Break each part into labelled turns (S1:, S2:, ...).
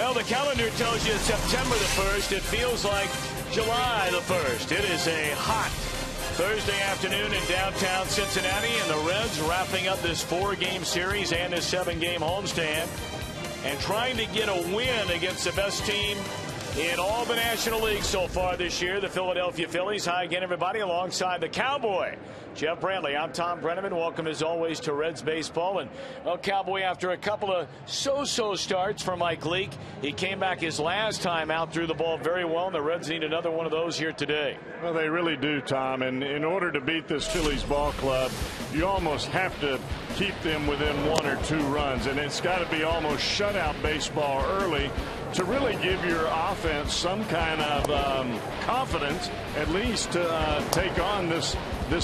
S1: Well, the calendar tells you September the 1st. It feels like July the 1st. It is a hot Thursday afternoon in downtown Cincinnati, and the Reds wrapping up this 4-game series and this 7-game homestand and trying to get a win against the best team in all the National League so far this year, the Philadelphia Phillies. Hi again, everybody, alongside the Cowboy, Jeff Brantley. I'm Tom Brenneman. Welcome, as always, to Reds baseball. And, well, Cowboy, after a couple of so-so starts for Mike Leake, he came back his last time out, threw the ball very well, and the Reds need another one of those here today.
S2: Well, they really do, Tom. And in order to beat this Phillies ball club, you almost have to keep them within 1 or 2 runs. And it's got to be almost shutout baseball early to really give your offense some kind of confidence, at least to take on this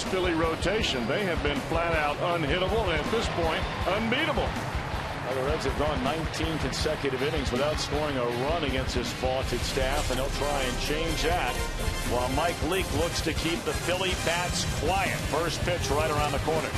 S2: Philly rotation. They have been flat out unhittable and at this point unbeatable.
S1: Well, the Reds have gone 19 consecutive innings without scoring a run against this vaunted staff, and they'll try and change that while Mike Leake looks to keep the Philly bats quiet. First pitch right around the corner.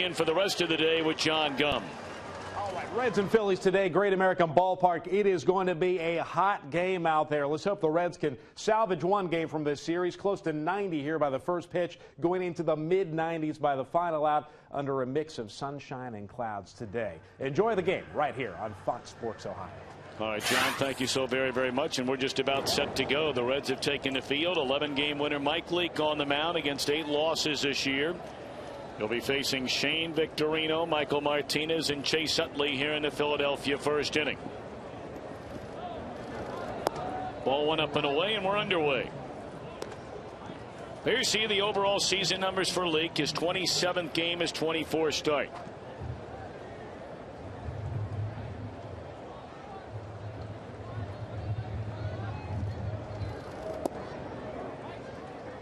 S1: In for the rest of the day with John Gum.
S3: All right, Reds and Phillies today, Great American Ballpark. It is going to be a hot game out there. Let's hope the Reds can salvage one game from this series. Close to 90 here by the first pitch, going into the mid-90s by the final out under a mix of sunshine and clouds today. Enjoy the game right here on Fox Sports Ohio.
S1: All right, John, thank you so very, very much. And we're just about set to go. The Reds have taken the field. 11-game winner Mike Leake on the mound against 8 losses this year. He'll be facing Shane Victorino, Michael Martinez, and Chase Utley here in the Philadelphia first inning. Ball went up and away, and we're underway. There you see the overall season numbers for Leake. His 27th game, his 24th start.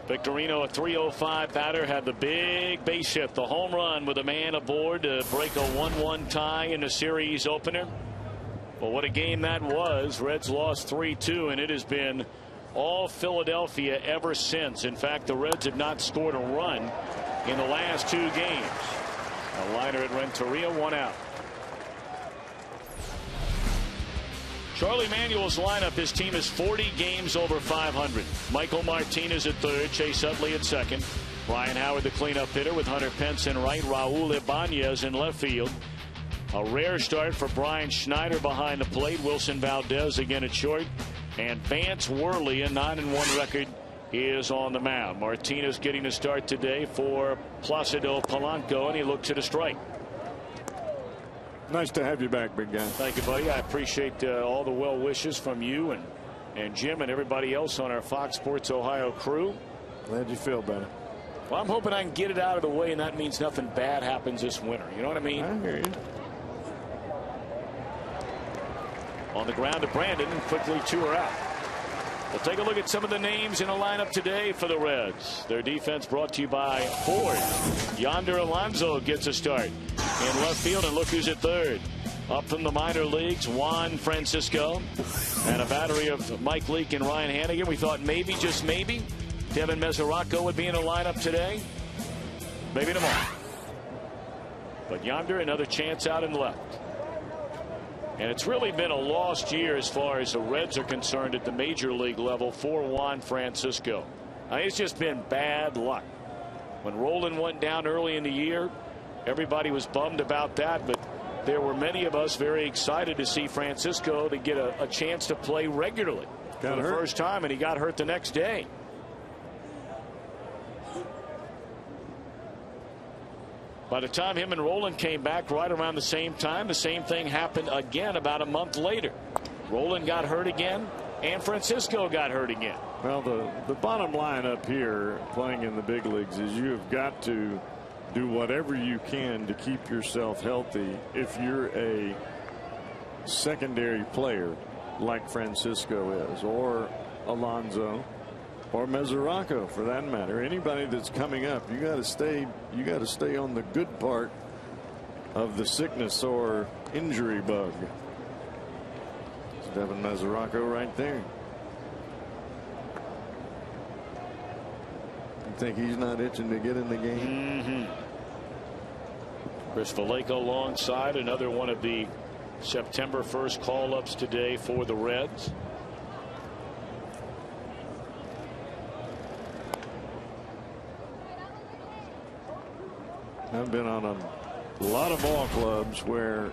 S1: Victorino, a 305 batter, had the big base hit, the home run with a man aboard to break a 1-1 tie in the series opener. Well, what a game that was. Reds lost 3-2, and it has been all Philadelphia ever since. In fact, the Reds have not scored a run in the last 2 games. A liner at Renteria, 1 out. Charlie Manuel's lineup, his team is 40 games over 500. Michael Martinez at third, Chase Utley at second. Ryan Howard, the cleanup hitter, with Hunter Pence in right, Raul Ibanez in left field. A rare start for Brian Schneider behind the plate. Wilson Valdez again at short. And Vance Worley, a 9-1 record, is on the mound. Martinez getting a start today for Placido Polanco, and he looks at a strike.
S2: Nice to have you back, big guy.
S1: Thank you, buddy. I appreciate all the well wishes from you and Jim and everybody else on our Fox Sports Ohio crew.
S2: Glad you feel better.
S1: Well, I'm hoping I can get it out of the way, and that means nothing bad happens this winter. You know what I mean?
S2: I hear you.
S1: On the ground to Brandon, and quickly 2 are out. We'll take a look at some of the names in the lineup today for the Reds. Their defense brought to you by Ford. Yonder Alonso gets a start in left field, and look who's at third. Up from the minor leagues, Juan Francisco, and a battery of Mike Leake and Ryan Hannigan. We thought maybe, just maybe, Devin Mesoraco would be in the lineup today. Maybe tomorrow. But Yonder, another chance out and left. And it's really been a lost year as far as the Reds are concerned at the major league level for Juan Francisco. It's just been bad luck. When Roland went down early in the year, everybody was bummed about that, but there were many of us very excited to see Francisco to get a chance to play regularly for the first time, and he got hurt the next day. By the time him and Roland came back right around the same time, the same thing happened again about a month later. Roland got hurt again, and Francisco got hurt again.
S2: Well, the bottom line up here playing in the big leagues is you have got to do whatever you can to keep yourself healthy if you're a secondary player like Francisco is, or Alonso, or Mesoraco for that matter. Anybody that's coming up, you got to stay on the good part of the sickness or injury bug. It's Devin Mesoraco right there. You think he's not itching to get in the game?
S1: Chris Vallejo alongside, another one of the September 1st call-ups today for the Reds.
S2: I've been on a lot of ball clubs where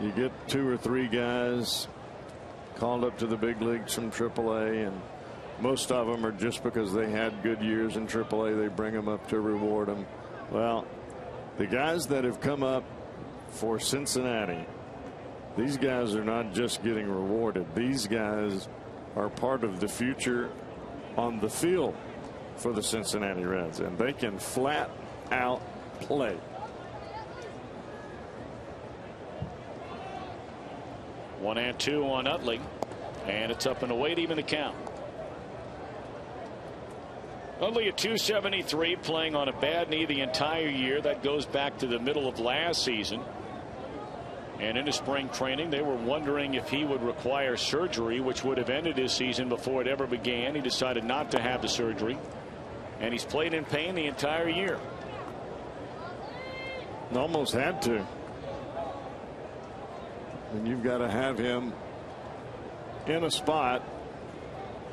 S2: you get 2 or 3 guys called up to the big leagues from AAA, and most of them are just because they had good years in AAA. They bring them up to reward them. Well, the guys that have come up for Cincinnati, these guys are not just getting rewarded. These guys are part of the future on the field for the Cincinnati Reds, and they can flat out play.
S1: One and 2 on Utley, and it's up and away to even the count. Utley at 273, playing on a bad knee the entire year. That goes back to the middle of last season. And in his spring training, they were wondering if he would require surgery, which would have ended his season before it ever began. He decided not to have the surgery, and he's played in pain the entire year.
S2: Almost had to. And you've got to have him in a spot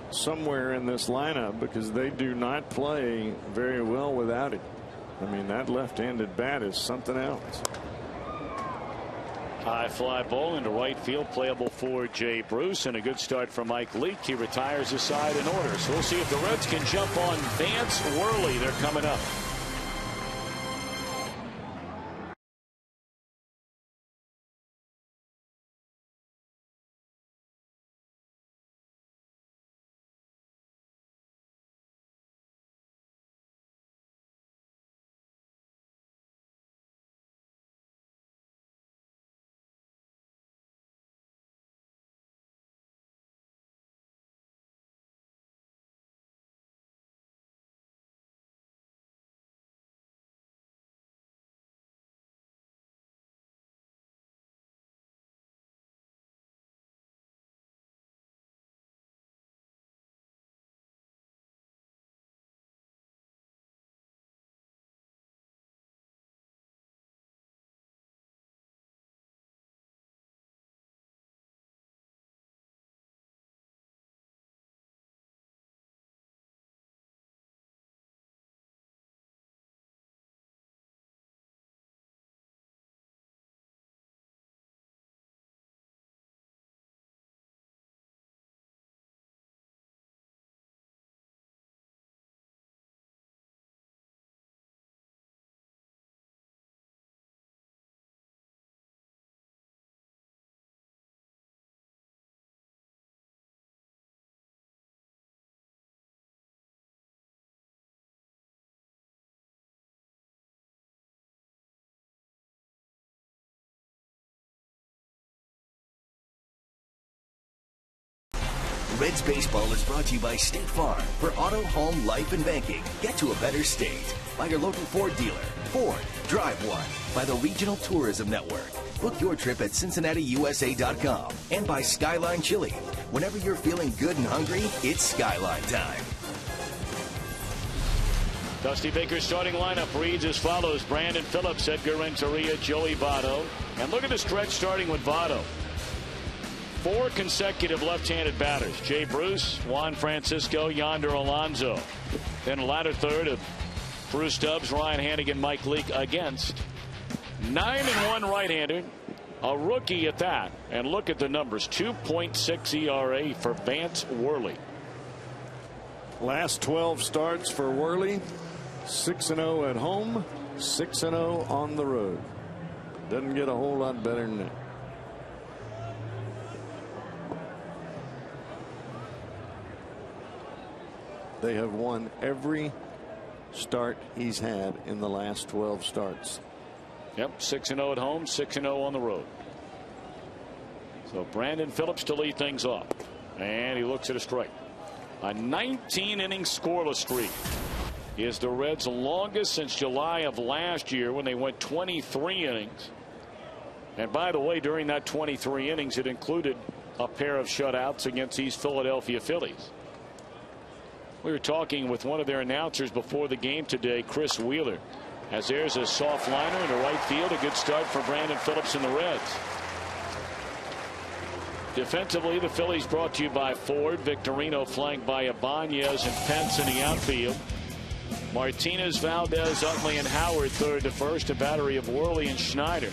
S2: somewhere in this lineup, because they do not play very well without him. I mean, that left-handed bat is something else.
S1: High fly ball into right field, playable for Jay Bruce, and a good start for Mike Leake. He retires his side in order. So we'll see if the Reds can jump on Vance Worley. They're coming up.
S4: Reds Baseball is brought to you by State Farm. For auto, home, life, and banking, get to a better state. By your local Ford dealer. Ford, drive one. By the Regional Tourism Network. Book your trip at CincinnatiUSA.com. And by Skyline Chili. Whenever you're feeling good and hungry, it's Skyline time.
S1: Dusty Baker's starting lineup reads as follows: Brandon Phillips, Edgar Renteria, Joey Votto. And look at the stretch starting with Votto. 4 consecutive left-handed batters: Jay Bruce, Juan Francisco, Yonder Alonso. Then a latter third of Bruce Stubbs, Ryan Hannigan, Mike Leake against 9-1 right-hander, a rookie at that. And look at the numbers: 2.6 ERA for Vance Worley.
S2: Last 12 starts for Worley, 6-0 at home, 6-0 on the road. Doesn't get a whole lot better than that. They have won every start he's had in the last 12 starts.
S1: Yep, 6-0 at home, 6-0 on the road. So Brandon Phillips to lead things off. And he looks at a strike. A 19-inning scoreless streak is the Reds' longest since July of last year, when they went 23 innings. And by the way, during that 23 innings, it included a pair of shutouts against these Philadelphia Phillies. We were talking with one of their announcers before the game today, Chris Wheeler, as there's a soft liner into right field. A good start for Brandon Phillips and the Reds. Defensively, the Phillies brought to you by Ford. Victorino flanked by Ibanez and Pence in the outfield. Martinez, Valdez, Utley, and Howard third to first. A battery of Worley and Schneider.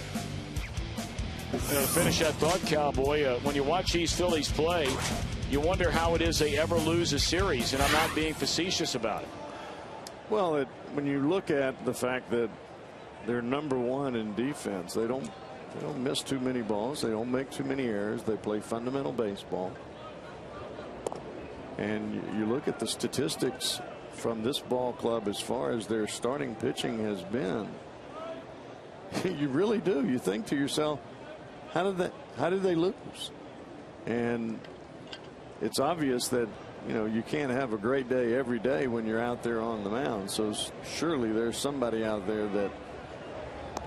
S1: To finish that thought, Cowboy, when you watch these Phillies play, you wonder how it is they ever lose a series, and I'm not being facetious about it.
S2: Well, when you look at the fact that they're #1 in defense, they don't miss too many balls, they don't make too many errors, they play fundamental baseball. And you look at the statistics from this ball club as far as their starting pitching has been. You really do. You think to yourself, how did they lose? And it's obvious that you can't have a great day every day when you're out there on the mound. So surely there's somebody out there that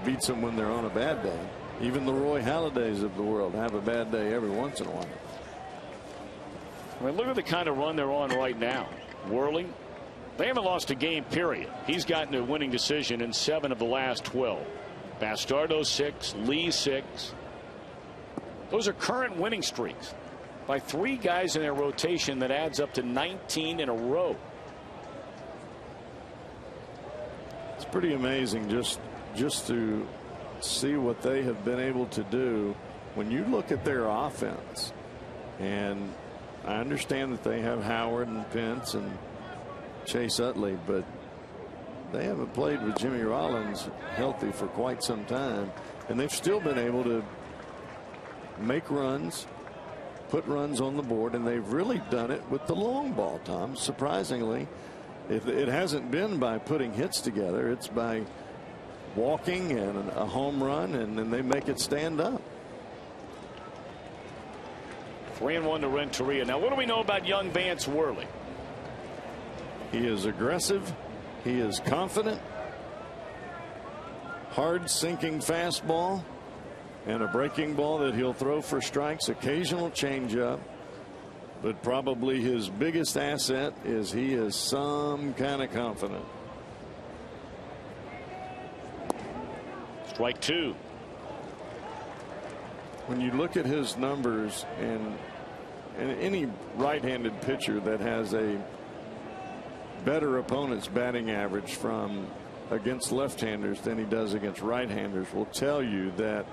S2: beats them when they're on a bad day. Even the Roy Halladay's of the world have a bad day every once in a while.
S1: I mean, look at the kind of run they're on right now. Worley, they haven't lost a game, period. He's gotten a winning decision in 7 of the last 12. Bastardo 6, Lee 6. Those are current winning streaks by 3 guys in their rotation. That adds up to 19 in a row.
S2: It's pretty amazing just to see what they have been able to do when you look at their offense. And I understand that they have Howard and Pence and Chase Utley, but they haven't played with Jimmy Rollins healthy for quite some time, and they've still been able to make runs, put runs on the board, and they've really done it with the long ball, Tom. Surprisingly, it hasn't been by putting hits together. It's by walking and a home run, and then they make it stand up.
S1: 3-1 to Renteria. Now, what do we know about young Vance Worley?
S2: He is aggressive. He is confident. Hard sinking fastball and a breaking ball that he'll throw for strikes. Occasional changeup. But probably his biggest asset is he is some kind of confident.
S1: Strike 2.
S2: When you look at his numbers, and any right-handed pitcher that has a better opponent's batting average from against left-handers than he does against right-handers will tell you that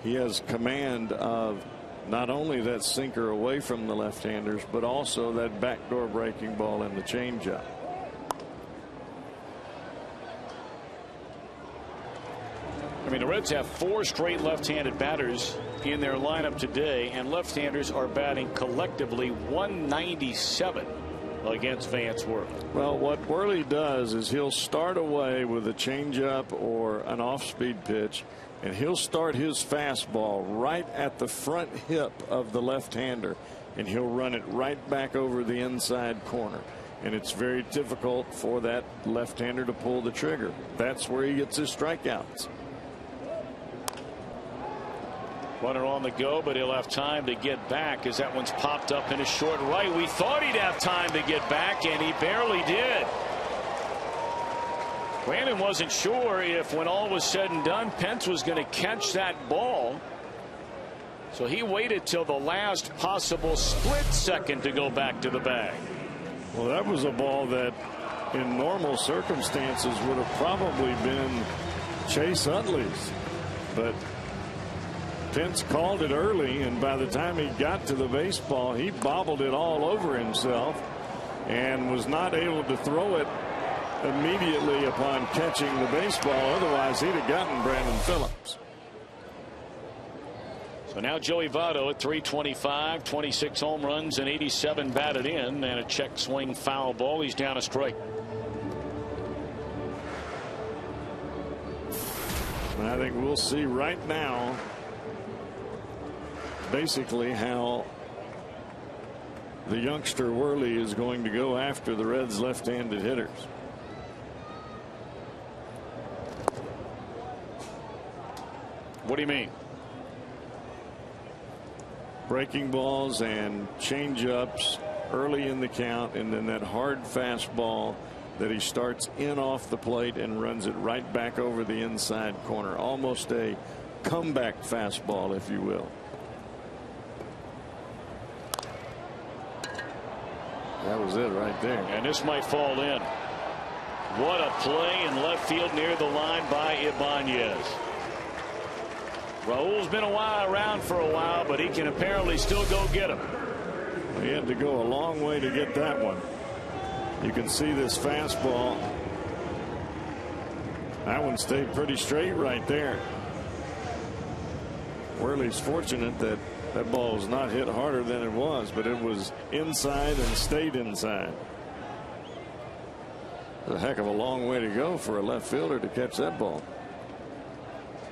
S2: he has command of not only that sinker away from the left-handers, but also that backdoor breaking ball and the changeup.
S1: I mean, the Reds have 4 straight left-handed batters in their lineup today, and left-handers are batting collectively 197 against Vance Worley.
S2: Well, what Worley does is he'll start away with a changeup or an off-speed pitch, and he'll start his fastball right at the front hip of the left-hander. and he'll run it right back over the inside corner. And it's very difficult for that left-hander to pull the trigger. That's where he gets his strikeouts.
S1: Runner on the go, but he'll have time to get back as that one's popped up in his short right. We thought he'd have time to get back, and he barely did. Brandon wasn't sure if, when all was said and done, Pence was going to catch that ball. So he waited till the last possible split second to go back to the bag.
S2: Well, that was a ball that in normal circumstances would have probably been Chase Utley's. But Pence called it early, and by the time he got to the baseball, he bobbled it all over himself and was not able to throw it immediately upon catching the baseball. Otherwise, he'd have gotten Brandon Phillips.
S1: So now Joey Votto at 325, 26 home runs and 87 batted in, and a check swing foul ball. He's down a strike.
S2: And I think we'll see right now basically how the youngster Worley is going to go after the Reds left-handed hitters.
S1: What do you mean?
S2: Breaking balls and change-ups early in the count, and then that hard fastball that he starts in off the plate and runs it right back over the inside corner. Almost a comeback fastball, if you will. That was it right there.
S1: And this might fall in. What a play in left field near the line by Ibanez. Raul's been around for a while, but he can apparently still go get him.
S2: He had to go a long way to get that one. You can see this fastball. That one stayed pretty straight right there. Worley's fortunate that that ball was not hit harder than it was, but it was inside and stayed inside. A heck of a long way to go for a left fielder to catch that ball.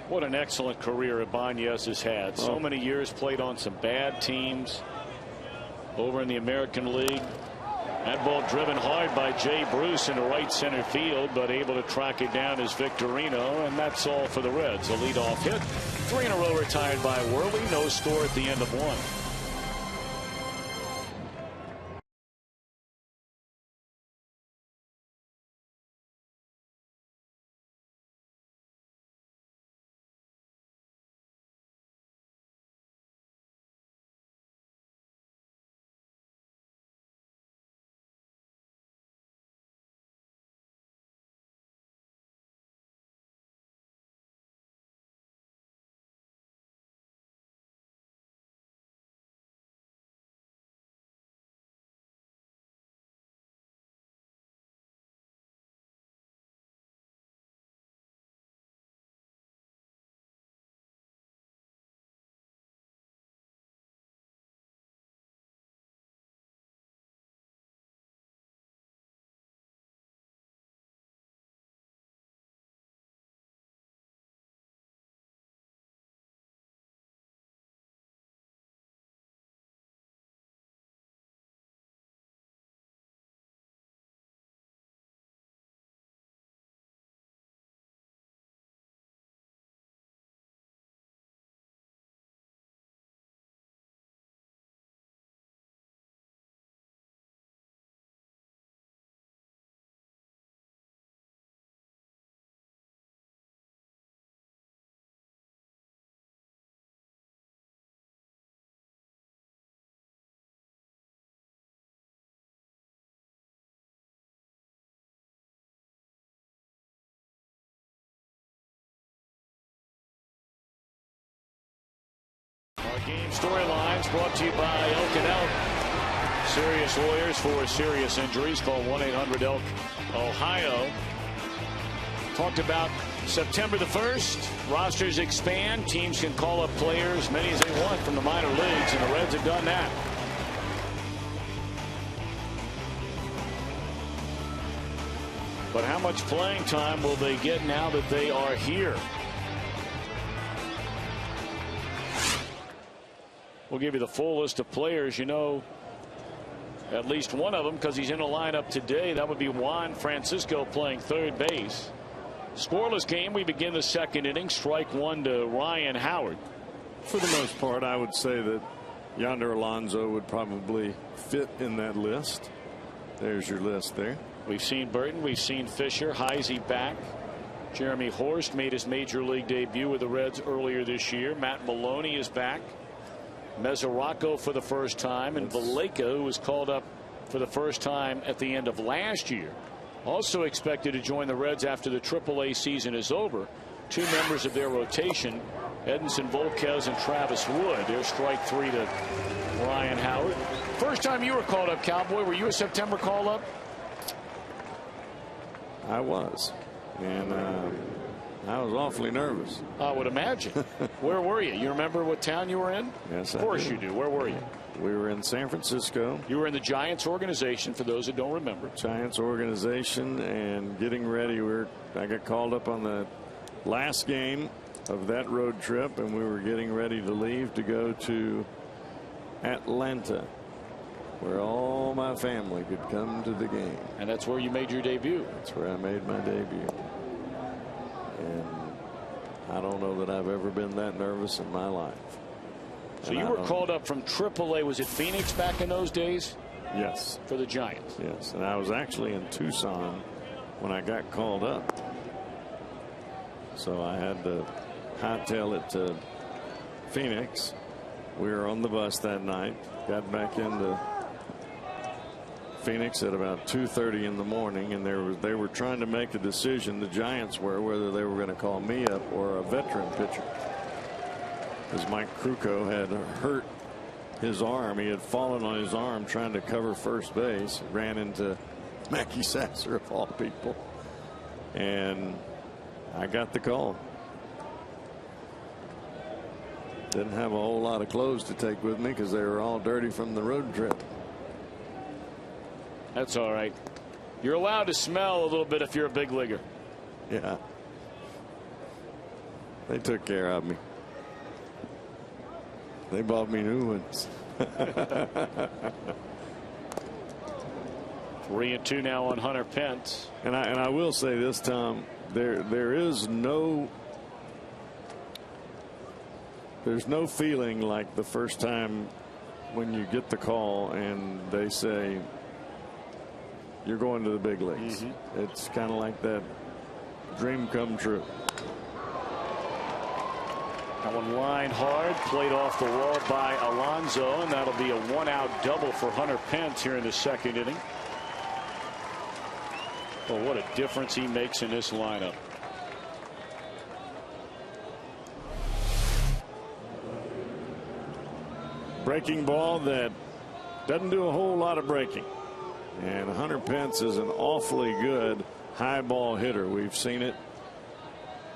S1: What an excellent career Ibanez has had. So many years played on some bad teams over in the American League. That ball driven hard by Jay Bruce into right center field, but able to track it down is Victorino, and that's all for the Reds. A leadoff hit. 3 in a row retired by Worley. No score at the end of 1. Our game storylines brought to you by Elk and Elk. Serious lawyers for serious injuries. Call 1-800-ELK Ohio. Talked about September the 1st. Rosters expand. Teams can call up players many as they want from the minor leagues, and the Reds have done that. But how much playing time will they get now that they are here? We'll give you the full list of players. You know at least one of them because he's in the lineup today. That would be Juan Francisco playing third base. Scoreless game. We begin the second inning. Strike one to Ryan Howard.
S2: For the most part, I would say that Yonder Alonso would probably fit in that list. There's your list there.
S1: We've seen Burton. We've seen Fisher. Heisey back. Jeremy Horst made his major league debut with the Reds earlier this year. Matt Maloney is back. Mesoraco for the first time, and Valleca, who was called up for the first time at the end of last year, also expected to join the Reds after the AAA season is over. Two members of their rotation, Edinson Volquez and Travis Wood. There's strike three to Ryan Howard. First time you were called up, Cowboy, were you a September call up?
S2: I was, and I was awfully nervous.
S1: I would imagine. Where were you? You remember what town you were in?
S2: Yes,
S1: of course you do. Where were you?
S2: We were in San Francisco.
S1: You were in the Giants organization, for those that don't remember.
S2: Giants organization, and getting ready. I got called up on the last game of that road trip, and we were getting ready to leave to go to Atlanta, where all my family could come to the game.
S1: And that's where you made your debut.
S2: That's where I made my debut. And I don't know that I've ever been that nervous in my life.
S1: So you were called up from AAA. Was it Phoenix back in those days?
S2: Yes.
S1: For the Giants.
S2: Yes. And I was actually in Tucson when I got called up. So I had to hightail it to Phoenix. We were on the bus that night. Got back into Phoenix at about 2:30 in the morning, and they were trying to make a decision, the Giants were, whether they were going to call me up or a veteran pitcher, because Mike Krukow had hurt his arm. He had fallen on his arm trying to cover first base, ran into Mackie Sasser of all people, and I got the call. Didn't have a whole lot of clothes to take with me because they were all dirty from the road trip.
S1: That's all right. You're allowed to smell a little bit if you're a big leaguer.
S2: Yeah. They took care of me. They bought me new ones.
S1: 3-2 now on Hunter Pence.
S2: And I will say this, Tom, there's no feeling like the first time when you get the call and they say you're going to the big leagues. It's kind of like that dream come true.
S1: That one lined hard, played off the wall by Alonso, and that'll be a one-out double for Hunter Pence here in the second inning. Well, what a difference he makes in this lineup.
S2: Breaking ball that doesn't do a whole lot of breaking. And Hunter Pence is an awfully good high ball hitter. We've seen it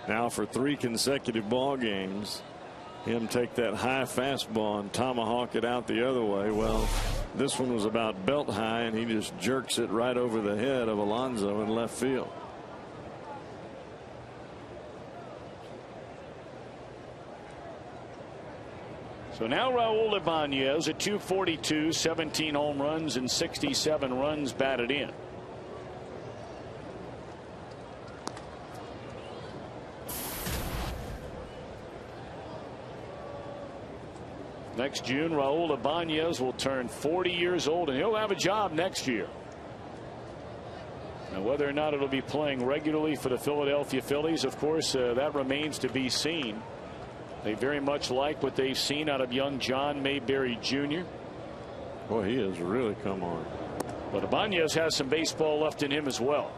S2: now for 3 consecutive ball games. Him take that high fastball and tomahawk it out the other way. Well, this one was about belt high, and he just jerks it right over the head of Alonso in left field.
S1: So now Raul Ibanez at 242, 17 home runs and 67 runs batted in. Next June, Raul Ibanez will turn 40 years old, and he'll have a job next year. Now, whether or not it'll be playing regularly for the Philadelphia Phillies, of course, that remains to be seen. They very much like what they've seen out of young John Mayberry Jr.
S2: Boy, he has really come on.
S1: But Ibanez has some baseball left in him as well.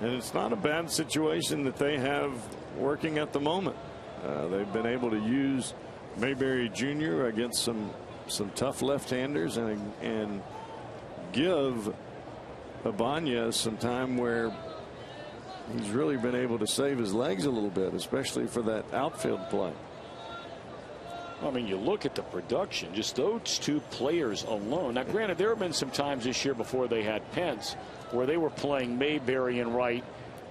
S2: And it's not a bad situation that they have working at the moment. They've been able to use Mayberry Jr. against some tough left-handers and give Ibanez some time where he's really been able to save his legs a little bit, especially for that outfield play.
S1: I mean, you look at the production, just those two players alone. Now, granted, there have been some times this year before they had Pence where they were playing Mayberry in right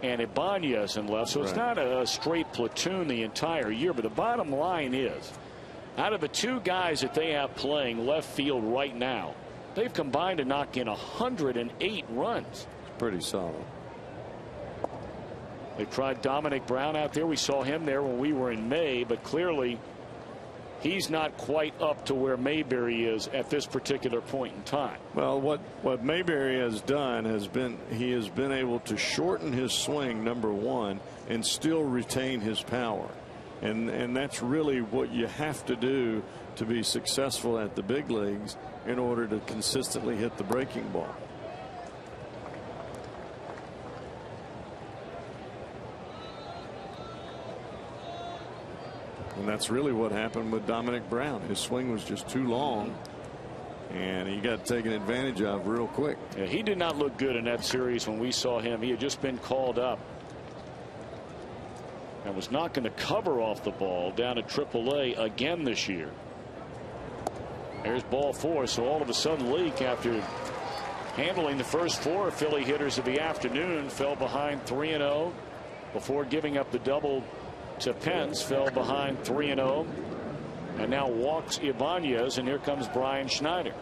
S1: and Ibanez in left. So it's not a straight platoon the entire year. But the bottom line is, out of the two guys that they have playing left field right now, they've combined to knock in 108 runs.
S2: It's pretty solid.
S1: They tried Dominic Brown out there. We saw him there when we were in May, but clearly he's not quite up to where Mayberry is at this particular point in time.
S2: Well, what Mayberry has done has been he has been able to shorten his swing, number one, and still retain his power. And that's really what you have to do to be successful at the big leagues in order to consistently hit the breaking ball. And that's really what happened with Dominic Brown. His swing was just too long, and he got taken advantage of real quick.
S1: Yeah, he did not look good in that series when we saw him. He had just been called up and was not going to cover off the ball down at AAA again this year. There's ball four. So all of a sudden, Leake, after handling the first four Philly hitters of the afternoon, fell behind 3-0 before giving up the double to Pence, fell behind 3-0, and now walks Ibanez, and here comes Brian Schneider.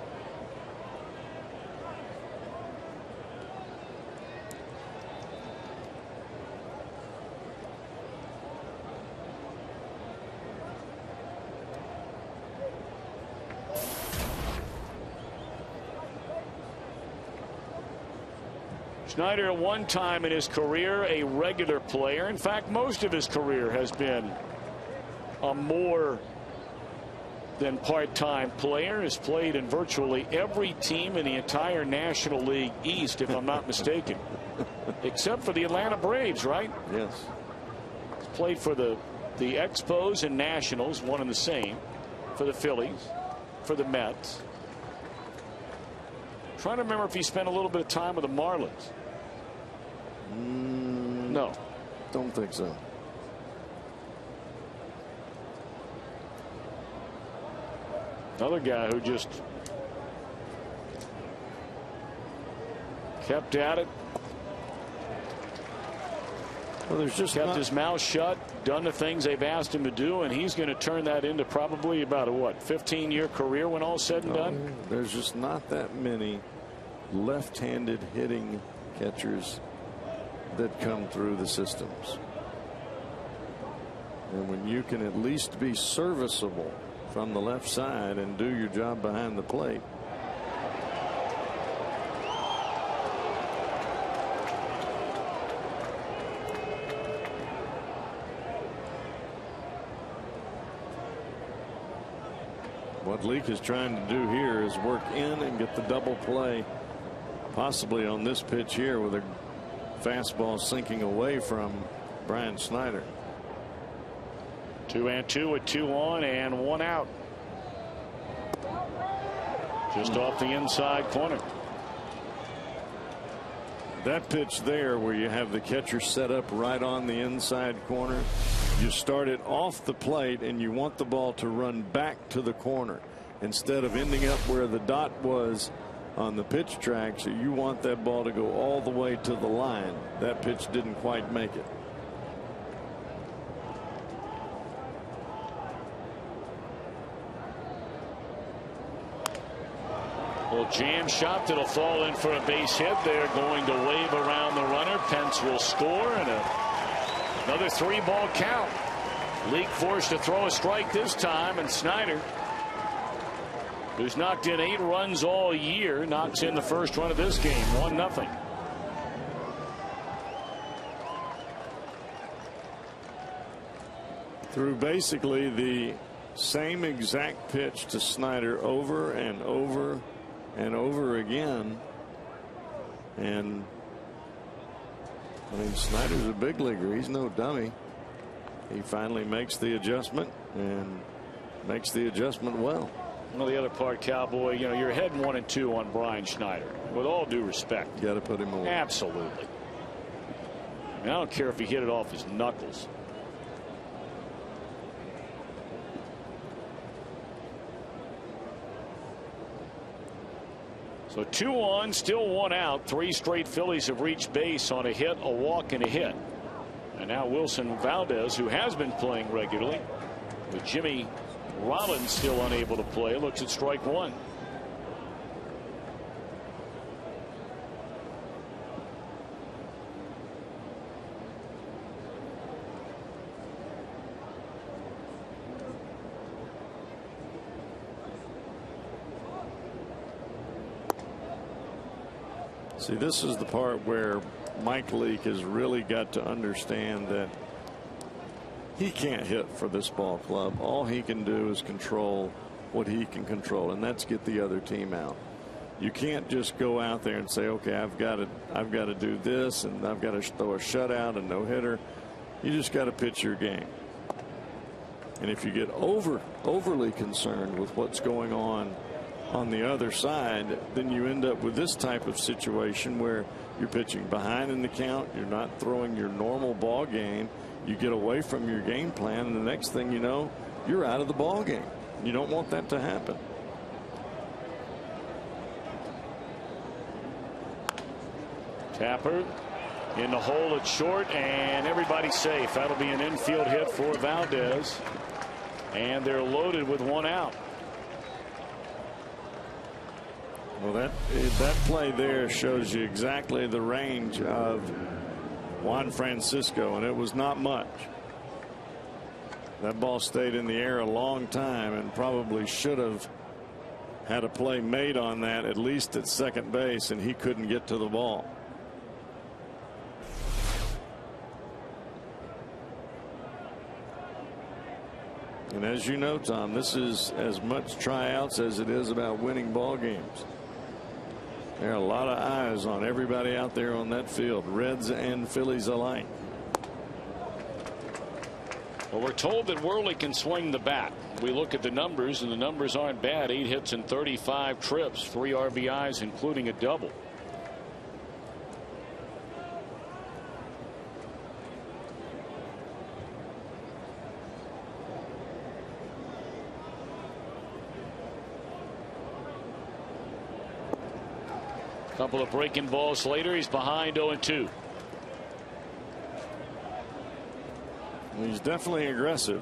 S1: Schneider, at one time in his career, a regular player. In fact, most of his career has been a more than part-time player. Has played in virtually every team in the entire National League East, if I'm not mistaken, except for the Atlanta Braves, right?
S2: Yes.
S1: He's played for the Expos and Nationals, one and the same, for the Phillies, for the Mets. Trying to remember if he spent a little bit of time with the Marlins. No,
S2: don't think so.
S1: Another guy who just kept at it.
S2: Well, there's just
S1: kept his mouth shut, done the things they've asked him to do, and he's going to turn that into probably about a 15-year career when all's said and done.
S2: There's just not that many left-handed hitting catchers that come through the systems. And when you can at least be serviceable from the left side and do your job behind the plate. What Leake is trying to do here is work in and get the double play, possibly on this pitch here with a fastball sinking away from Brian Schneider.
S1: 2-2 with 2 on and 1 out. Just off the inside corner.
S2: That pitch there where you have the catcher set up right on the inside corner, you start it off the plate and you want the ball to run back to the corner instead of ending up where the dot was on the pitch track. So you want that ball to go all the way to the line. That pitch didn't quite make it.
S1: Well, jam shot that'll fall in for a base hit. They're going to wave around the runner. Pence will score, and another 3-ball count. Leake forced to throw a strike this time, and Schneider, who's knocked in 8 runs all year, knocks in the first run of this game, 1-0.
S2: Through basically the same exact pitch to Schneider over and over and over again. And I mean, Snyder's a big leaguer. He's no dummy. He finally makes the adjustment and makes the adjustment well.
S1: Well, the other part, Cowboy, you know, you're heading 1-2 on Brian Schneider. With all due respect,
S2: you got to put him away.
S1: Absolutely. I mean, I don't care if he hit it off his knuckles. So 2 on, still 1 out. 3 straight Phillies have reached base on a hit, a walk, and a hit. And now Wilson Valdez, who has been playing regularly, with Jimmy Rollins still unable to play, looks at strike 1.
S2: See, this is the part where Mike Leake has really got to understand that he can't hit for this ball club. All he can do is control what he can control, and that's get the other team out. You can't just go out there and say, okay, I've got to do this, and I've got to throw a shutout and no hitter. You just got to pitch your game. And if you get overly concerned with what's going on the other side, then you end up with this type of situation where you're pitching behind in the count. You're not throwing your normal ball game. You get away from your game plan, and the next thing you know, you're out of the ball game. You don't want that to happen.
S1: Tapper in the hole at short, and everybody's safe. That'll be an infield hit for Valdez, and they're loaded with 1 out.
S2: Well, that play there shows you exactly the range of Juan Francisco, and it was not much. That ball stayed in the air a long time and probably should have had a play made on that, at least at second base, and he couldn't get to the ball. And as you know, Tom, this is as much tryouts as it is about winning ball games. There are a lot of eyes on everybody out there on that field, Reds and Phillies alike.
S1: Well, we're told that Worley can swing the bat. We look at the numbers, and the numbers aren't bad. 8 hits and 35 trips, 3 RBIs, including a double. Couple of breaking balls later, he's behind 0-2.
S2: He's definitely aggressive.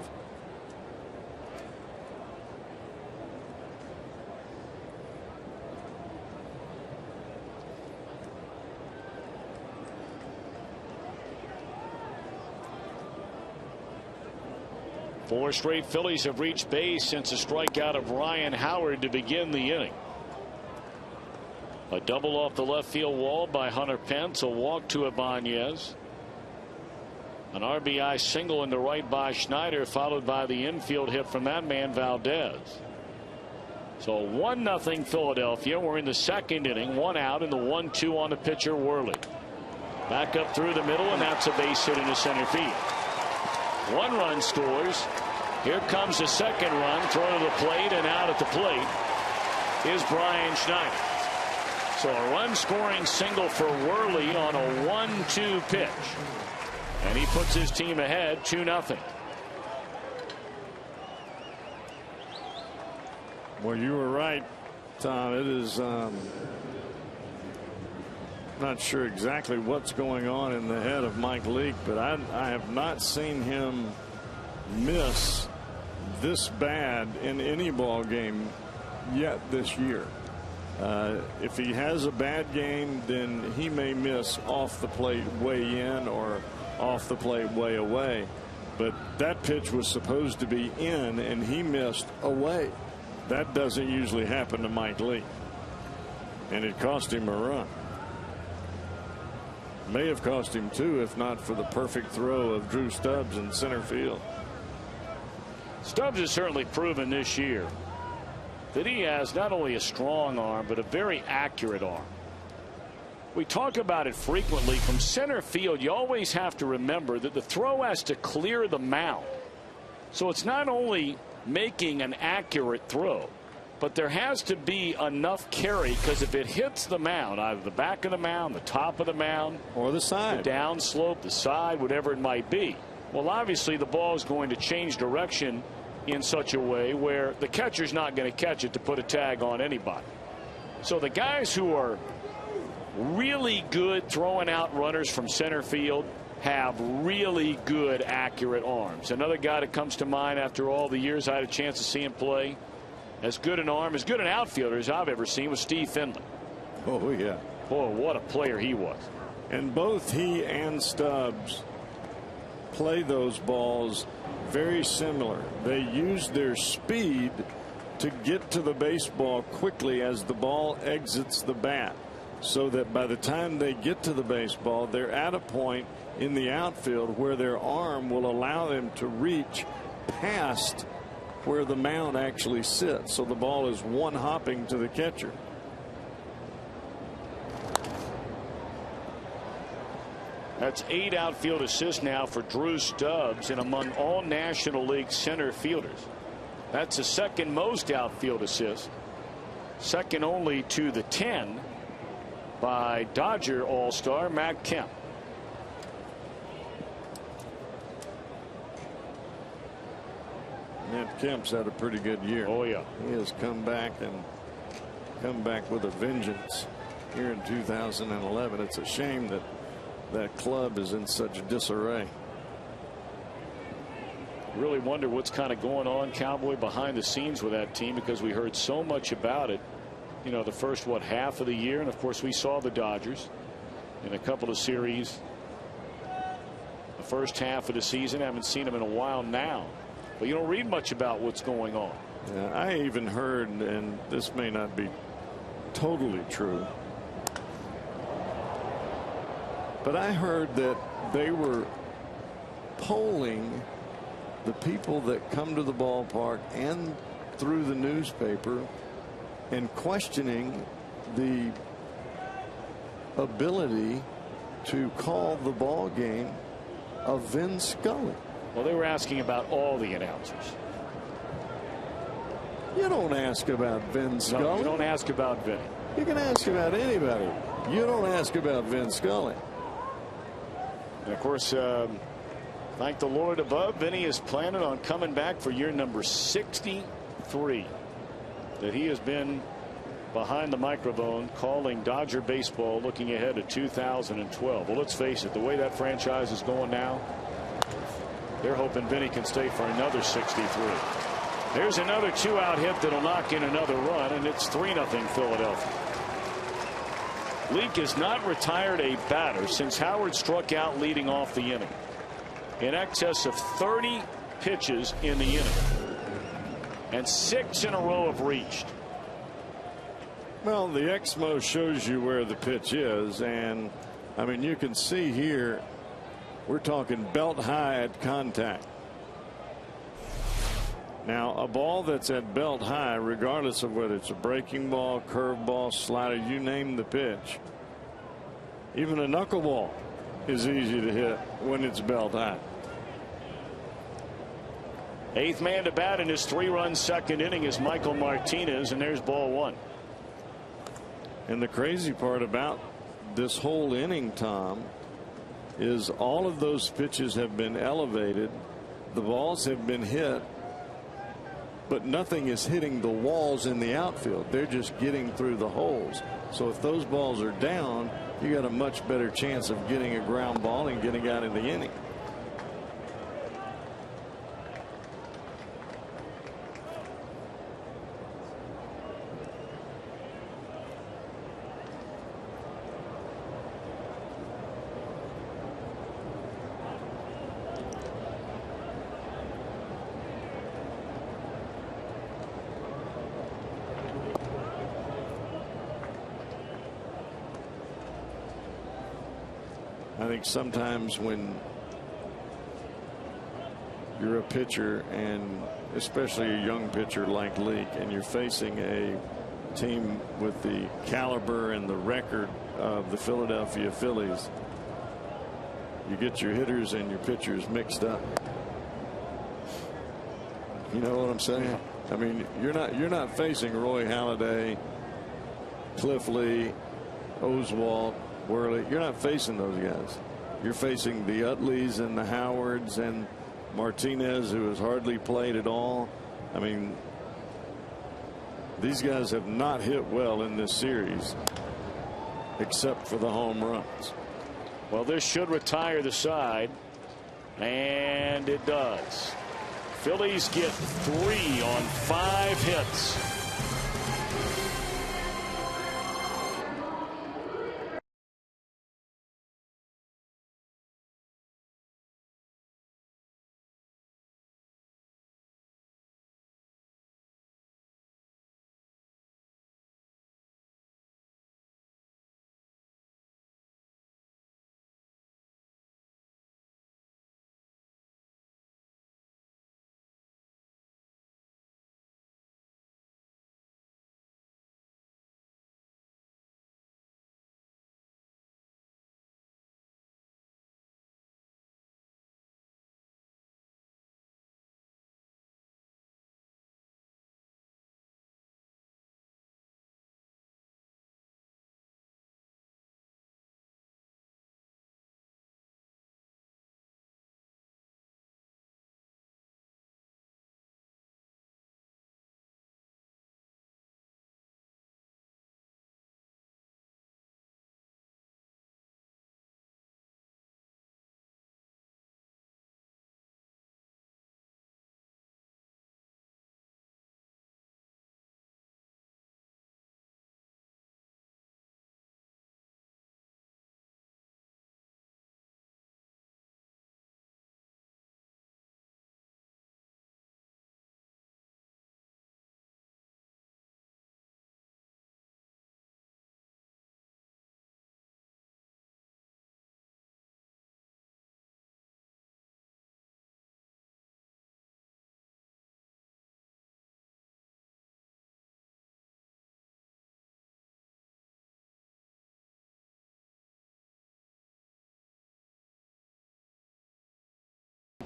S1: Four straight Phillies have reached base since a strikeout of Ryan Howard to begin the inning. A double off the left field wall by Hunter Pence, a walk to Ibanez. An RBI single into right by Schneider, followed by the infield hit from that man Valdez. So 1-0 Philadelphia. We're in the second inning, 1 out, and the 1-2 on the pitcher Worley. Back up through the middle, and that's a base hit into center field. 1 run scores. Here comes the second run, throw to the plate, and out at the plate is Brian Schneider. So a run scoring single for Worley on a 1-2 pitch. And he puts his team ahead 2-0.
S2: Well, you were right, Tom. It is not sure exactly what's going on in the head of Mike Leake, but I have not seen him miss this bad in any ball game yet this year. If he has a bad game, then he may miss off the plate way in or off the plate way away. But that pitch was supposed to be in, and he missed away. That doesn't usually happen to Mike Leake, and it cost him a run. May have cost him 2 if not for the perfect throw of Drew Stubbs in center field.
S1: Stubbs has certainly proven this year that he has not only a strong arm, but a very accurate arm. We talk about it frequently. From center field, you always have to remember that the throw has to clear the mound. So it's not only making an accurate throw, but there has to be enough carry, because if it hits the mound, either the back of the mound, the top of the mound,
S2: or the side,
S1: the down slope, the side, whatever it might be, well, obviously the ball is going to change direction in such a way where the catcher's not going to catch it to put a tag on anybody. So the guys who are really good throwing out runners from center field have really good, accurate arms. Another guy that comes to mind after all the years I had a chance to see him play, as good an arm, as good an outfielder as I've ever seen, was Steve Finley.
S2: Oh, yeah.
S1: Boy, what a player he was.
S2: And both he and Stubbs play those balls very similar. They use their speed to get to the baseball quickly as the ball exits the bat, so that by the time they get to the baseball, they're at a point in the outfield where their arm will allow them to reach past where the mound actually sits. So the ball is one hopping to the catcher.
S1: That's 8 outfield assists now for Drew Stubbs, and among all National League center fielders. That's the second most outfield assists, second only to the 10 by Dodger All-Star Matt Kemp.
S2: Matt Kemp's had a pretty good year.
S1: Oh, yeah.
S2: He has come back with a vengeance here in 2011. It's a shame that that club is in such disarray.
S1: Really wonder what's kind of going on, Cowboy, behind the scenes with that team, because we heard so much about it, you know, the first half of the year, and of course we saw the Dodgers in a couple of series the first half of the season. Haven't seen them in a while now, but you don't read much about what's going on.
S2: Yeah, I even heard, and this may not be totally true, but I heard that they were polling the people that come to the ballpark and through the newspaper and questioning the ability to call the ball game of Vin Scully.
S1: Well, they were asking about all the announcers.
S2: You don't ask about Vin Scully.
S1: No, you don't ask about Vinny.
S2: You can ask about anybody. You don't ask about Vin Scully.
S1: And of course, thank the Lord above, Vinny is planning on coming back for year number 63 that he has been behind the microphone calling Dodger baseball, looking ahead to 2012. Well, let's face it, the way that franchise is going now, they're hoping Vinny can stay for another 63. There's another 2-out hit that'll knock in another run, and it's 3-0 Philadelphia. Leake has not retired a batter since Howard struck out leading off the inning. In excess of 30 pitches in the inning, and 6 in a row have reached.
S2: Well, the Exmo shows you where the pitch is, and I mean, you can see here we're talking belt high at contact. Now, a ball that's at belt high, regardless of whether it's a breaking ball, curve ball, slider, you name the pitch, even a knuckleball is easy to hit when it's belt high.
S1: 8th man to bat in his 3-run second inning is Michael Martinez, and there's ball 1.
S2: And the crazy part about this whole inning, Tom, is all of those pitches have been elevated. The balls have been hit, but nothing is hitting the walls in the outfield. They're just getting through the holes. So if those balls are down, you got a much better chance of getting a ground ball and getting out in the inning. I think sometimes when you're a pitcher, and especially a young pitcher like Leake, and you're facing a team with the caliber and the record of the Philadelphia Phillies, you get your hitters and your pitchers mixed up. You know what I'm saying? I mean, you're not facing Roy Halladay, Cliff Lee, Oswalt, Worley. You're not facing those guys. You're facing the Utleys and the Howards and Martinez, who has hardly played at all. I mean, These guys have not hit well in this series, except for the home runs.
S1: Well, this should retire the side, and it does. Phillies get 3 on 5 hits.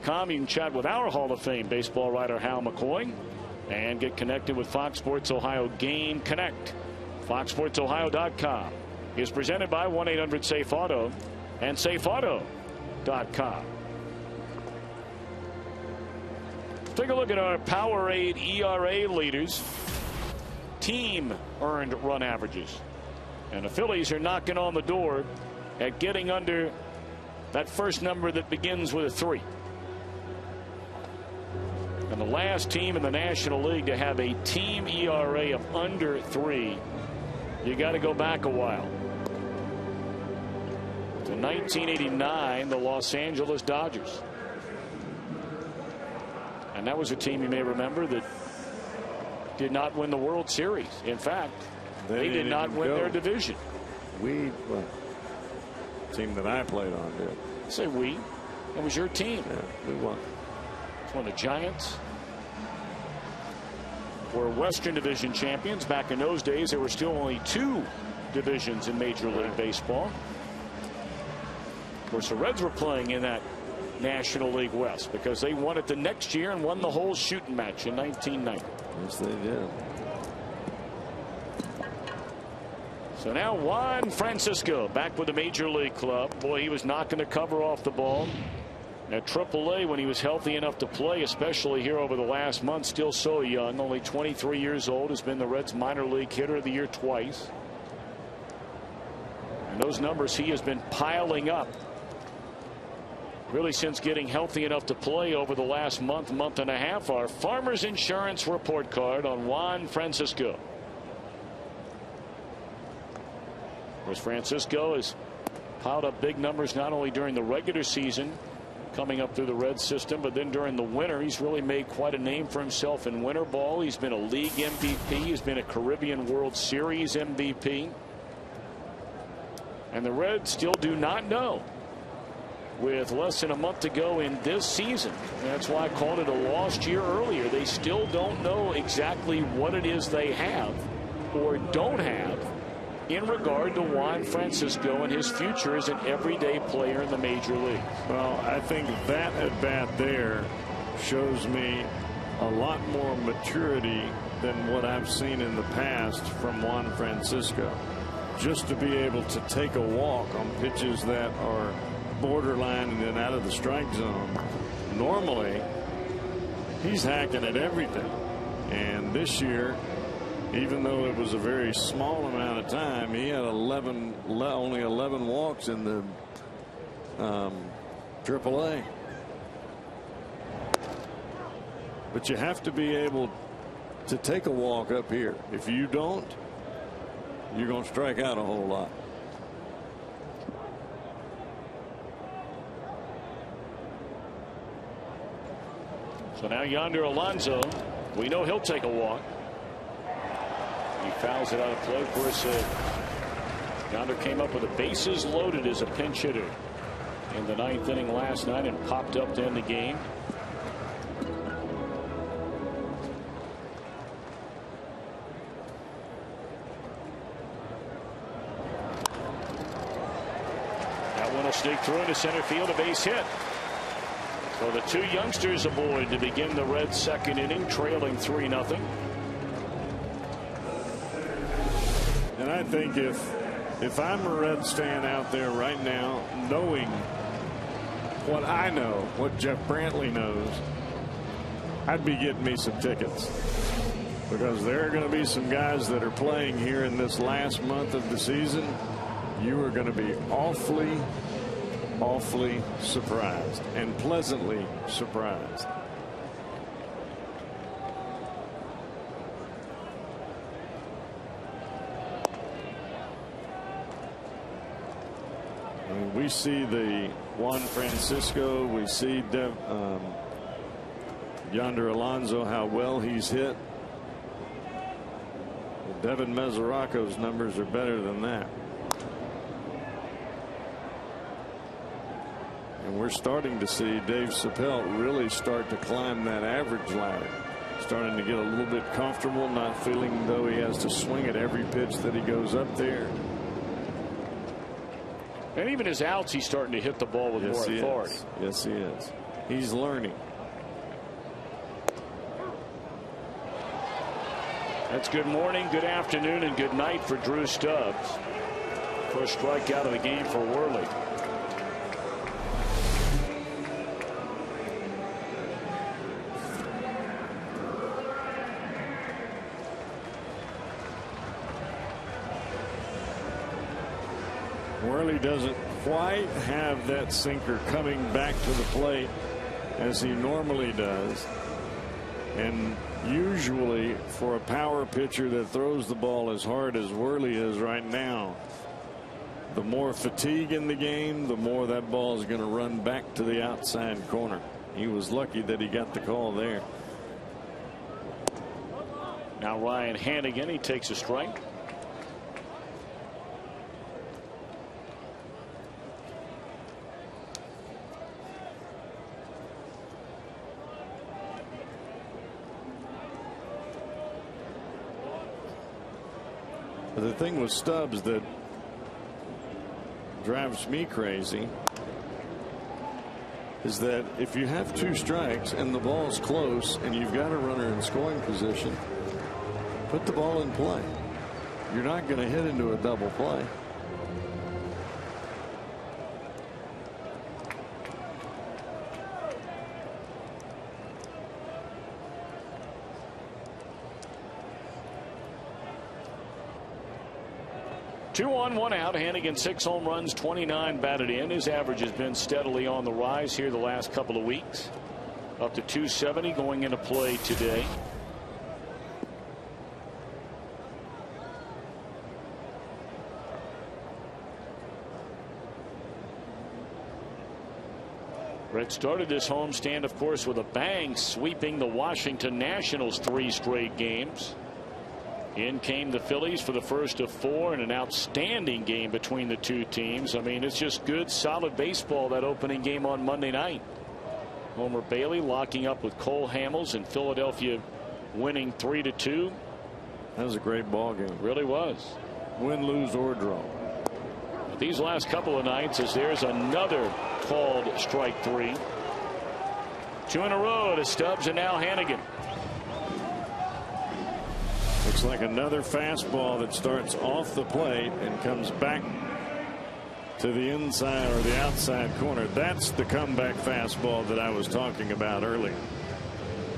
S1: You can chat with our Hall of Fame baseball writer Hal McCoy and get connected with Fox Sports Ohio Game Connect. FoxSportsOhio.com is presented by 1-800-SAFE-AUTO and SafeAuto.com. Take a look at our Powerade ERA leaders. Team earned run averages. And the Phillies are knocking on the door at getting under that first number that begins with a 3. And the last team in the National League to have a team ERA of under 3, you got to go back a while. To 1989, the Los Angeles Dodgers. And that was a team, you may remember, that did not win the World Series. In fact, they did not win their division.
S2: Well, team that I played on did.
S1: I say we. It was your team.
S2: Yeah, we won.
S1: It's when the Giants were Western Division champions. Back in those days, there were still only 2 divisions in Major League Baseball. Of course, the Reds were playing in that National League West because they won it the next year and won the whole shooting match in 1990.
S2: Yes, they did.
S1: So now Juan Francisco back with the Major League club. Boy, he was knocking the cover off the ball. At AAA, when he was healthy enough to play, especially here over the last month, still so young, only 23 years old, has been the Reds minor league hitter of the year twice. And those numbers he has been piling up really since getting healthy enough to play over the last month and a half. Our Farmers Insurance report card on Juan Francisco. Of course, Francisco has piled up big numbers not only during the regular season, coming up through the Reds system, but then during the winter, he's really made quite a name for himself in winter ball. He's been a league MVP. He's been a Caribbean World Series MVP. And the Reds still do not know, with less than a month to go in this season. And that's why I called it a lost year earlier. They still don't know exactly what it is they have or don't have in regard to Juan Francisco and his future as an everyday player in the major leagues.
S2: Well, I think that at bat there shows me a lot more maturity than what I've seen in the past from Juan Francisco. Just to be able to take a walk on pitches that are borderline and then out of the strike zone. Normally, he's hacking at everything. And this year, even though it was a very small amount of time, he had only 11 walks in the AAA. But you have to be able to take a walk up here. If you don't, you're going to strike out a whole lot.
S1: So now Yonder Alonso, we know he'll take a walk. He fouls it out of play. Of course, Yonder came up with the bases loaded as a pinch hitter in the 9th inning last night and popped up to end the game. That one will sneak through into center field, a base hit. So the two youngsters aboard to begin the Reds' second inning, trailing 3-0.
S2: And I think if I'm a Reds fan out there right now, knowing what I know, what Jeff Brantley knows, I'd be getting me some tickets, because there are going to be some guys that are playing here in this last month of the season. You are going to be awfully surprised, and pleasantly surprised. I mean, we see the Juan Francisco, we see Yonder Alonso, how well he's hit. Devin Mesoraco's numbers are better than that. And we're starting to see Dave Chappelle really start to climb that average ladder. Starting to get a little bit comfortable, not feeling though he has to swing at every pitch that he goes up there.
S1: And even his outs, he's starting to hit the ball with more authority.
S2: Yes, he is. He's learning.
S1: That's good morning, good afternoon, and good night for Drew Stubbs. First strikeout of the game for Worley.
S2: Worley doesn't quite have that sinker coming back to the plate as he normally does. And usually for a power pitcher that throws the ball as hard as Worley is right now, the more fatigue in the game, the more that ball is going to run back to the outside corner. He was lucky that he got the call there.
S1: Now Ryan Hannigan, he takes a strike.
S2: The thing with Stubbs that drives me crazy is that if you have 2 strikes and the ball's close and you've got a runner in scoring position, put the ball in play. You're not going to hit into a double play.
S1: Two on, one out. Hannigan 6 home runs, 29 batted in. His average has been steadily on the rise here the last couple of weeks. Up to 270 going into play today. Red started this homestand, of course, with a bang, sweeping the Washington Nationals 3 straight games. In came the Phillies for the first of 4 in an outstanding game between the two teams. I mean, it's just good, solid baseball, that opening game on Monday night. Homer Bailey locking up with Cole Hamels, and Philadelphia winning 3-2.
S2: That was a great ball game.
S1: Really was.
S2: Win, lose, or draw.
S1: These last couple of nights, as there's another called strike 3. 2 in a row to Stubbs and now Hannigan.
S2: Looks like another fastball that starts off the plate and comes back to the inside or the outside corner. That's the comeback fastball that I was talking about earlier.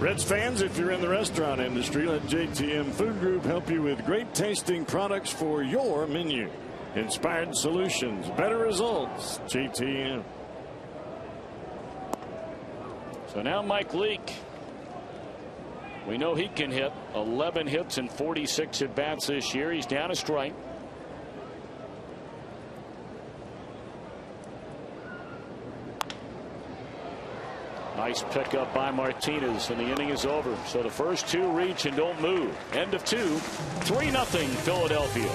S2: Reds fans, if you're in the restaurant industry, let JTM Food Group help you with great tasting products for your menu. Inspired solutions, better results. JTM.
S1: So now Mike Leake. We know he can hit. 11 hits and 46 at bats this year. He's down a strike. Nice pickup by Martinez, and the inning is over. So the first two reach and don't move. End of 2. 3-0 Philadelphia.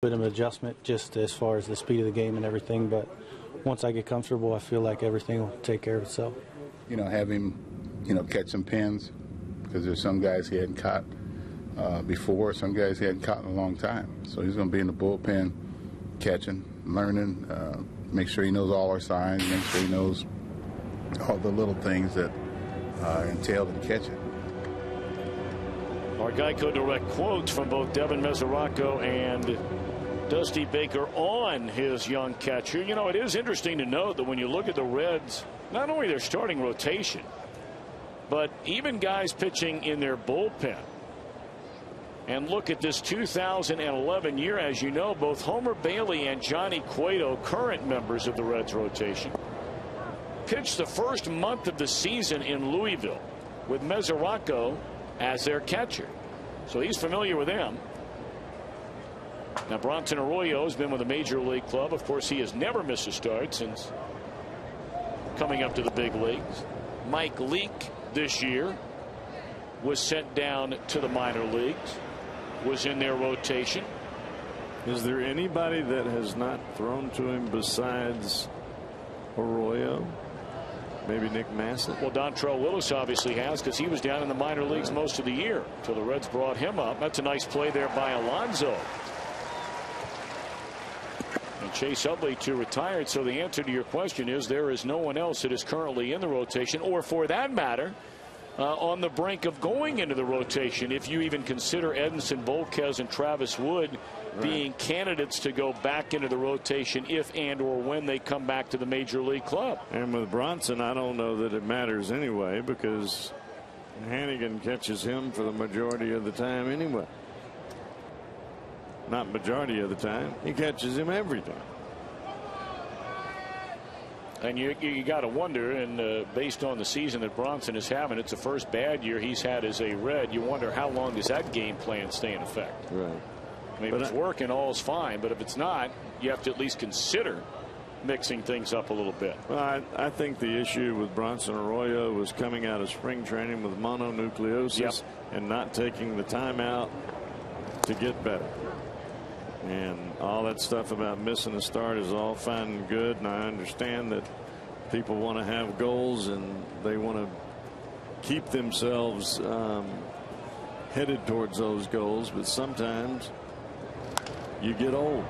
S5: Bit of an adjustment just as far as the speed of the game and everything, but once I get comfortable, I feel like everything will take care of itself.
S6: Have him, catch some pins, because there's some guys he hadn't caught before, some guys he hadn't caught in a long time. So he's going to be in the bullpen catching, learning, make sure he knows all our signs, make sure he knows all the little things that entailed in catching.
S1: Our Geico Direct quotes from both Devin Mesoraco and Dusty Baker on his young catcher. It is interesting to note that when you look at the Reds, not only their starting rotation, but even guys pitching in their bullpen. And look at this 2011 year. As you know, both Homer Bailey and Johnny Cueto, current members of the Reds rotation, pitched the first month of the season in Louisville with Mesoraco as their catcher. So he's familiar with them. Now Bronson Arroyo has been with a major league club. Of course, he has never missed a start since coming up to the big leagues. Mike Leake this year was sent down to the minor leagues, was in their rotation.
S2: Is there anybody that has not thrown to him besides Arroyo? Maybe Nick Massett?
S1: Well, Dontrell Willis obviously has, because he was down in the minor leagues most of the year until the Reds brought him up. That's a nice play there by Alonso. And Chase Utley too retired. So the answer to your question is there is no one else that is currently in the rotation, or for that matter on the brink of going into the rotation, if you even consider Edinson Volquez and Travis Wood being candidates to go back into the rotation if and or when they come back to the major league club.
S2: And with Bronson, I don't know that it matters anyway, because Hannigan catches him for the majority of the time anyway. Not majority of the time. He catches him every time.
S1: And you got to wonder, and based on the season that Bronson is having, it's the first bad year he's had as a Red. You wonder how long does that game plan stay in effect?
S2: Right.
S1: I mean, if it's working, all's fine. But if it's not, you have to at least consider mixing things up a little bit.
S2: Well, I think the issue with Bronson Arroyo was coming out of spring training with mononucleosis and not taking the time out to get better. And all that stuff about missing a start is all fine and good. And I understand that people want to have goals and they want to keep themselves headed towards those goals, but sometimes you get old.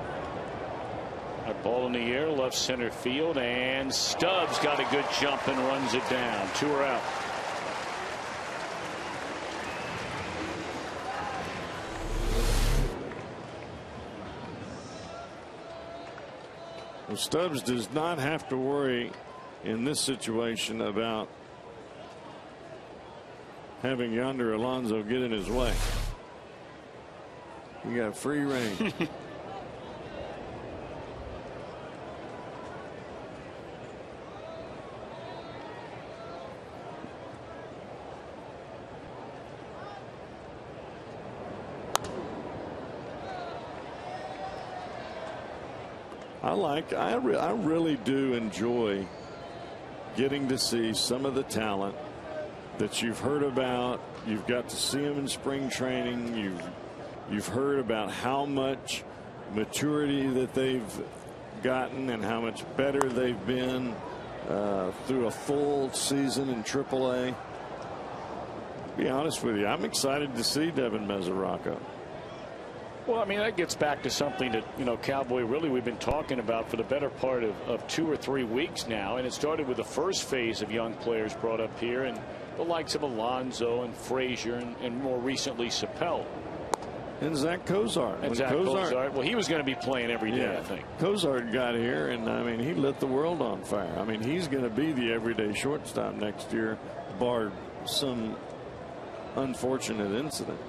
S1: That ball in the air, left center field, and Stubbs got a good jump and runs it down. 2 are out.
S2: Well, Stubbs does not have to worry in this situation about having Yonder Alonso get in his way. He got free reign. I really do enjoy getting to see some of the talent that you've heard about. You've got to see them in spring training. You've heard about how much maturity that they've gotten and how much better they've been through a full season in AAA. To be honest with you, I'm excited to see Devin Mesoraco.
S1: Well, I mean, that gets back to something that, you know, Cowboy, really we've been talking about for the better part of 2 or 3 weeks now. And it started with the first phase of young players brought up here, and the likes of Alonso and Frazier and more recently Sapel.
S2: And Zach Cozart.
S1: And Zach Cozart. Well, he was going to be playing every day, I think.
S2: Cozart got here, and, I mean, he lit the world on fire. I mean, he's going to be the everyday shortstop next year, barred some unfortunate incident.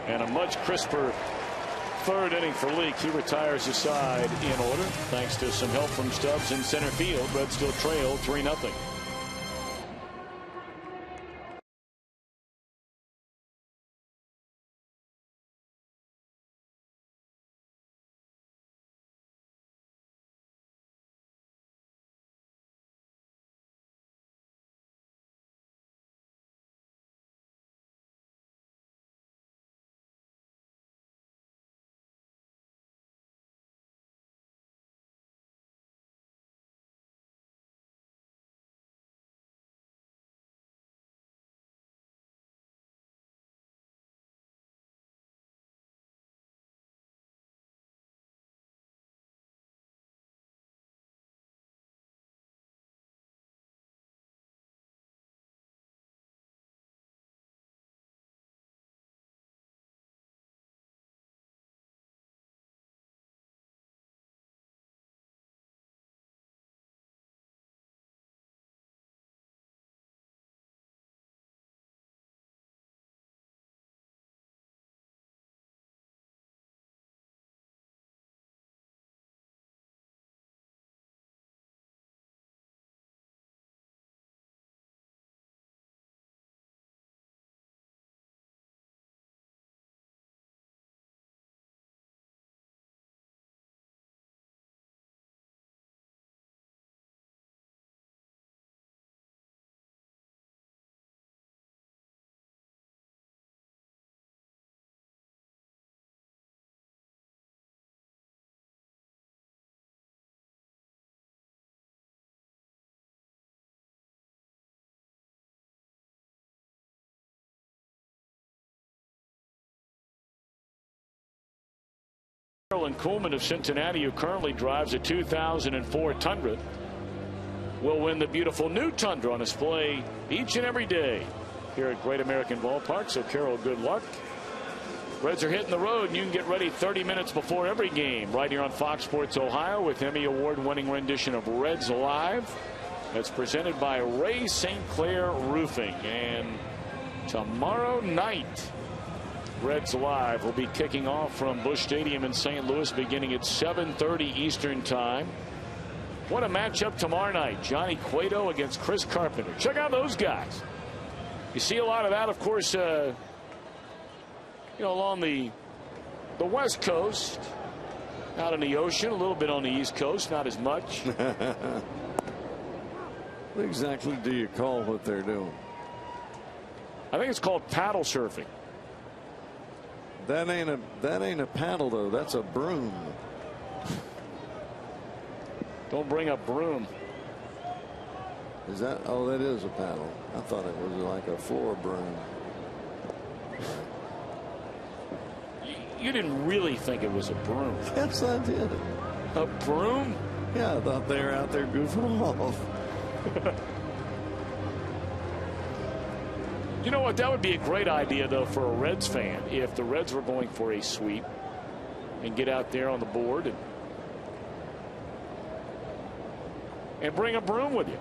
S1: And a much crisper 3rd inning for Leake. He retires his side in order thanks to some help from Stubbs in center field. Reds still trail 3-0. And Coolman of Cincinnati, who currently drives a 2004 Tundra, will win the beautiful new Tundra on display each and every day here at Great American Ballpark. So, Carroll, good luck. Reds are hitting the road, and you can get ready 30 minutes before every game right here on Fox Sports Ohio with Emmy Award-winning rendition of Reds Live. That's presented by Ray St. Clair Roofing. And tomorrow night, Reds Live will be kicking off from Busch Stadium in St. Louis beginning at 7:30 Eastern Time. What a matchup tomorrow night. Johnny Cueto against Chris Carpenter. Check out those guys. You see a lot of that, of course, you know, along the West Coast, out in the ocean, a little bit on the East Coast, not as much.
S2: What exactly do you call what they're doing?
S1: I think it's called paddle surfing.
S2: That ain't a paddle, though. That's a broom.
S1: Don't bring up broom.
S7: Is that? Oh, that is a paddle. I thought it was like a floor broom.
S1: You didn't really think it was a broom.
S7: Yes, I did.
S1: A broom?
S7: Yeah, I thought they were out there goofing off.
S1: You know what? That would be a great idea, though, for a Reds fan if the Reds were going for a sweep and get out there on the board and bring a broom with you.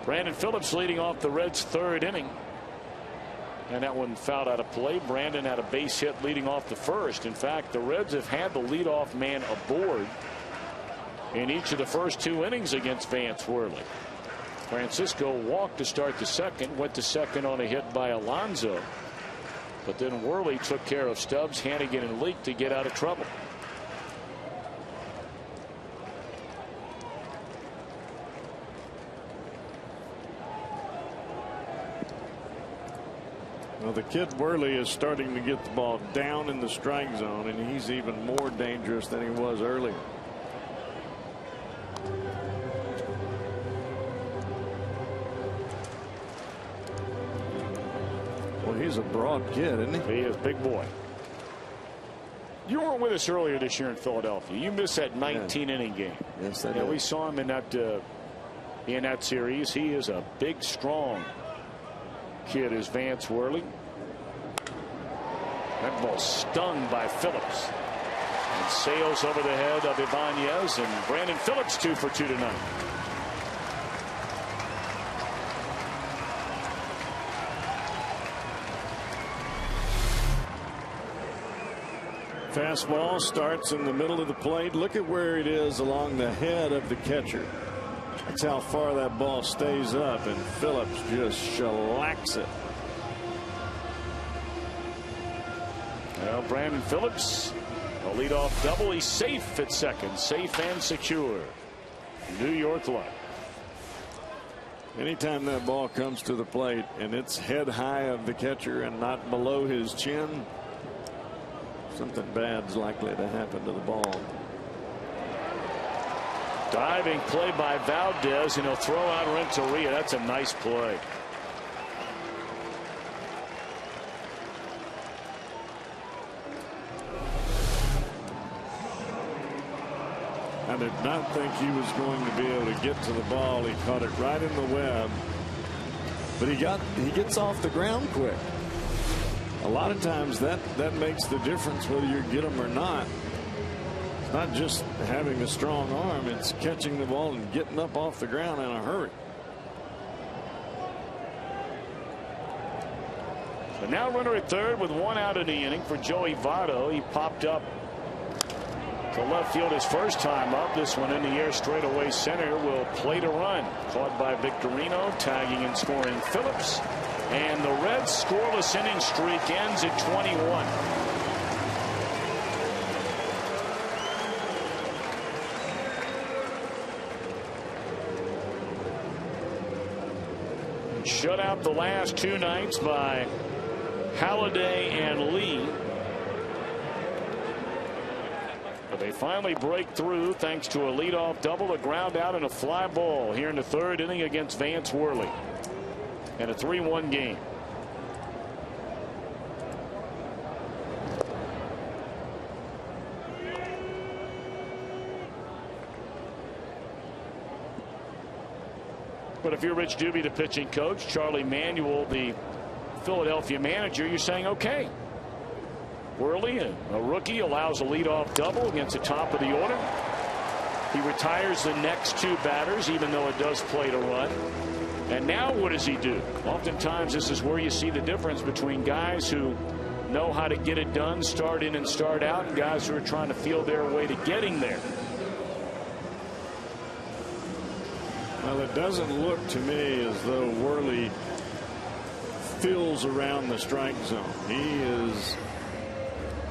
S1: Brandon Phillips leading off the Reds' third inning. And that one fouled out of play. Brandon had a base hit leading off the first. In fact, the Reds have had the leadoff man aboard in each of the first 2 innings against Vance Worley. Francisco walked to start the second, went to second on a hit by Alonso. But then Worley took care of Stubbs, Hannigan, and Leake to get out of trouble.
S2: Well, the kid Worley is starting to get the ball down in the strike zone, and he's even more dangerous than he was earlier. Well, he's a broad kid, isn't he?
S1: He is, big boy. You weren't with us earlier this year in Philadelphia. You missed that 19-inning game.
S7: Yes, I did.
S1: We saw him in that series. He is a big, strong kid, is Vance Worley. That ball stung by Phillips and sails over the head of Ibanez, and Brandon Phillips 2 for 2 tonight.
S2: Fastball starts in the middle of the plate. Look at where it is along the head of the catcher. That's how far that ball stays up, and Phillips just shellacks it.
S1: Well, Brandon Phillips, a leadoff double. He's safe at second, safe and secure. New York Life.
S2: Anytime that ball comes to the plate and it's head high of the catcher and not below his chin, something bad's likely to happen to the ball.
S1: Diving play by Valdez, and he'll throw out Renteria. That's a nice play.
S2: I did not think he was going to be able to get to the ball. He caught it right in the web, but he gets off the ground quick. A lot of times that makes the difference whether you get him or not. It's not just having a strong arm, it's catching the ball and getting up off the ground in a hurry.
S1: So now runner at third with 1 out in the inning for Joey Votto. He popped up to left field his first time up. This one in the air straightaway center will play to run. Caught by Victorino, tagging and scoring Phillips. And the Reds' scoreless inning streak ends at 21. Shut out the last 2 nights by Halladay and Lee. But they finally break through thanks to a leadoff double, a ground out, and a fly ball here in the third inning against Vance Worley. And a 3-1 game. But if you're Rich Doobie, the pitching coach, Charlie Manuel, the Philadelphia manager, you're saying, okay, Worley, a rookie, allows a leadoff double against the top of the order. He retires the next 2 batters, even though it does play to run. And now what does he do? Oftentimes this is where you see the difference between guys who know how to get it done, start in and start out, and guys who are trying to feel their way to getting there.
S2: Well, it doesn't look to me as though Worley feels around the strike zone. He is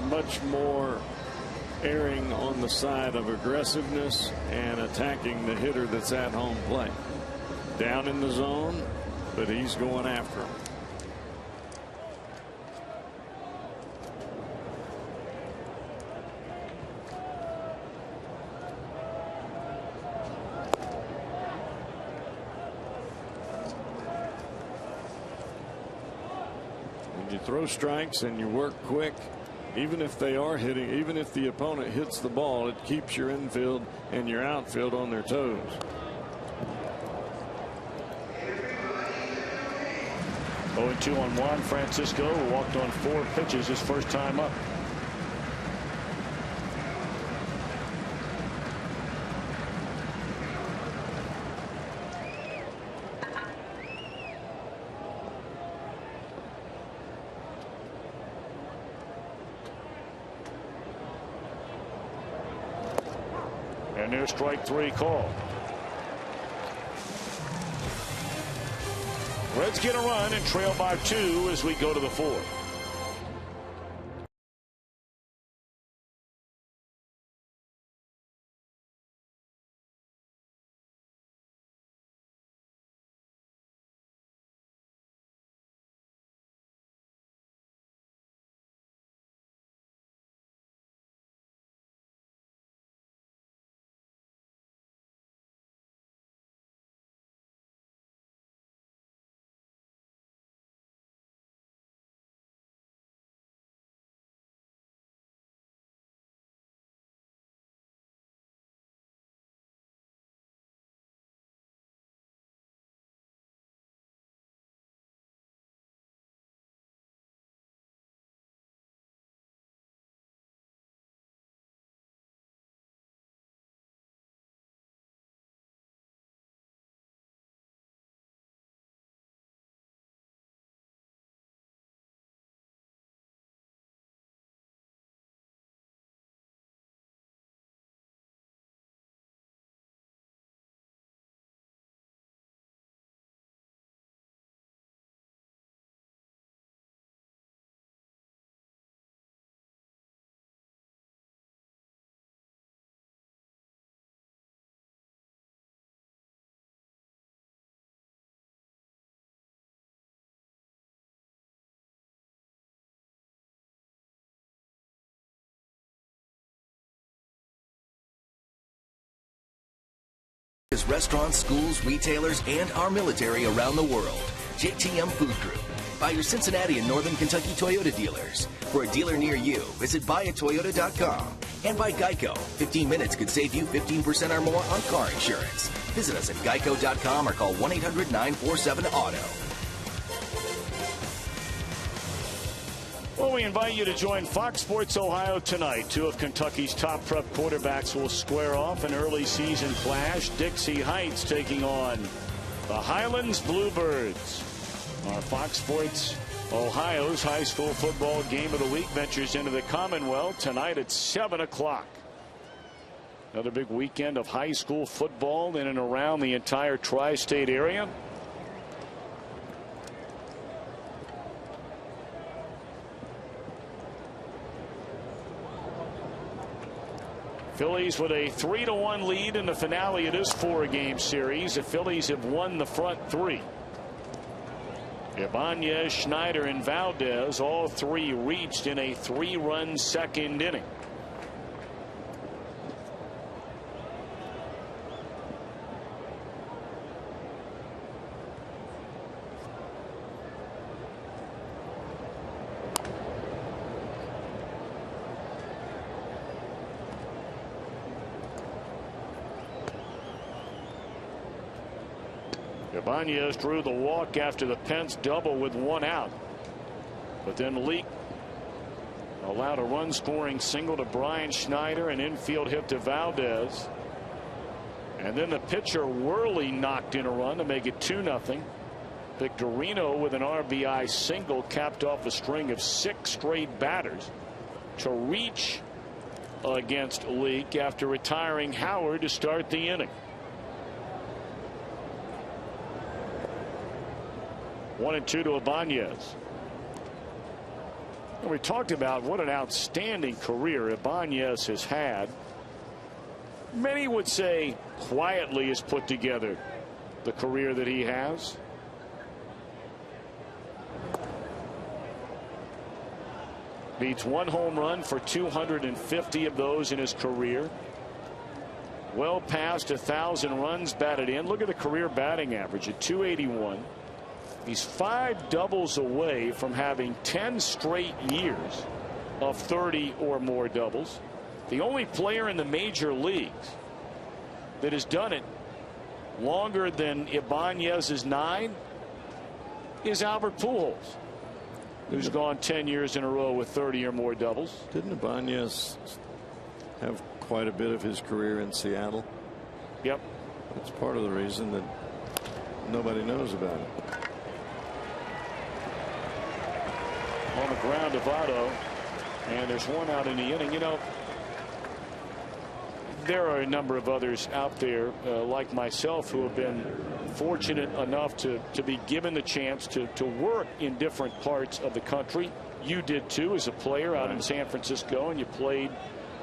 S2: much more erring on the side of aggressiveness and attacking the hitter that's at home plate. Down in the zone, but he's going after him. throw strikes and you work quick, even if they are hitting, even if the opponent hits the ball, it keeps your infield and your outfield on their toes.
S1: Oh, 2 on Juan Francisco, who walked on 4 pitches his first time up. And there's strike 3 call. Reds get a run and trail by 2 as we go to the 4th.
S4: Restaurants, schools, retailers, and our military around the world. JTM Food Group. By your Cincinnati and Northern Kentucky Toyota dealers. For a dealer near you, visit buyatoyota.com. And by Geico. 15 minutes could save you 15% or more on car insurance. Visit us at geico.com or call 1-800-947-AUTO.
S1: Well, we invite you to join Fox Sports Ohio tonight. 2 of Kentucky's top prep quarterbacks will square off an early season clash. Dixie Heights taking on the Highlands Bluebirds. Our Fox Sports Ohio's high school football game of the week ventures into the Commonwealth tonight at 7 o'clock. Another big weekend of high school football in and around the entire tri-state area. Phillies with a 3-1 lead in the finale of this 4-game series. The Phillies have won the front 3. Ibanez, Schneider, and Valdez, all 3 reached in a 3-run second inning. Ibanez drew the walk after the Pence double with 1 out. But then Leak allowed a run scoring single to Brian Schneider, an infield hit to Valdez. And then the pitcher Worley knocked in a run to make it 2-0. Victorino with an RBI single capped off a string of 6 straight batters to reach against Leak after retiring Howard to start the inning. 1-2 to Ibanez. We talked about what an outstanding career Ibanez has had. Many would say quietly has put together the career that he has. Beats 1 home run for 250 of those in his career. Well past 1,000 runs batted in. Look at the career batting average at 281. He's 5 doubles away from having 10 straight years of 30 or more doubles. The only player in the major leagues that has done it longer than Ibanez's 9 is Albert Pujols, who's gone 10 years in a row with 30 or more doubles.
S7: Didn't Ibanez have quite a bit of his career in Seattle?
S1: Yep.
S7: That's part of the reason that nobody knows about it.
S1: On the ground of Otto, and there's one out in the inning. You know, there are a number of others out there like myself who have been fortunate enough to be given the chance to work in different parts of the country. You did too as a player out in San Francisco, and you played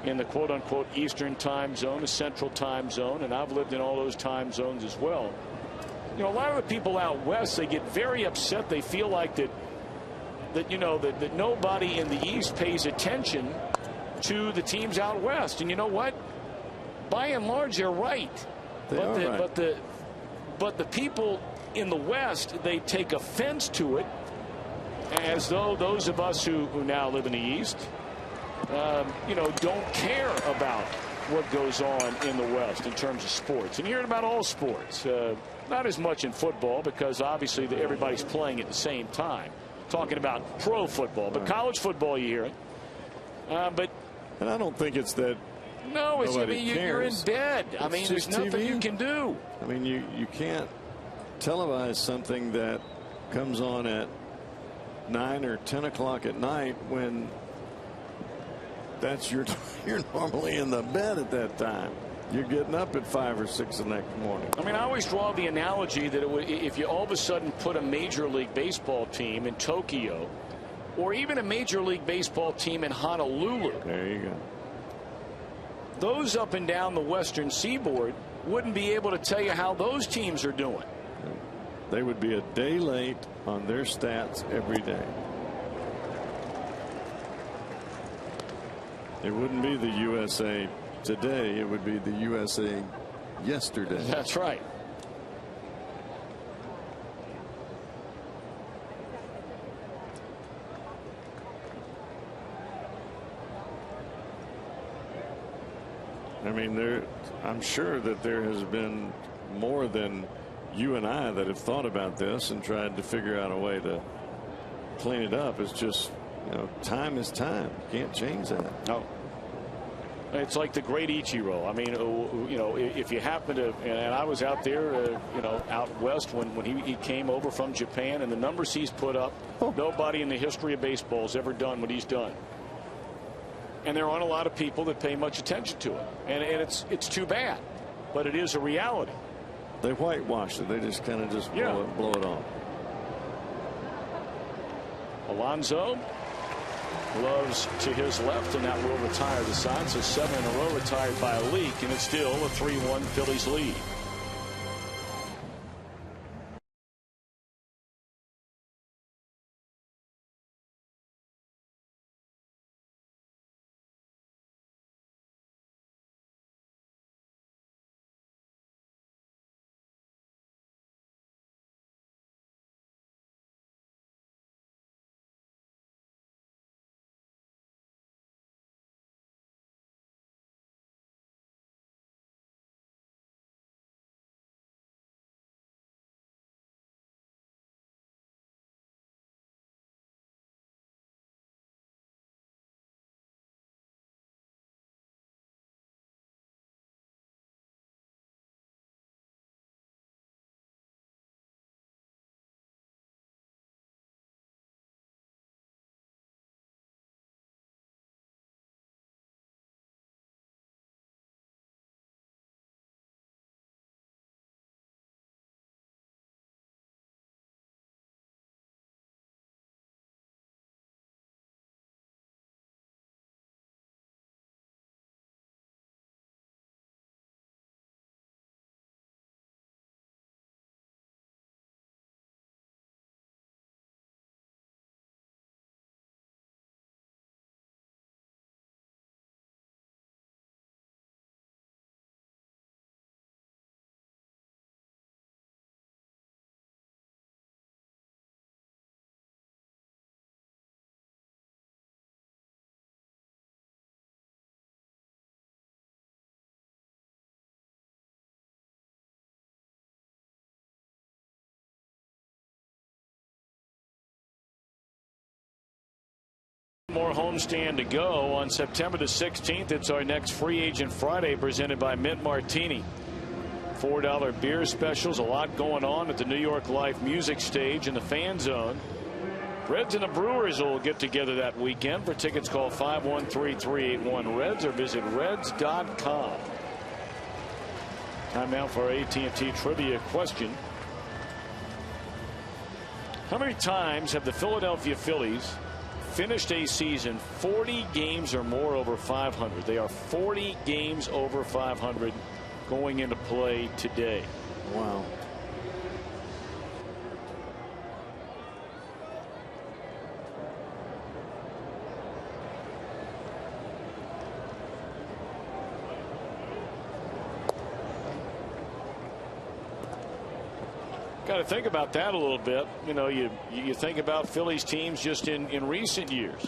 S1: in the quote-unquote Eastern time zone, the Central time zone, and I've lived in all those time zones as well. You know, a lot of the people out west, they get very upset. They feel like that nobody in the East pays attention to the teams out west. And you know what? By and large, they're right. But the people in the West, they take offense to it, as though those of us who now live in the East, don't care about what goes on in the West in terms of sports. And you hear about all sports, not as much in football because obviously everybody's playing at the same time. Talking about pro football, but college football, you hear it.
S7: And I don't think it's that.
S1: No, you're in bed. I mean, there's nothing
S7: TV.
S1: You can do.
S7: I mean, you can't televise something that comes on at 9 or 10 o'clock at night when you're normally in the bed at that time. You're getting up at 5 or 6 the next morning.
S1: I mean, I always draw the analogy that if you all of a sudden put a Major League Baseball team in Tokyo, or even a Major League Baseball team in Honolulu,
S7: there you go.
S1: Those up and down the Western Seaboard wouldn't be able to tell you how those teams are doing.
S7: They would be a day late on their stats every day. It wouldn't be the USA today. It would be the USA yesterday.
S1: That's right.
S7: I mean, I'm sure that there has been more than you and I that have thought about this and tried to figure out a way to clean it up. It's just, time is time. You can't change that.
S1: No. It's like the great Ichiro. I mean, if you happen to, and I was out there, out west when he came over from Japan, and the numbers he's put up, nobody in the history of baseball has ever done what he's done. And there aren't a lot of people that pay much attention to it. And it's too bad. But it is a reality.
S7: They whitewash it. They just kind of blow it off.
S1: Alonso, gloves to his left, and that will retire the side. So 7 in a row retired by a leak, and it's still a 3-1 Phillies lead. More homestand to go. On September the 16th, it's our next Free Agent Friday presented by Mint Martini. $4 beer specials, a lot going on at the New York Life Music Stage in the Fan Zone. Reds and the Brewers will get together that weekend. For tickets, call 513-381-REDS or visit reds.com. Time now for our AT&T trivia question. How many times have the Philadelphia Phillies finished a season 40 games or more over 500? They are 40 games over 500 going into play today.
S7: Wow.
S1: Got to think about that a little bit. You know, you think about Phillies teams just in recent years.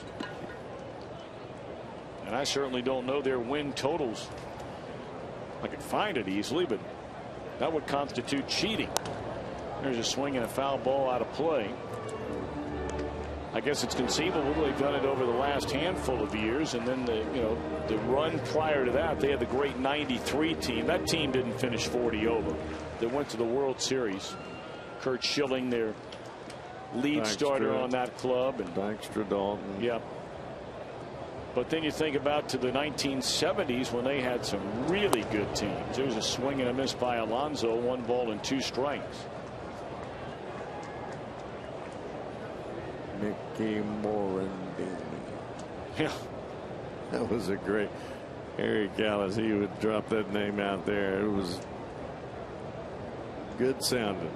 S1: And I certainly don't know their win totals. I could find it easily, but that would constitute cheating. There's a swing and a foul ball out of play. I guess it's conceivable they've done it over the last handful of years, and then the run prior to that, they had the great '93 team. That team didn't finish 40 over. They went to the World Series. Kurt Schilling, their lead starter on that club, and
S7: Dykstra, Dalton.
S1: Yeah. But then you think about to the 1970s when they had some really good teams. There was a swing and a miss by Alonso, 1 ball and 2 strikes.
S7: Mickey Morandini.
S1: Yeah.
S7: That was a great. Harry Callis, he would drop that name out there. It was good sounding.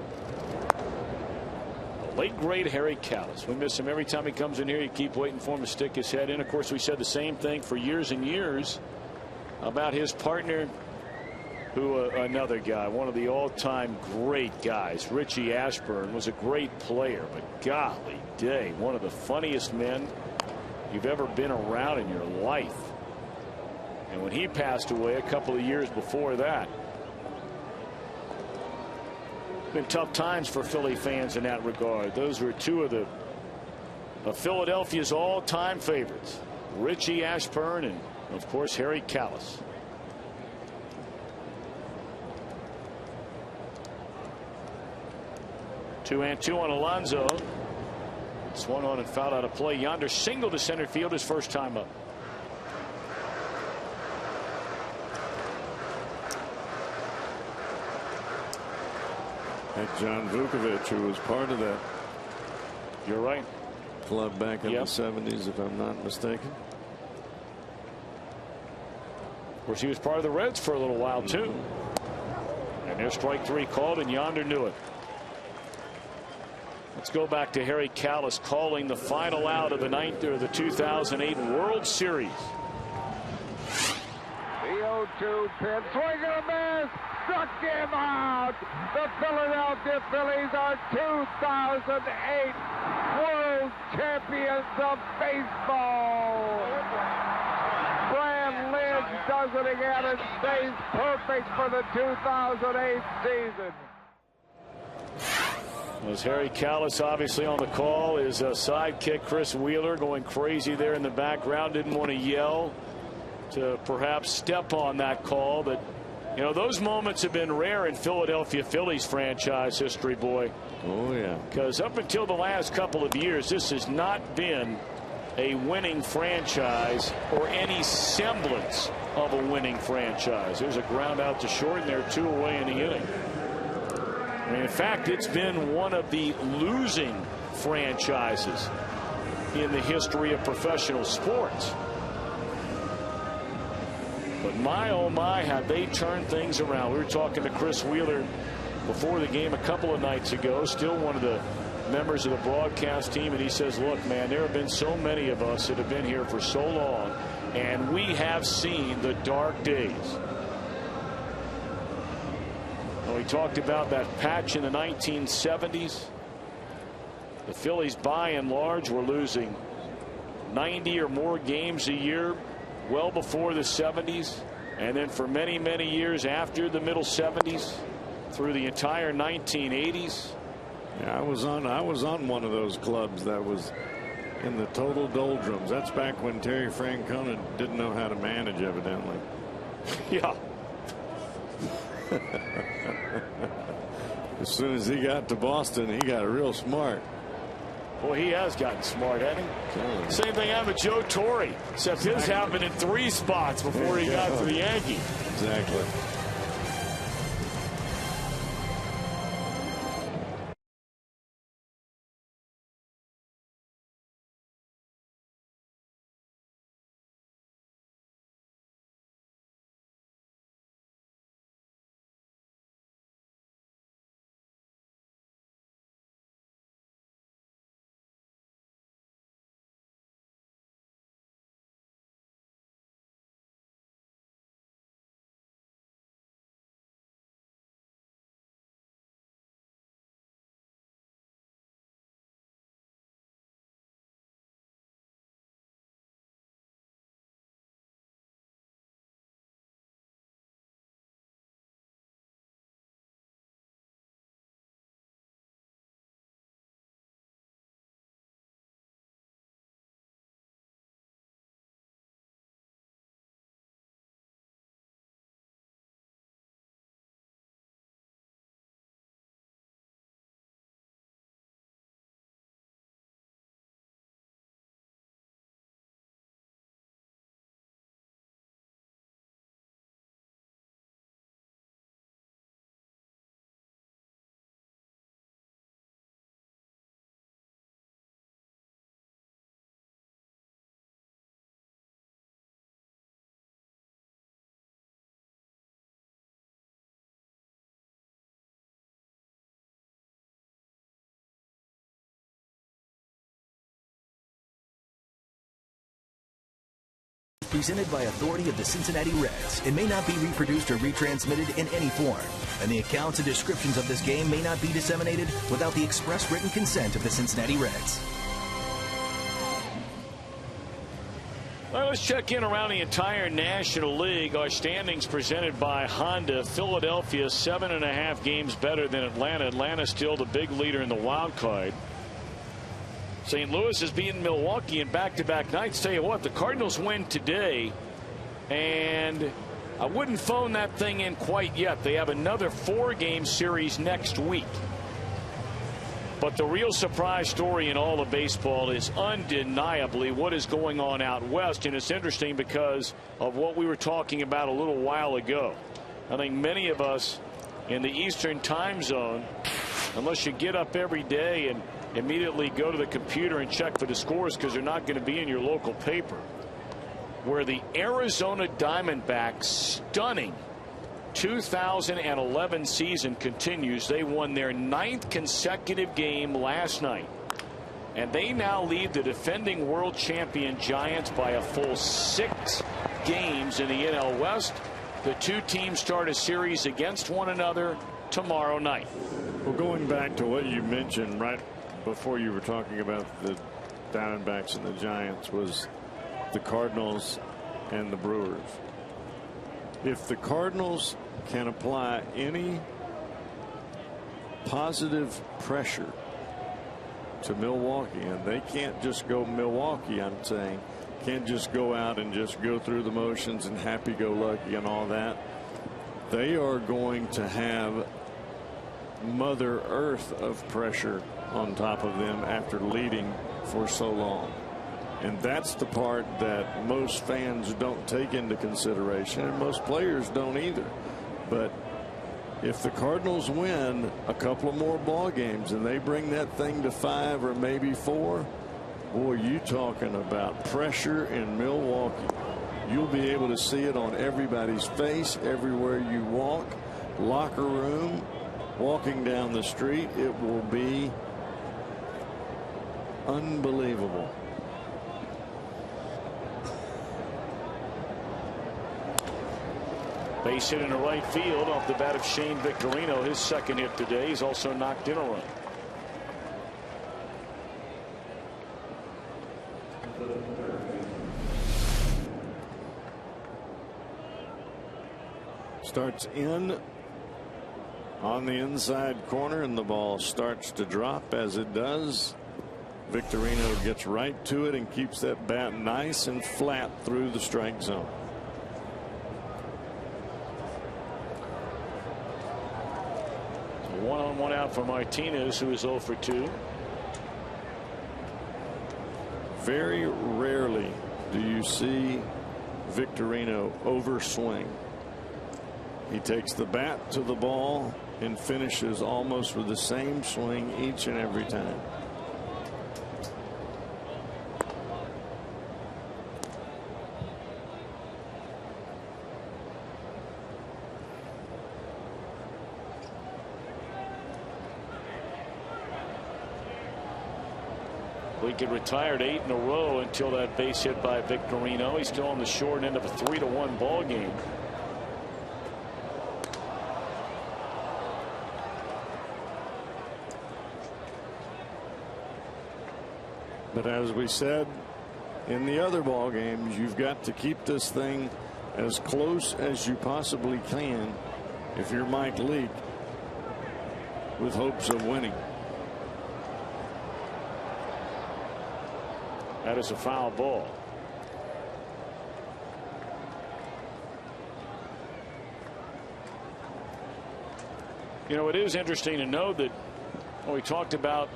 S1: Late great Harry Callis. We miss him every time he comes in here. You keep waiting for him to stick his head in. Of course, we said the same thing for years and years about his partner, who another guy, one of the all-time great guys, Richie Ashburn, was a great player, but golly day, one of the funniest men you've ever been around in your life. And when he passed away a couple of years before that, been tough times for Philly fans in that regard. Those were two of Philadelphia's all-time favorites, Richie Ashburn and of course Harry Callis. Two and two on Alonso. Swung on and fouled out of play. Yonder single to center field his first time up.
S7: And John Vukovic, who was part of that.
S1: You're right.
S7: Club back in the 70s, if I'm not mistaken.
S1: Of course, he was part of the Reds for a little while, too. And there's strike 3 called, and Yonder knew it. Let's go back to Harry Callis calling the final out of the 2008 World Series.
S8: The 0-2 pitch, swing and a miss. Struck him out. The Philadelphia Phillies are 2008 World Champions of Baseball. Bram Lynch does it again and stays perfect for the 2008 season.
S1: Was Harry Callis obviously on the call? His sidekick Chris Wheeler going crazy there in the background. Didn't want to yell to perhaps step on that call, but you know, those moments have been rare in Philadelphia Phillies franchise history, boy.
S7: Oh, yeah.
S1: Because up until the last couple of years, this has not been a winning franchise or any semblance of a winning franchise. There's a ground out to short, and there are 2 away in the inning. And in fact, it's been one of the losing franchises in the history of professional sports. But my, oh my, have they turned things around. We were talking to Chris Wheeler before the game a couple of nights ago, still one of the members of the broadcast team, and he says, look, man, there have been so many of us that have been here for so long, and we have seen the dark days. Well, he talked about that patch in the 1970s. The Phillies, by and large, were losing 90 or more games a year well before the 70s, and then for many, many years after the middle 70s through the entire 1980s.
S7: Yeah, I was on one of those clubs that was in the total doldrums. That's back when Terry Francona didn't know how to manage, evidently.
S1: Yeah.
S7: As soon as he got to Boston, he got real smart.
S1: Boy, he has gotten smart, hasn't he? Same thing happened with Joe Torre, except his happened in 3 spots before he got to the Yankees.
S7: Exactly.
S4: Presented by authority of the Cincinnati Reds. It may not be reproduced or retransmitted in any form, and the accounts and descriptions of this game may not be disseminated without the express written consent of the Cincinnati Reds.
S1: All right, let's check in around the entire National League. Our standings presented by Honda. Philadelphia 7.5 games better than Atlanta. Atlanta still the big leader in the wild card. St. Louis has beaten Milwaukee in back-to-back nights. Tell you what, the Cardinals win today, and I wouldn't phone that thing in quite yet. They have another 4-game series next week. But the real surprise story in all of baseball is undeniably what is going on out west. And it's interesting because of what we were talking about a little while ago. I think many of us in the Eastern time zone, unless you get up every day and immediately go to the computer and check for the scores because they're not going to be in your local paper, where the Arizona Diamondbacks stunning 2011 season continues. They won their 9th consecutive game last night, and they now lead the defending world champion Giants by a full 6 games in the NL West. The 2 teams start a series against one another tomorrow night.
S7: Well, going back to what you mentioned right before you were talking about the Diamondbacks and the Giants, was the Cardinals and the Brewers. If the Cardinals can apply any positive pressure to Milwaukee, and they can't just go Milwaukee, I'm saying, can't just go out and just go through the motions and happy-go-lucky and all that. They are going to have Mother Earth of pressure on top of them after leading for so long. And that's the part that most fans don't take into consideration, and most players don't either. But if the Cardinals win a couple of more ball games and they bring that thing to 5 or maybe 4, boy, you talking about pressure in Milwaukee. You'll be able to see it on everybody's face everywhere you walk, locker room, walking down the street. It will be unbelievable.
S1: Base hit into right field off the bat of Shane Victorino. His 2nd hit today. He's also knocked in a run.
S7: Starts in on the inside corner, and the ball starts to drop as it does. Victorino gets right to it and keeps that bat nice and flat through the strike zone.
S1: One on, one out for Martinez, who is 0 for 2.
S7: Very rarely do you see Victorino overswing. He takes the bat to the ball and finishes almost with the same swing each and every time.
S1: Lincoln retired 8 in a row until that base hit by Victorino. He's still on the short end of a 3-1 ball game.
S7: But as we said in the other ball games, you've got to keep this thing as close as you possibly can if you're Mike Leake, with hopes of winning.
S1: That is a foul ball. You know, it is interesting to know that when we talked about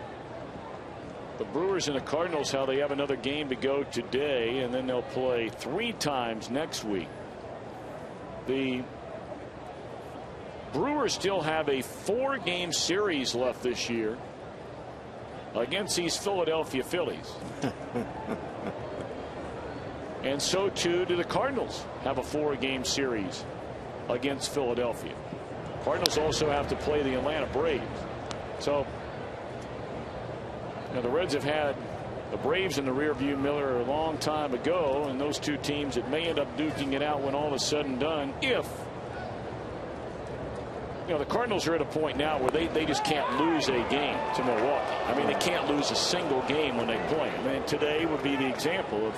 S1: the Brewers and the Cardinals, how they have another game to go today, and then they'll play 3 times next week. The Brewers still have a 4-game series left this year against these Philadelphia Phillies. And so too do the Cardinals have a 4-game series against Philadelphia. Cardinals also have to play the Atlanta Braves. So now the Reds have had the Braves in the rearview mirror a long time ago, and those two teams that may end up duking it out when all is said and done, if you know, the Cardinals are at a point now where they just can't lose a game to Milwaukee. I mean, they can't lose a single game when they play. I mean, today would be the example of,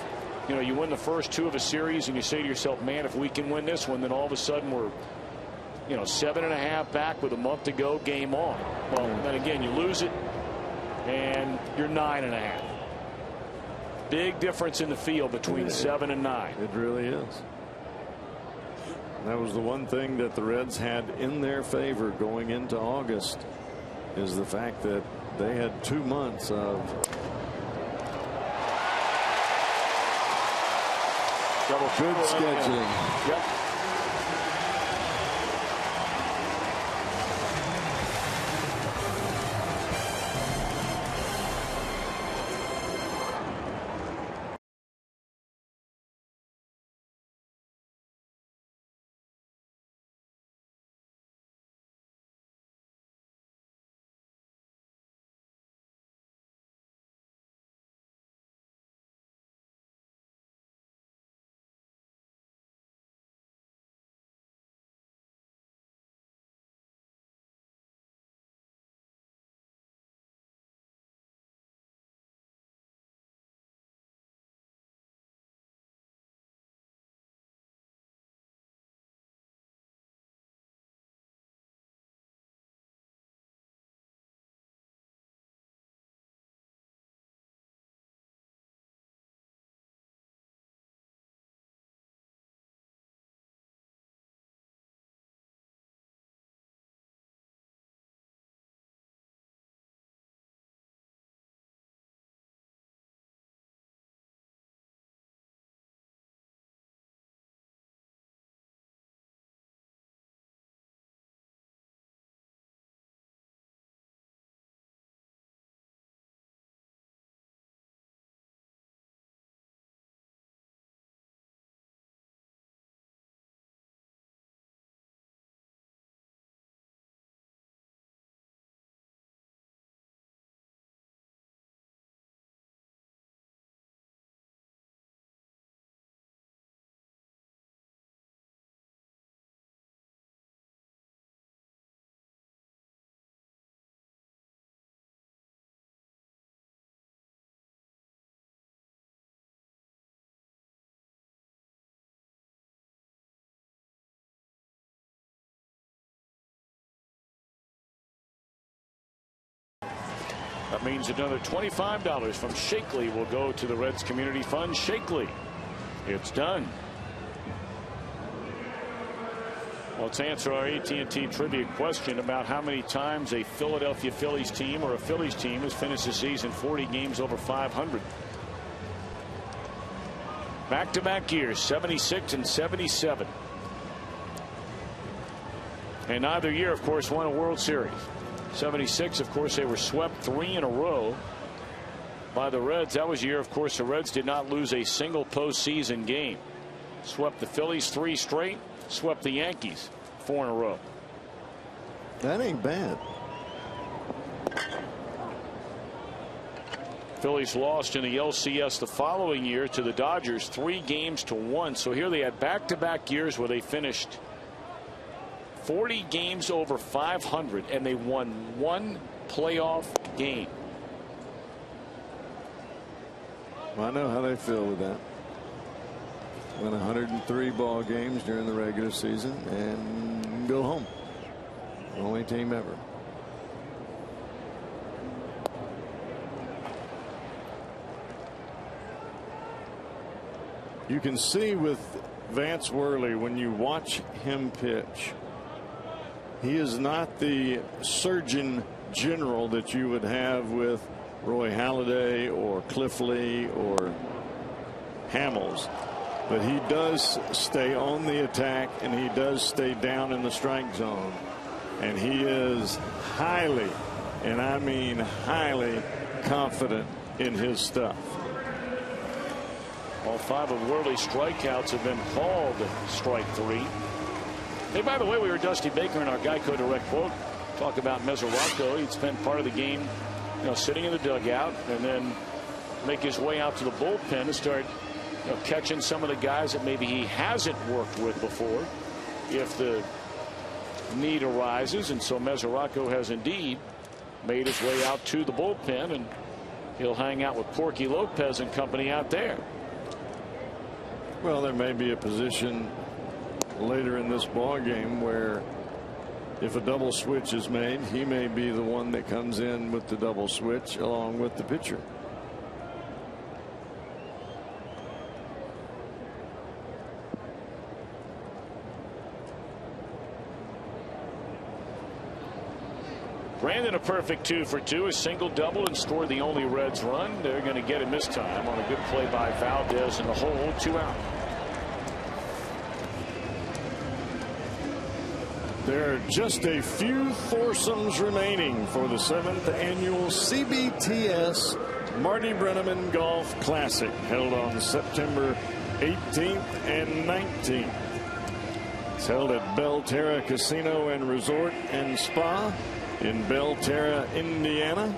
S1: you know, you win the first 2 of a series and you say to yourself, man, if we can win this one, then all of a sudden we're, you know, 7.5 back with a month to go, game on. Well, then again, you lose it and you're 9.5. Big difference in the field between 7 and 9.
S7: It really is. That was the one thing that the Reds had in their favor going into August, is the fact that they had 2 months of good scheduling.
S1: Yep. That means another $25 from Shakely will go to the Reds Community Fund. Shakely, it's done. Let's answer our AT&T trivia question about how many times a Philadelphia Phillies team or a Phillies team has finished the season 40 games over 500. Back-to-back years, 76 and 77. And neither year, of course, won a World Series. 76, of course, they were swept 3 in a row by the Reds. That was a year, of course, the Reds did not lose a single postseason game. Swept the Phillies 3 straight. Swept the Yankees 4 in a row.
S9: That ain't bad.
S1: Phillies lost in the LCS the following year to the Dodgers 3-1. So here they had back-to-back years where they finished 40 games over 500 and they won 1 playoff game.
S9: Well, I know how they feel with that. Win 103 ball games during the regular season and go home. Only team ever. You can see with Vance Worley, when you watch him pitch, he is not the surgeon general that you would have with Roy Halladay or Cliff Lee or Hamels. But he does stay on the attack and he does stay down in the strike zone. And he is highly, and I mean highly, confident in his stuff.
S1: All 5 of Worley's strikeouts have been called strike 3. Hey, by the way, we were Dusty Baker in our Geico Direct quote talk about Mesoraco. He'd spent part of the game, sitting in the dugout and then make his way out to the bullpen and start catching some of the guys that maybe he hasn't worked with before if the need arises. And so Mesoraco has indeed made his way out to the bullpen, and he'll hang out with Porky Lopez and company out there.
S9: Well, there may be a position later in this ball game where if a double switch is made, he may be the one that comes in with the double switch along with the pitcher.
S1: Brandon a perfect 2 for 2, a single double, and scored the only Reds run. They're going to get him this time on a good play by Valdez in the hole, 2 out.
S9: There are just a few foursomes remaining for the 7th annual CBTS Marty Brennaman Golf Classic, held on September 18th and 19th. It's held at Belterra Casino and Resort and Spa in Belterra, Indiana.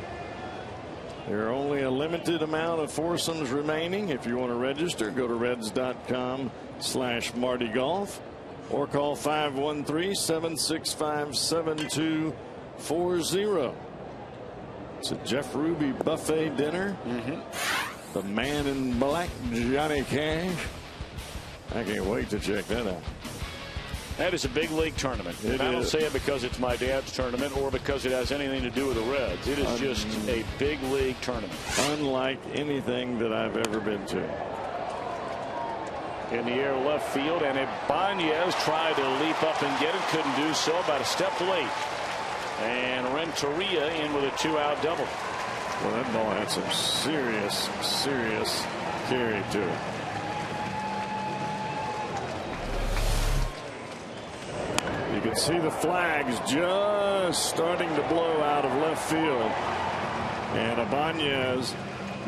S9: There are only a limited amount of foursomes remaining. If you want to register, go to reds.com/MartyGolf or call 513-765-7240. It's a Jeff Ruby buffet dinner. The man in black, Johnny Cash. I can't wait to check that out.
S1: That is a big league tournament. And I don't say it because it's my dad's tournament or because it has anything to do with the Reds. It is just a big league tournament.
S9: Unlike anything that I've ever been to.
S1: In the air left field, and Ibanez tried to leap up and get it. Couldn't do so. About a step late. And Renteria in with a 2-out double.
S9: Well, that ball had some serious carry to it. You can see the flags just starting to blow out of left field. And Ibanez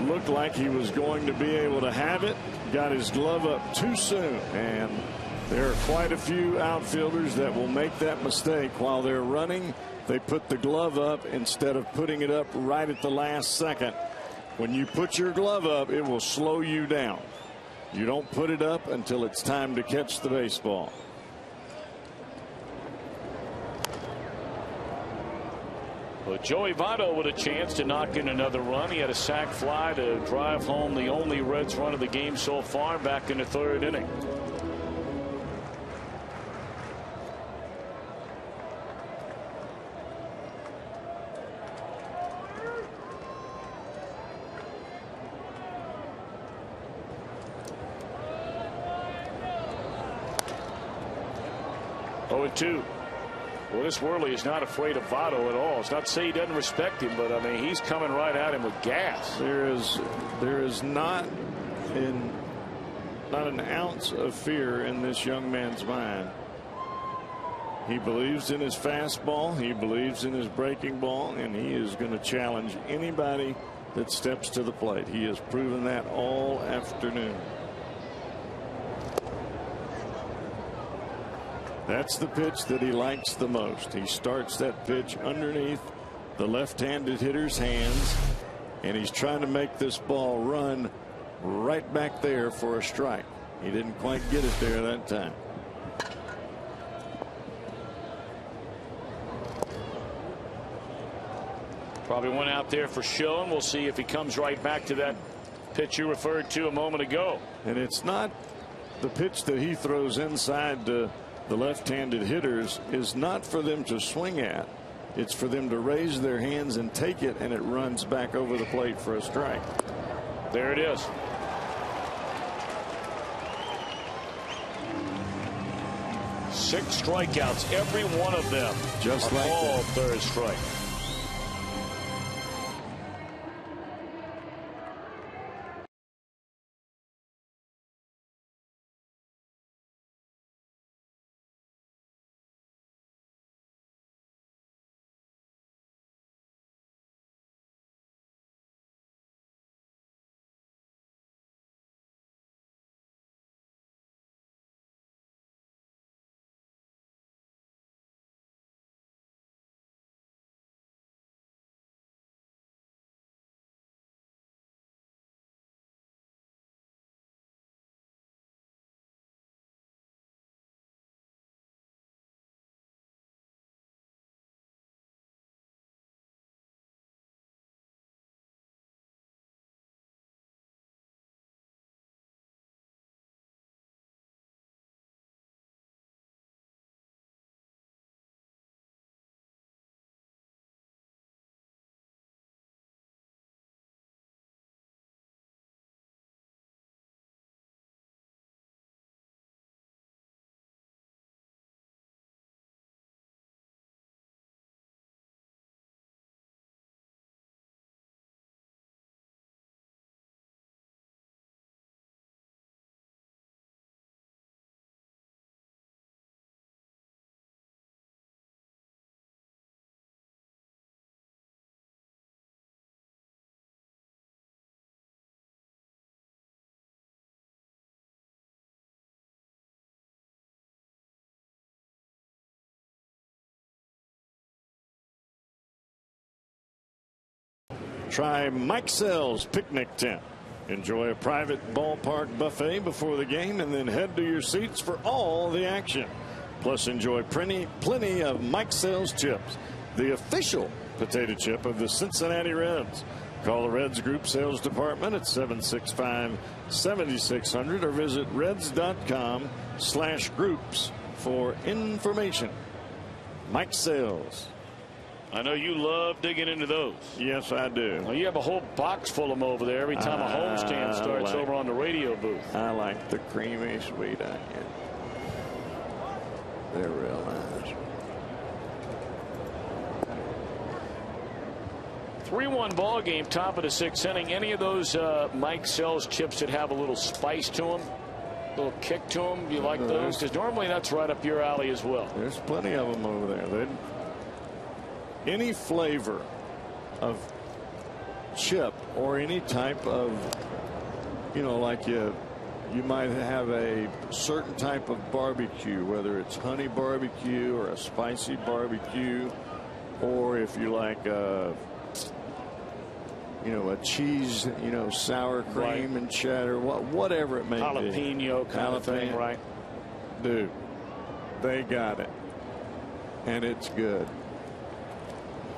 S9: looked like he was going to be able to have it. Got his glove up too soon. And there are quite a few outfielders that will make that mistake while they're running. They put the glove up instead of putting it up right at the last second. When you put your glove up, it will slow you down. You don't put it up until it's time to catch the baseball.
S1: Well, Joey Votto with a chance to knock in another run. He had a sac fly to drive home the only Reds run of the game so far back in the 3rd inning. 0-2. Well, this Worley is not afraid of Votto at all. It's not to say he doesn't respect him, but I mean, he's coming right at him with gas.
S7: There is not an ounce of fear in this young man's mind. He believes in his fastball, he believes in his breaking ball, and he is going to challenge anybody that steps to the plate. He has proven that all afternoon. That's the pitch that he likes the most. He starts that pitch underneath the left-handed hitter's hands, and he's trying to make this ball run right back there for a strike. He didn't quite get it there that time.
S1: Probably one out there for show, and we'll see if he comes right back to that pitch you referred to a moment ago.
S7: And it's not the pitch that he throws inside the left-handed hitters is not for them to swing at. It's for them to raise their hands and take it, and it runs back over the plate for a strike.
S1: There it is. Six strikeouts, every one of them
S7: just like
S1: all
S7: that.
S1: third strike.
S7: Try Mike Sells Picnic Tent. Enjoy a private ballpark buffet before the game and then head to your seats for all the action. Plus enjoy plenty of Mike Sells chips, the official potato chip of the Cincinnati Reds. Call the Reds Group Sales Department at 765-7600 or visit reds.com/groups for information. Mike Sells.
S1: I know you love digging into those.
S7: Yes, I do.
S1: Well, you have a whole box full of them over there every time a homestand starts over on the radio booth.
S7: I like the creamy sweet onion. They're real nice.
S1: 3-1 ball game, top of the sixth inning. Any of those Mike Sells chips that have a little spice to them, a little kick to them, you like those? Because normally that's right up your alley as well.
S7: There's plenty of them over there. Any flavor of chip or any type of, like you might have a certain type of barbecue, whether it's honey barbecue or a spicy barbecue, or if you like a cheese, sour cream and cheddar, whatever it may be.
S1: Jalapeno kind of thing, right?
S7: Dude, they got it. And it's good.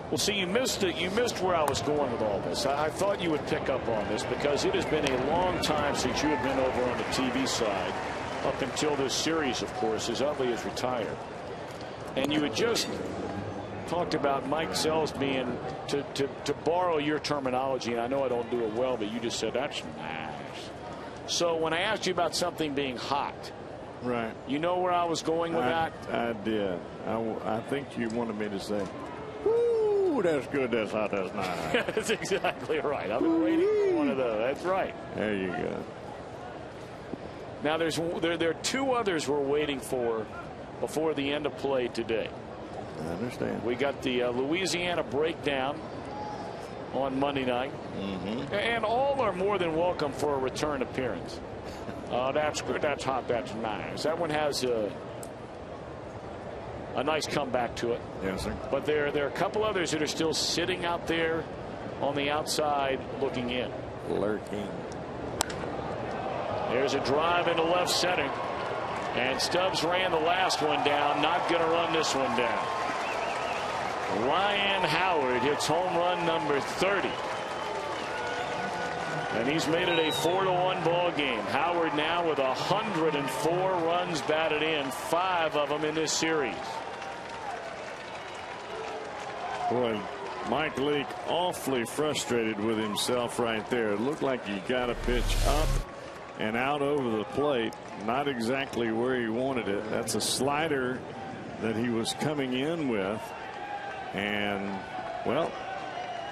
S1: Well, see, you missed it. You missed where I was going with all this. I thought you would pick up on this because it has been a long time since you have been over on the TV side, up until this series, of course, as Utley is retired. And you had just talked about Mike Sells being, to borrow your terminology, and I know I don't do it well, but you just said that's nice. So when I asked you about something being hot,
S7: Right.
S1: You know where I was going with that?
S7: I did. I think you wanted me to say, "Ooh, that's good. That's hot. That's nice."
S1: That's exactly right. I've been waiting for one of those. That's right.
S7: There you go.
S1: Now there are two others we're waiting for before the end of play today.
S7: I understand.
S1: We got the Louisiana breakdown on Monday night, and all are more than welcome for a return appearance. That's good. That's hot. That's nice. That one has a nice comeback to it.
S7: Yes, sir.
S1: But there are a couple others that are still sitting out there on the outside looking in.
S7: Lurking.
S1: There's a drive into left center. And Stubbs ran the last one down. Not going to run this one down. Ryan Howard hits home run number 30. And he's made it a 4-1 ball game. Howard now with 104 runs batted in, 5 of them in this series.
S7: Boy, Mike Leake awfully frustrated with himself right there. It looked like he got a pitch up and out over the plate. Not exactly where he wanted it. That's a slider that he was coming in with. And, well,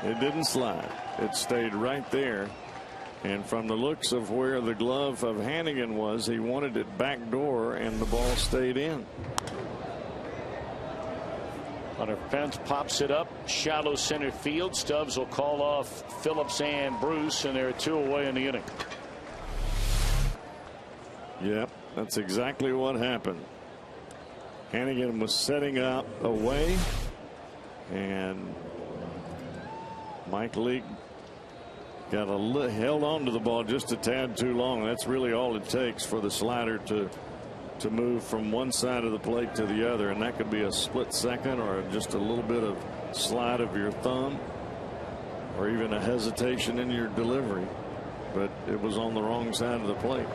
S7: it didn't slide. It stayed right there. And from the looks of where the glove of Hannigan was, he wanted it back door, and the ball stayed in.
S1: Hunter Pence pops it up, shallow center field. Stubbs will call off Phillips and Bruce, and there are 2 away in the inning.
S7: Yep, that's exactly what happened. Hannigan was setting up away, and Mike Leake got held on to the ball just a tad too long. That's really all it takes for the slider to move from one side of the plate to the other, and that could be a split second or just a little bit of slide of your thumb or even a hesitation in your delivery. But it was on the wrong side of the plate.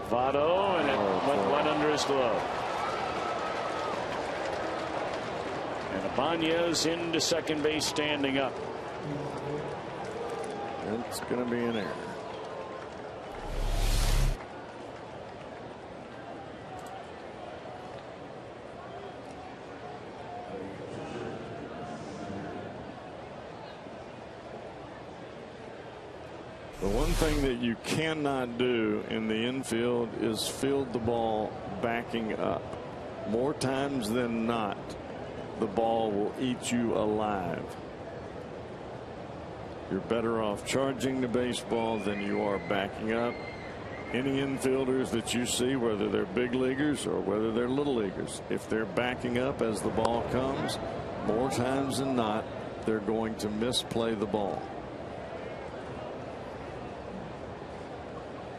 S1: Votto, and it went right under his glove. And Ibanez into second base standing up.
S7: It's going to be an error. The one thing that you cannot do in the infield is field the ball backing up. More times than not, the ball will eat you alive. You're better off charging the baseball than you are backing up. Any infielders that you see, whether they're big leaguers or whether they're little leaguers, if they're backing up as the ball comes, more times than not, they're going to misplay the ball.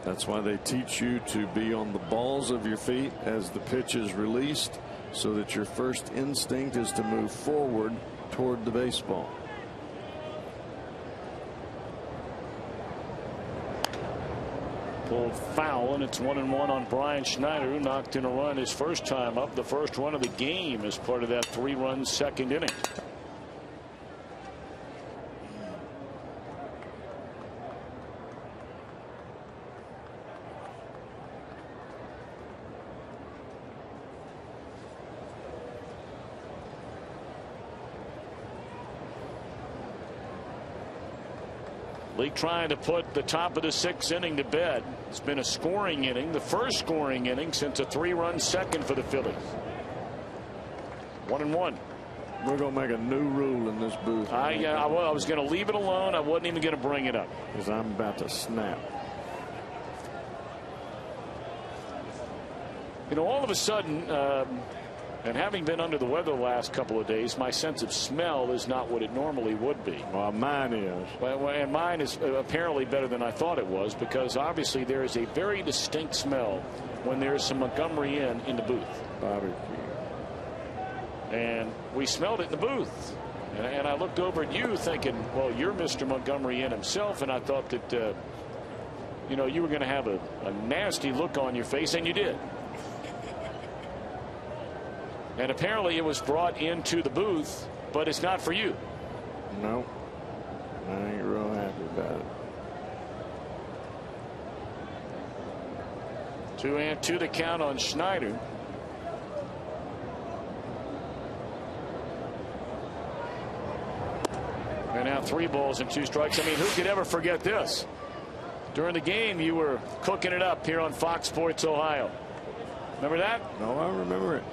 S7: That's why they teach you to be on the balls of your feet as the pitch is released, so that your first instinct is to move forward toward the baseball.
S1: Pulled foul, and it's 1-1 on Brian Schneider, who knocked in a run his first time up, the first run of the game as part of that 3-run second inning. Leake trying to put the top of the 6th inning to bed. It's been a scoring inning, the first scoring inning since a 3-run second for the Phillies. 1-1.
S7: We're going to make a new rule in this booth.
S1: I was going to leave it alone. I wasn't even going to bring it up.
S7: Because I'm about to snap.
S1: You know, all of a sudden, and having been under the weather the last couple of days, my sense of smell is not what it normally would be.
S7: Well, mine is.
S1: And mine is apparently better than I thought it was, because obviously there is a very distinct smell when there's some Montgomery in the booth.
S7: Barbecue.
S1: And we smelled it in the booth. And I looked over at you thinking, well, you're Mr. Montgomery in himself, and I thought that you know, you were going to have a nasty look on your face, and you did. And apparently it was brought into the booth, but it's not for you.
S7: No, I ain't real happy about it.
S1: 2-2 to count on Schneider. And now 3 balls and 2 strikes. I mean, who could ever forget this? During the game, you were cooking it up here on Fox Sports Ohio. Remember that?
S7: No, I remember it,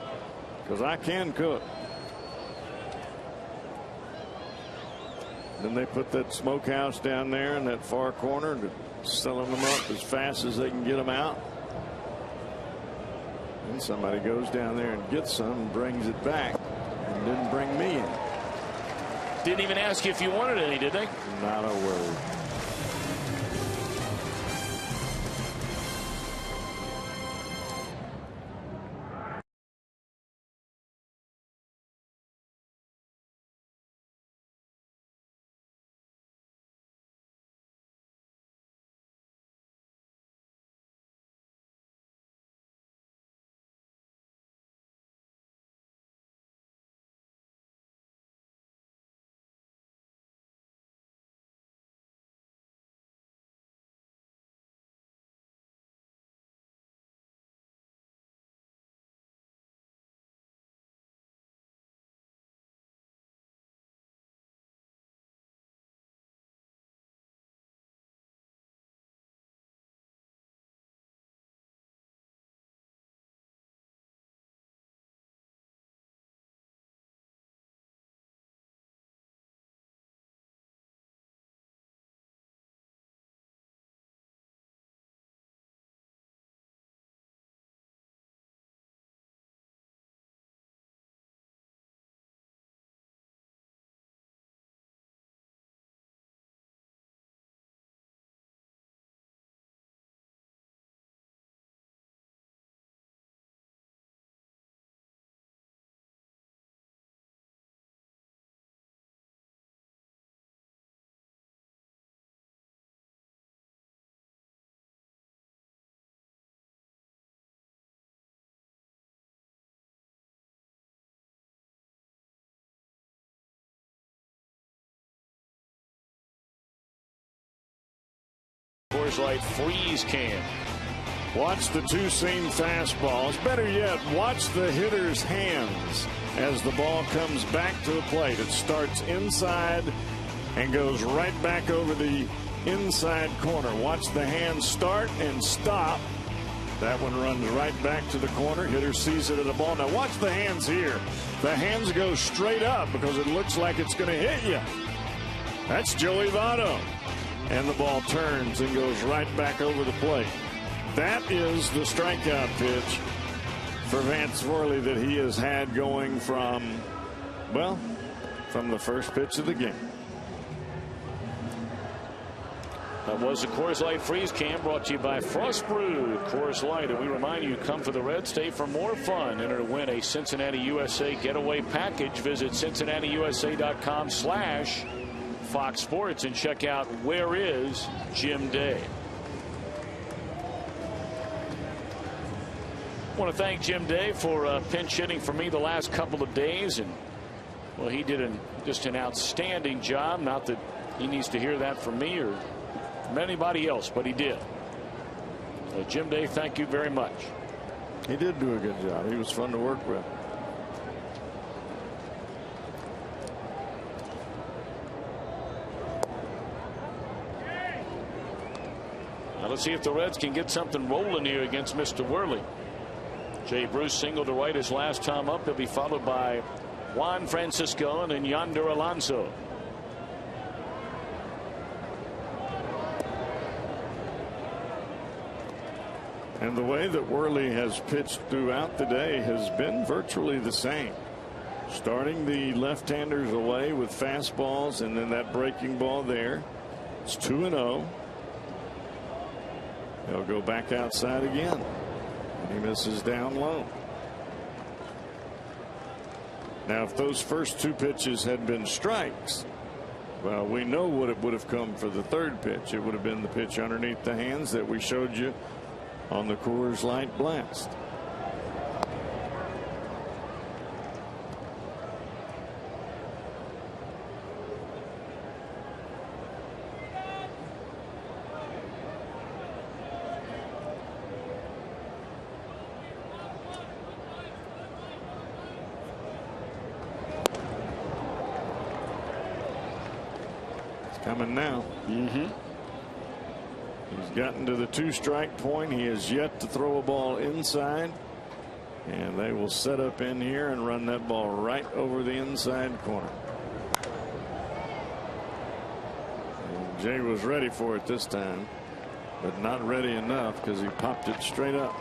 S7: because I can cook. Then they put that smokehouse down there in that far corner to selling them up as fast as they can get them out. And somebody goes down there and gets some and brings it back and didn't bring me in.
S1: Didn't even ask you if you wanted any, did they?
S7: Not a word.
S1: Coors Light freeze can.
S7: Watch the 2-seam fastballs. Better yet, watch the hitter's hands as the ball comes back to the plate. It starts inside and goes right back over the inside corner. Watch the hands start and stop. That one runs right back to the corner. Hitter sees it at the ball. Now watch the hands here. The hands go straight up because it looks like it's going to hit you. That's Joey Votto. And the ball turns and goes right back over the plate. That is the strikeout pitch for Vance Worley that he has had going from, well, from the first pitch of the game.
S1: That was the Coors Light freeze can, brought to you by Frost Brewed Coors Light. And we remind you, come for the Red State for more fun. Enter to win a Cincinnati USA getaway package. Visit CincinnatiUSA.com/Fox Sports and check out Where Is Jim Day. I want to thank Jim Day for pinch hitting for me the last couple of days, and well, he did just an outstanding job. Not that he needs to hear that from me or from anybody else, but he did. So Jim Day, thank you very much.
S7: He did do a good job. He was fun to work with.
S1: Now let's see if the Reds can get something rolling here against Mr. Worley. Jay Bruce single to right his last time up. He'll be followed by Juan Francisco and then Yonder Alonso.
S7: And the way that Worley has pitched throughout the day has been virtually the same. Starting the left-handers away with fastballs and then that breaking ball there. It's 2-0. He'll go back outside again. He misses down low. Now, if those first 2 pitches had been strikes, Well, we know what it would have come for the third pitch. It would have been the pitch underneath the hands that we showed you on the Coors Light Blast. Coming now. He's gotten to the 2-strike point. He has yet to throw a ball inside, and they will set up in here and run that ball right over the inside corner. And Jay was ready for it this time, but not ready enough because he popped it straight up.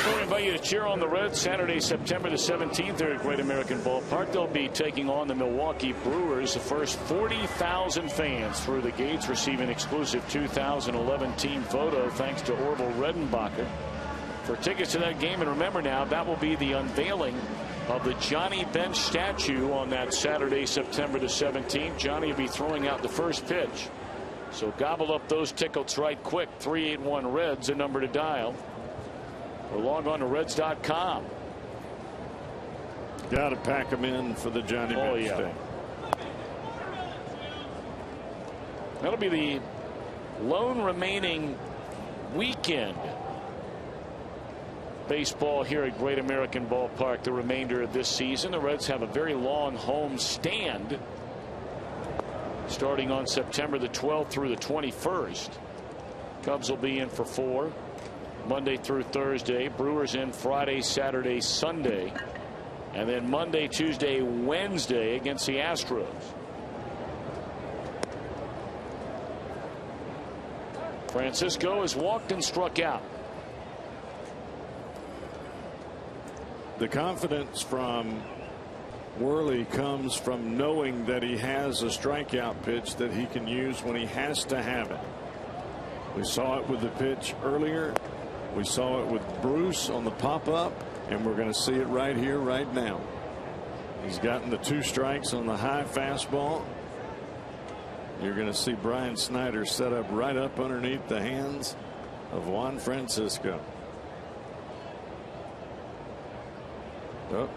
S1: I invite you to cheer on the Reds Saturday, September the 17th there at Great American Ballpark. They'll be taking on the Milwaukee Brewers. The first 40,000 fans through the gates receive an exclusive 2011 team photo thanks to Orville Redenbacher. For tickets to that game, and remember now, that will be the unveiling of the Johnny Bench statue on that Saturday, September the 17th. Johnny will be throwing out the first pitch. So gobble up those tickets right quick. 381 Reds, a number to dial. Or log on to Reds.com.
S7: Got to pack them in for the Johnny Bench thing.
S1: That'll be the lone remaining weekend baseball here at Great American Ballpark the remainder of this season. The Reds have a very long home stand starting on September the 12th through the 21st. Cubs will be in for 4 Monday through Thursday. Brewers in Friday, Saturday, Sunday, and then Monday, Tuesday, Wednesday against the Astros. Francisco has walked and struck out.
S7: The confidence from Worley comes from knowing that he has a strikeout pitch that he can use when he has to have it. We saw it with the pitch earlier. We saw it with Bruce on the pop-up, and we're going to see it right here, right now. He's gotten the 2 strikes on the high fastball. You're going to see Brian Snyder set up right up underneath the hands of Juan Francisco. Oh.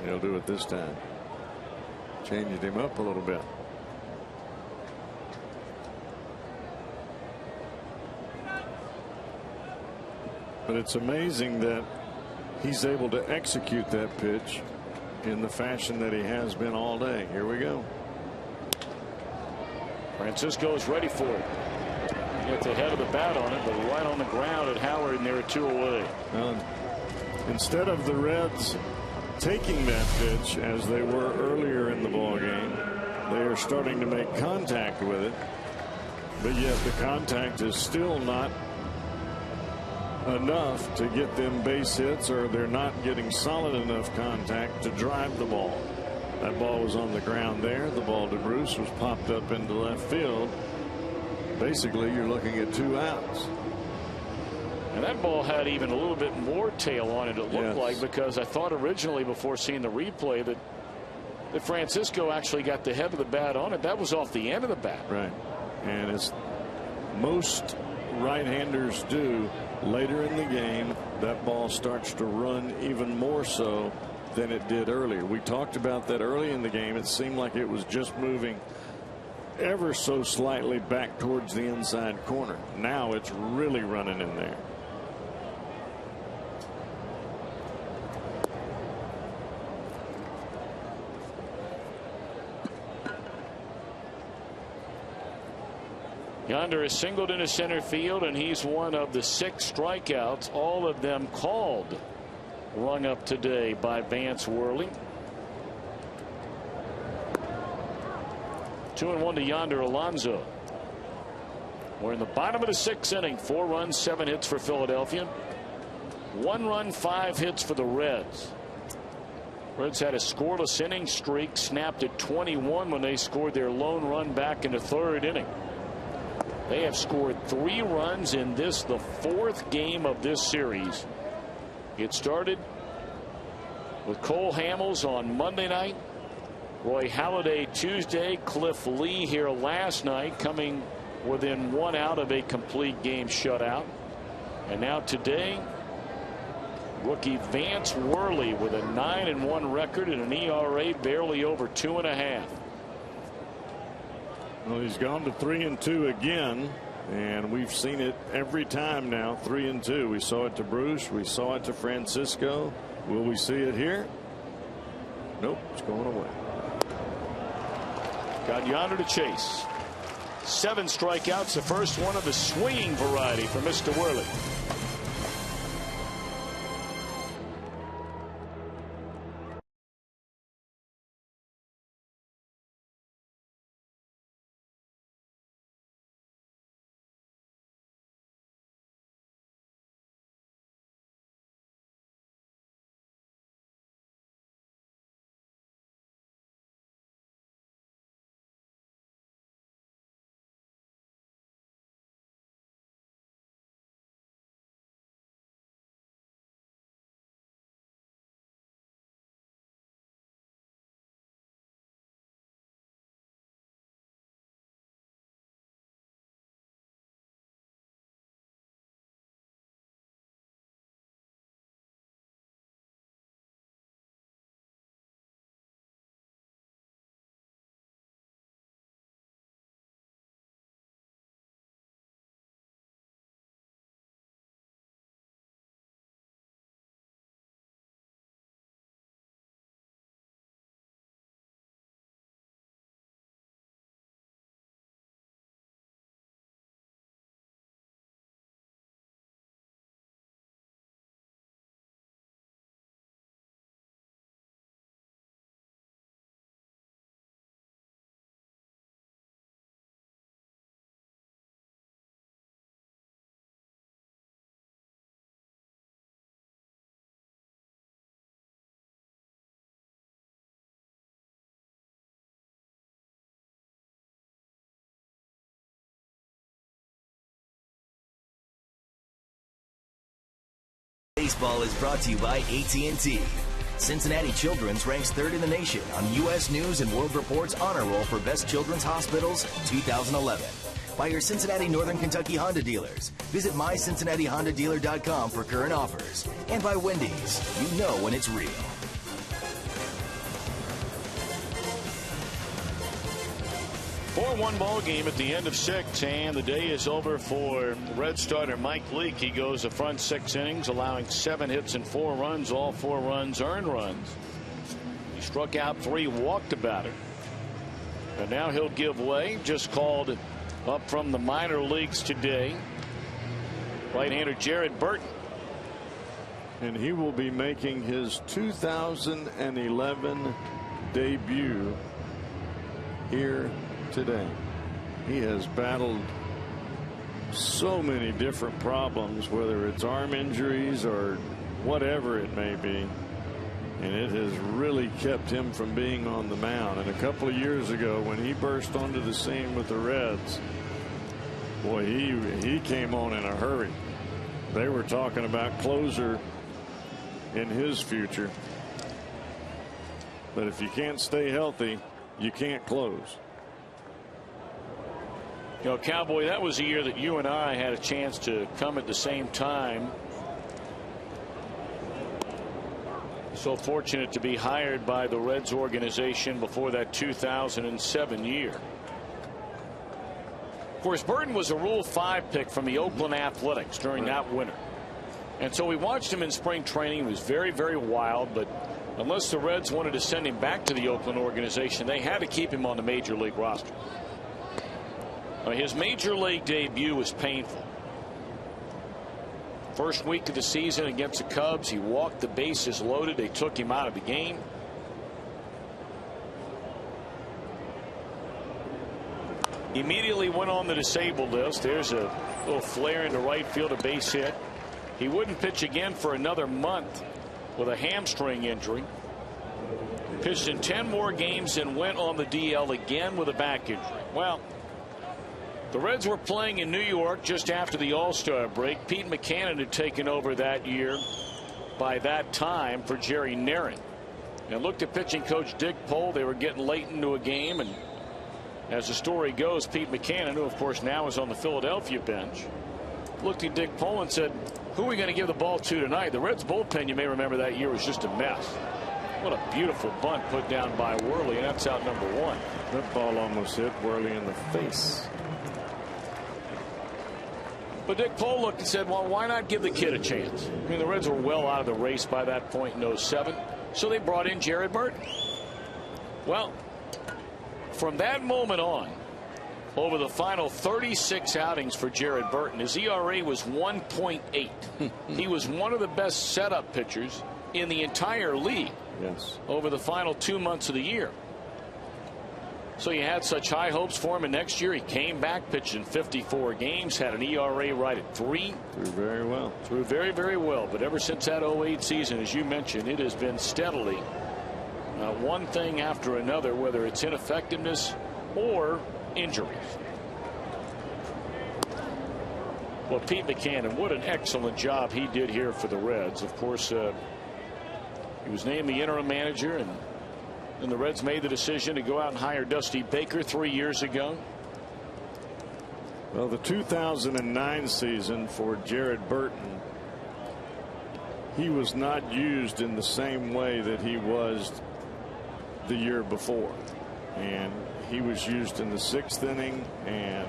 S7: He'll do it this time. Changed him up a little bit. But it's amazing that he's able to execute that pitch in the fashion that he has been all day. Here we go.
S1: Francisco is ready for it. Gets the head of the bat on it, but right on the ground at Howard, and they're 2 away.
S7: Instead of the Reds taking that pitch as they were earlier in the ball game, they are starting to make contact with it, but yet the contact is still not enough to get them base hits, or they're not getting solid enough contact to drive the ball. That ball was on the ground there. The ball to Bruce was popped up into left field. Basically, you're looking at 2 outs.
S1: And that ball had even a little bit more tail on it, it looked like, because I thought originally before seeing the replay that Francisco actually got the head of the bat on it. That was off the end of the bat.
S7: Right. And as most right-handers do, later in the game, that ball starts to run even more so than it did earlier. We talked about that early in the game. It seemed like it was just moving ever so slightly back towards the inside corner. Now it's really running in there.
S1: Yonder is singled into center field, and he's one of the 6 strikeouts, all of them called, rung up today by Vance Worley. 2-1 to Yonder Alonso. We're in the bottom of the 6th inning. 4 runs, 7 hits for Philadelphia. 1 run, 5 hits for the Reds. Reds had a scoreless inning streak, snapped at 21 when they scored their lone run back in the 3rd inning. They have scored 3 runs in this, the 4th game of this series. It started with Cole Hamels on Monday night, Roy Halladay Tuesday, Cliff Lee here last night, coming within 1 out of a complete game shutout. And now today, rookie Vance Worley with a 9-1 record and an ERA barely over 2.5.
S7: Well, he's gone to 3-2 again, and we've seen it every time now. 3-2. We saw it to Bruce. We saw it to Francisco. Will we see it here? Nope, it's going away.
S1: Got yonder to chase. 7 strikeouts, the first one of the swinging variety for Mr. Worley.
S4: Baseball is brought to you by AT&T. Cincinnati Children's ranks 3rd in the nation on U.S. News and World Report's honor roll for Best Children's Hospitals 2011. By your Cincinnati Northern Kentucky Honda dealers. Visit mycincinnatihondadealer.com for current offers. And by Wendy's. You know when it's real.
S1: 4-1 ball game at the end of 6, and the day is over for Red starter Mike Leake. He goes the front 6 innings, allowing 7 hits and 4 runs, all 4 runs earned runs. He struck out 3, walked a batter, and now he'll give way. Just called up from the minor leagues today, right-hander Jared Burton,
S7: and he will be making his 2011 debut here today. He has battled so many different problems, whether it's arm injuries or whatever it may be, and it has really kept him from being on the mound. And a couple of years ago, when he burst onto the scene with the Reds, boy, he came on in a hurry. They were talking about closer in his future, but if you can't stay healthy, you can't close.
S1: You know, Cowboy, that was a year that you and I had a chance to come at the same time. So fortunate to be hired by the Reds organization before that 2007 year. Of course, Burton was a Rule 5 pick from the Oakland Athletics during that winter. And so we watched him in spring training. He was very, very wild, but unless the Reds wanted to send him back to the Oakland organization, they had to keep him on the major league roster. His major league debut was painful. First week of the season against the Cubs, he walked the bases loaded. They took him out of the game. Immediately went on the disabled list. There's a little flare into right field, a base hit. He wouldn't pitch again for another month with a hamstring injury. Pitched in 10 more games and went on the DL again with a back injury. Well, the Reds were playing in New York just after the All-Star break. Pete Mackanin had taken over that year by that time for Jerry Narron. and looked at pitching coach Dick Pohl. They were getting late into a game, and as the story goes, Pete Buchanan, who of course now is on the Philadelphia bench, looked at Dick Pohl and said, who are we going to give the ball to tonight? The Reds bullpen, you may remember, that year was just a mess. What a beautiful bunt put down by Worley, and that's out number 1.
S7: That ball almost hit Worley in the face.
S1: But Dick Pohl looked and said, well, why not give the kid a chance? I mean, the Reds were well out of the race by that point in 07, so they brought in Jared Burton. Well, from that moment on, over the final 36 outings for Jared Burton, his ERA was 1.8. He was one of the best setup pitchers in the entire league.
S7: Yes.
S1: Over the final 2 months of the year. So you had such high hopes for him, and next year he came back, pitched in 54 games, had an ERA right at 3.
S7: Threw very well.
S1: Threw very, very well. But ever since that 08 season, as you mentioned, it has been steadily one thing after another, whether it's ineffectiveness or injuries. Well, Pete Buchanan, what an excellent job he did here for the Reds. Of course, he was named the interim manager, and the Reds made the decision to go out and hire Dusty Baker 3 years ago.
S7: Well, the 2009 season for Jared Burton, he was not used in the same way that he was the year before, and he was used in the 6th inning and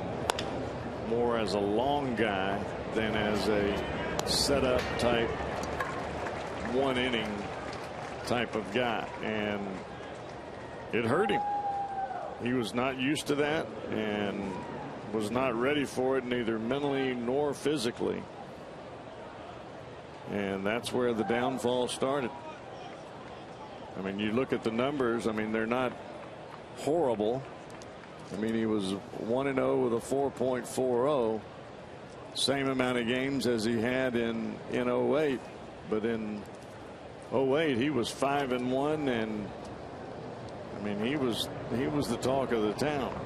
S7: more as a long guy than as a setup type 1 inning type of guy, and it hurt him. He was not used to that and was not ready for it, neither mentally nor physically, and that's where the downfall started. I mean, you look at the numbers, I mean, they're not horrible. I mean, he was 1-0 with a 4.40, same amount of games as he had in 08, but in 08 he was 5-1, and I mean, he was the talk of the town.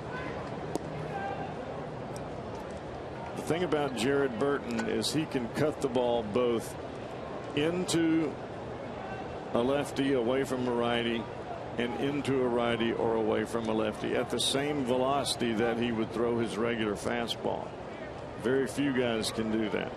S7: The thing about Jared Burton is he can cut the ball both into a lefty away from a righty and into a righty or away from a lefty at the same velocity that he would throw his regular fastball. Very few guys can do that.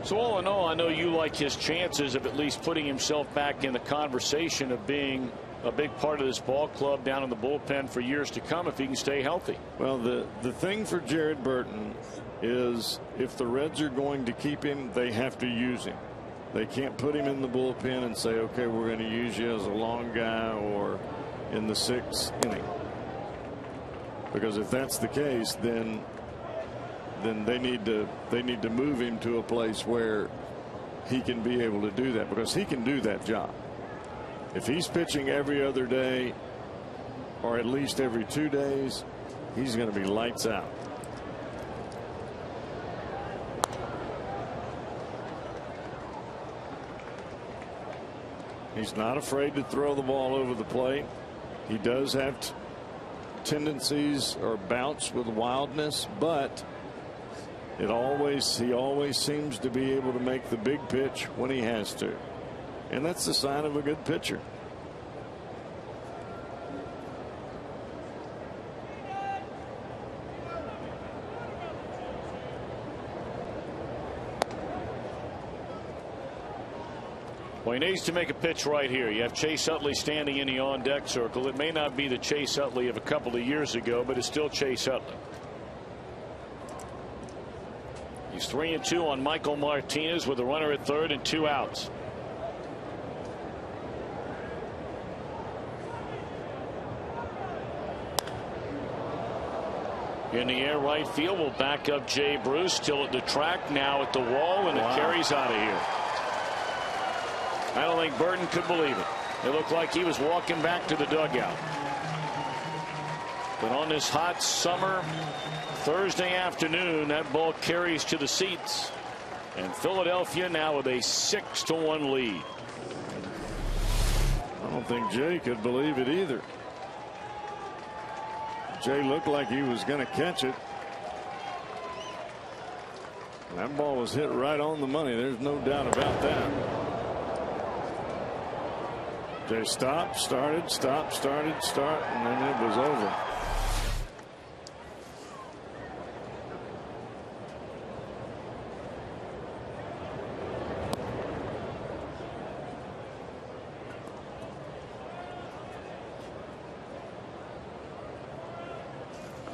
S1: So all in all, I know you like his chances of at least putting himself back in the conversation of being a big part of this ball club down in the bullpen for years to come if he can stay healthy.
S7: Well, the thing for Jared Burton is if the Reds are going to keep him, they have to use him. They can't put him in the bullpen and say, okay, we're going to use you as a long guy or in the 6th inning. Because if that's the case, then they need to move him to a place where he can be able to do that, because he can do that job. If he's pitching every other day or at least every 2 days, he's going to be lights out. He's not afraid to throw the ball over the plate. He does have tendencies or bouts with wildness, but he always seems to be able to make the big pitch when he has to, and that's the sign of a good pitcher.
S1: Well, he needs to make a pitch right here. You have Chase Utley standing in the on-deck circle. It may not be the Chase Utley of a couple of years ago, but it's still Chase Utley. He's 3-2 on Michael Martinez with a runner at third and 2 outs. In the air right field will back up Jay Bruce, still at the track, now at the wall, and it carries out of here. I don't think Burton could believe it. It looked like he was walking back to the dugout. But on this hot summer Thursday afternoon, that ball carries to the seats, and Philadelphia now with a 6-1 lead.
S7: I don't think Jay could believe it either. Jay looked like he was going to catch it. That ball was hit right on the money. There's no doubt about that. Jay stopped, started, stop, started, start, and then it was over.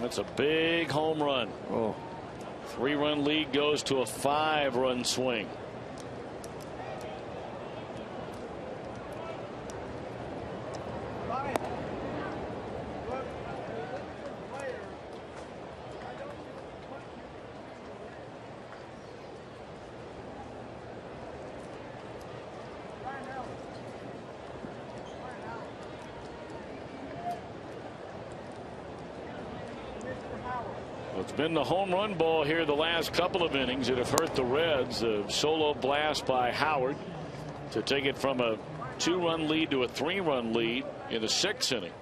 S1: That's a big home run.
S7: Oh.
S1: 3-run lead goes to a 5-run swing. It's been the home run ball here the last couple of innings that have hurt the Reds. A solo blast by Howard to take it from a 2-run lead to a 3-run lead in the 6th inning.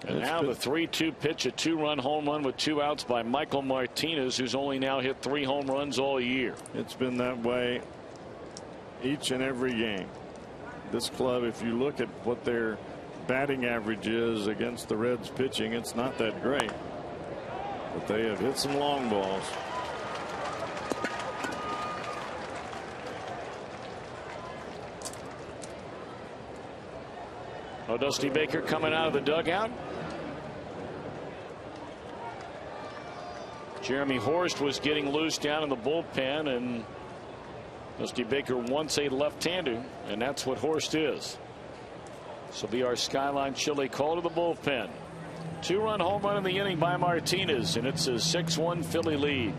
S1: And now the 3-2 pitch, a 2-run home run with 2 outs by Michael Martinez, who's only now hit 3 home runs all year.
S7: It's been that way each and every game. This club, if you look at what their batting average is against the Reds pitching, it's not that great. But they have hit some long balls.
S1: Oh, Dusty Baker coming out of the dugout. Jeremy Horst was getting loose down in the bullpen, and Dusty Baker wants a left-hander, and that's what Horst is. So be our Skyline Chili call to the bullpen. 2-run home run in the inning by Martinez, and it's a 6-1 Philly lead.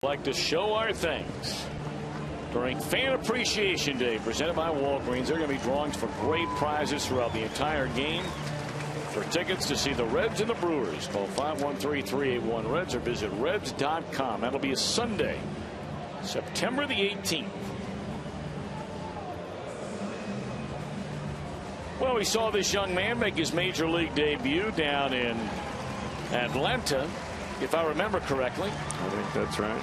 S1: Like to show our thanks during Fan Appreciation Day presented by Walgreens. There are going to be drawings for great prizes throughout the entire game. For tickets to see the Reds and the Brewers, call 513-381-REDS or visit Reds.com. That'll be a Sunday, September the 18th. Well, we saw this young man make his major league debut down in Atlanta, if I remember correctly.
S7: I think that's right.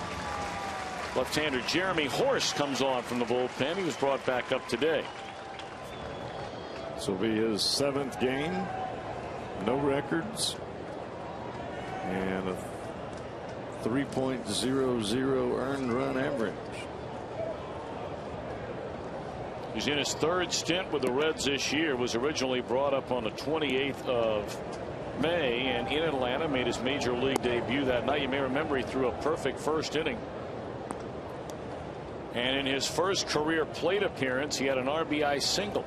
S1: Left-hander Jeremy Horst comes on from the bullpen. He was brought back up today.
S7: This will be his 7th game. No records. And a 3.00 earned run average.
S1: He's in his 3rd stint with the Reds this year. Was originally brought up on the 28th of May and in Atlanta, made his major league debut that night. You may remember he threw a perfect 1st inning. And in his first career plate appearance, he had an RBI single.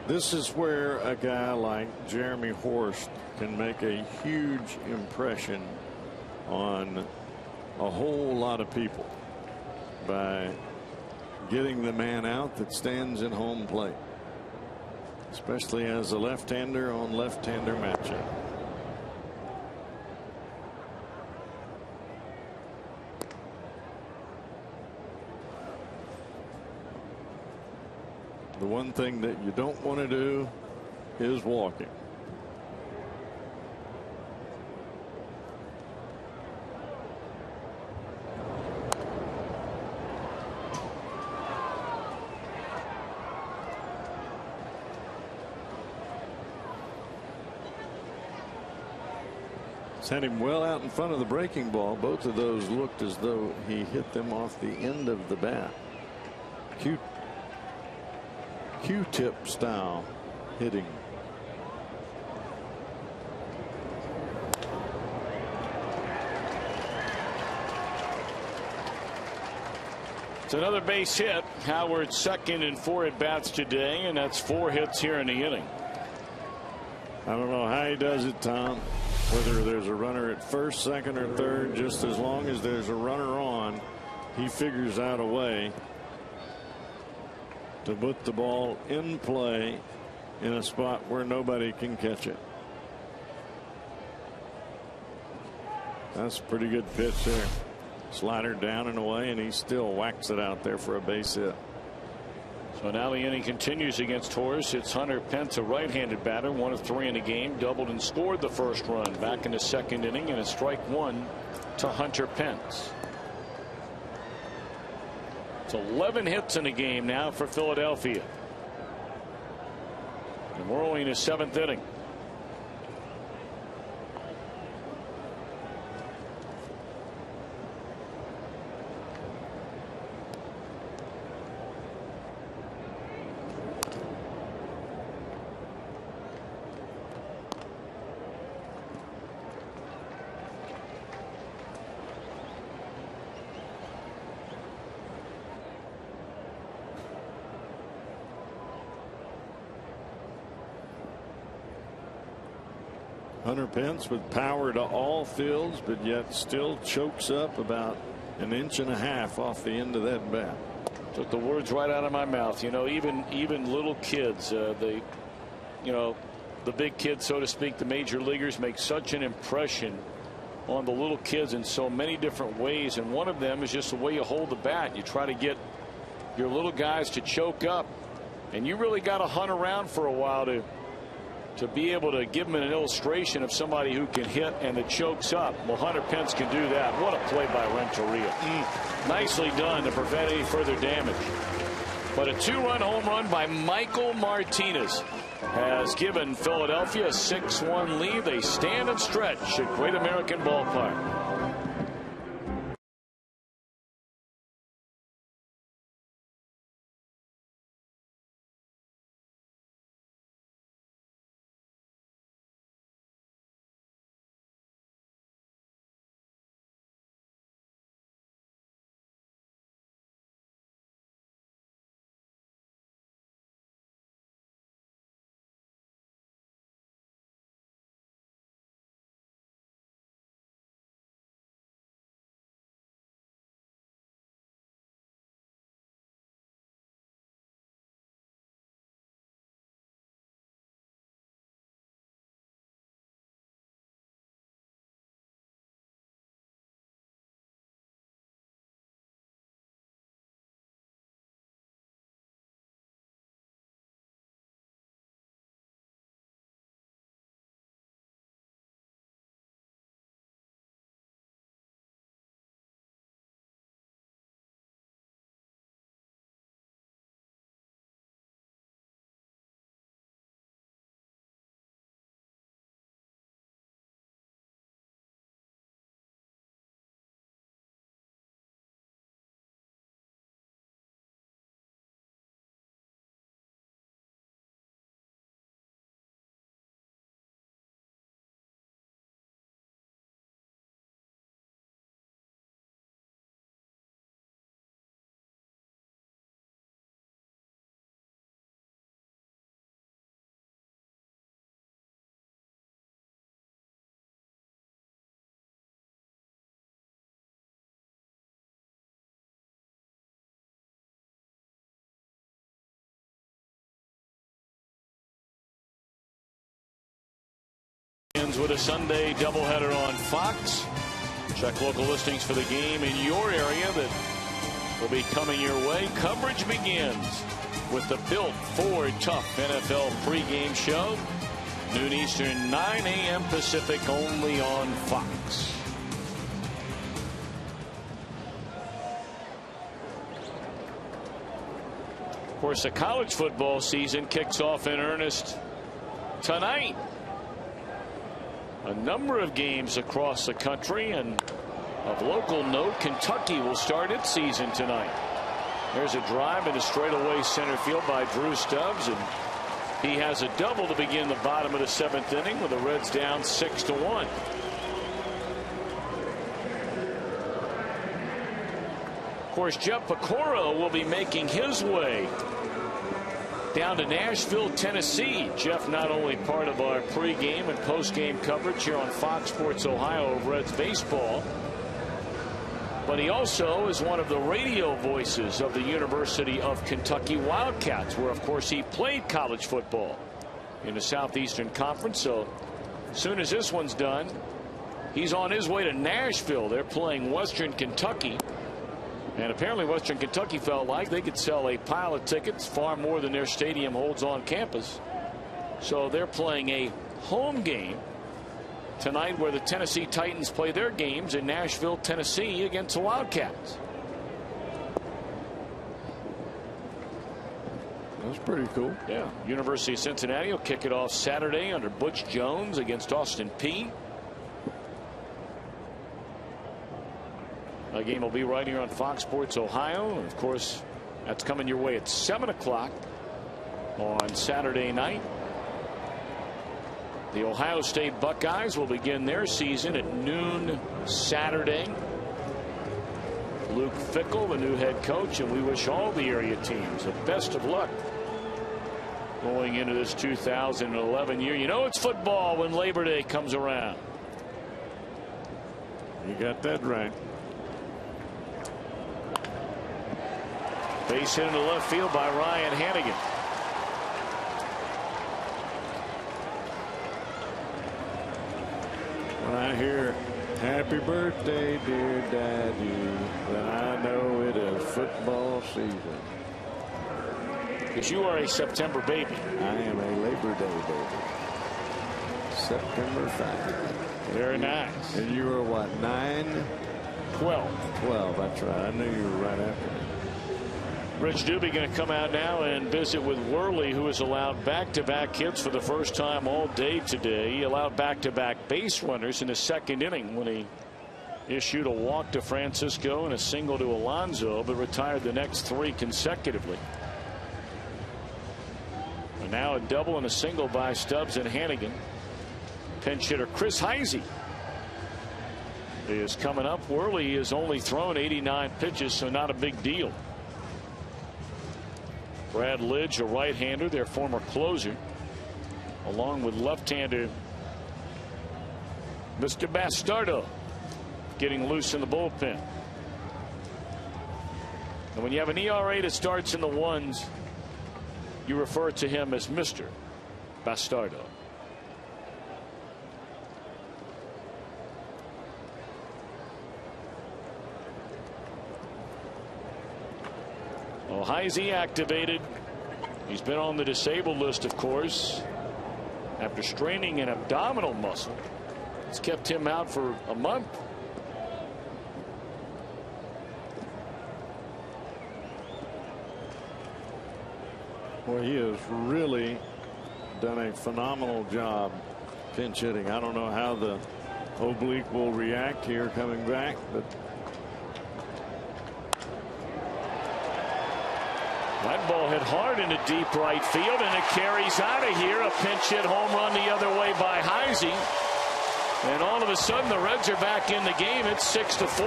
S7: This is where a guy like Jeremy Horst can make a huge impression on a whole lot of people by getting the man out that stands in home plate, especially as a left-hander on left-hander matchup. The one thing that you don't want to do is walking. Had him well out in front of the breaking ball. Both of those looked as though he hit them off the end of the bat. Q-tip style hitting.
S1: It's another base hit. Howard second in 4 at bats today, and that's 4 hits here in the inning.
S7: I don't know how he does it, Tom. Whether there's a runner at first, second, or third, just as long as there's a runner on, he figures out a way to put the ball in play in a spot where nobody can catch it. That's a pretty good pitch there. Slider down and away, and he still whacks it out there for a base hit.
S1: So now the inning continues against Horst. It's Hunter Pence, a right-handed batter, 1 of 3 in the game, doubled and scored the first run back in the second inning, and a strike 1 to Hunter Pence. It's 11 hits in the game now for Philadelphia, and we're only in the 7th inning.
S7: Hunter Pence with power to all fields, but yet still chokes up about 1.5 inches off the end of that bat.
S1: Took the words right out of my mouth. You know, even little kids, the big kids, so to speak, the major leaguers, make such an impression on the little kids in so many different ways, and one of them is just the way you hold the bat. You try to get your little guys to choke up, and you really got to hunt around for a while to be able to give them an illustration of somebody who can hit and that chokes up. Well, Hunter Pence can do that. What a play by Renteria. Nicely done to prevent any further damage. But a 2-run home run by Michael Martinez has given Philadelphia a 6-1 lead. They stand and stretch at Great American Ballpark. with a Sunday doubleheader on Fox. Check local listings for the game in your area that will be coming your way. Coverage begins with the Built Ford Tough NFL pregame show. Noon Eastern, 9 a.m. Pacific, only on Fox. Of course, the college football season kicks off in earnest tonight. A number of games across the country, and of local note, Kentucky will start its season tonight. There's a drive into straightaway center field by Drew Stubbs, and he has a double to begin the bottom of the 7th inning with the Reds down 6-1. Of course, Jeff Pecora will be making his way down to Nashville, Tennessee. Jeff, not only part of our pregame and postgame coverage here on Fox Sports Ohio of Reds baseball, but he also is one of the radio voices of the University of Kentucky Wildcats, where, of course, he played college football in the Southeastern Conference. So as soon as this one's done, he's on his way to Nashville. They're playing Western Kentucky. And apparently Western Kentucky felt like they could sell a pile of tickets, far more than their stadium holds on campus. So they're playing a home game tonight, where the Tennessee Titans play their games in Nashville, Tennessee, against the Wildcats.
S7: That's pretty cool.
S1: Yeah. University of Cincinnati will kick it off Saturday under Butch Jones against Austin Peay. The game will be right here on Fox Sports Ohio. And of course, that's coming your way at 7 o'clock on Saturday night. The Ohio State Buckeyes will begin their season at noon Saturday. Luke Fickell, the new head coach, and we wish all the area teams the best of luck going into this 2011 year. You know it's football when Labor Day comes around.
S7: You got that right.
S1: Base hit into left field by Ryan Hannigan.
S7: When I hear happy birthday, dear Daddy, then I know it is football season.
S1: Because you are a September baby.
S7: I am a Labor Day baby. September 5th.
S1: Very nice.
S7: And you were what, 9?
S1: 12.
S7: 12, that's right. I knew you were right after me.
S1: Rich Doobie going to come out now and visit with Worley, who has allowed back-to-back hits for the first time all day today. He allowed back-to-back base runners in the 2nd inning when he issued a walk to Francisco and a single to Alonso, but retired the next 3 consecutively. And now a double and a single by Stubbs and Hannigan. Pinch hitter Chris Heisey is coming up. Worley has only thrown 89 pitches, so not a big deal. Brad Lidge, a right-hander, their former closer, along with left-hander Mr. Bastardo, getting loose in the bullpen. And when you have an ERA that starts in the 1s, you refer to him as Mr. Bastardo. Well, Heisey activated. He's been on the disabled list, of course, after straining an abdominal muscle. It's kept him out for a month.
S7: Well, he has really done a phenomenal job pinch hitting. I don't know how the oblique will react here coming back, but
S1: that ball hit hard into deep right field, and it carries out of here. A pinch hit home run the other way by Heisey. And all of a sudden, the Reds are back in the game. It's 6-4.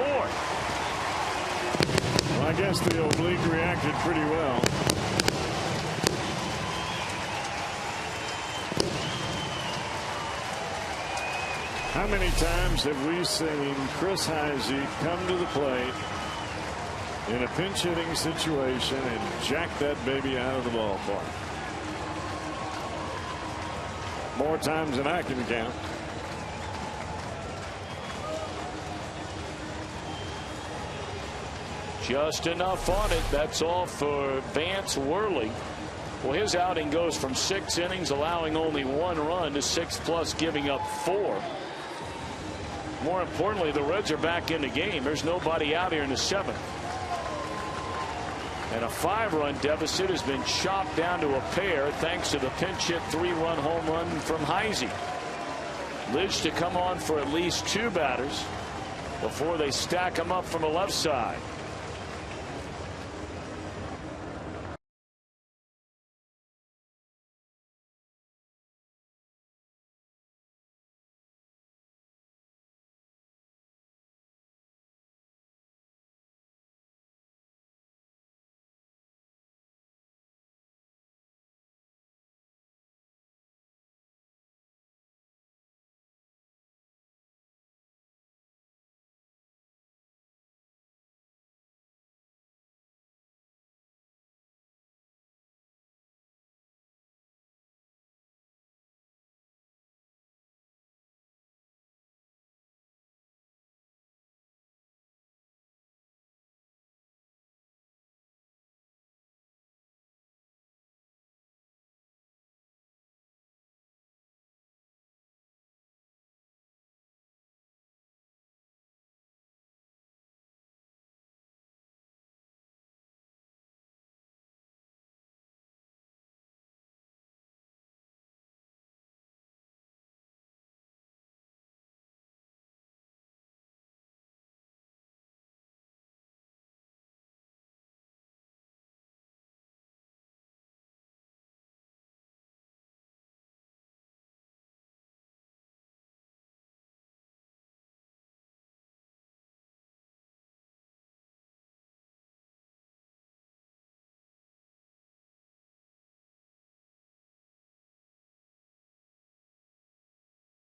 S7: Well, I guess the oblique reacted pretty well. How many times have we seen Chris Heisey come to the plate in a pinch hitting situation and jack that baby out of the ballpark? More times than I can count.
S1: Just enough on it. That's all for Vance Worley. Well, his outing goes from 6 innings, allowing only 1 run, to 6+, giving up 4. More importantly, the Reds are back in the game. There's nobody out here in the 7th. And a 5-run deficit has been chopped down to a pair thanks to the pinch hit 3-run home run from Heisey. Lidge to come on for at least 2 batters before they stack him up from the left side.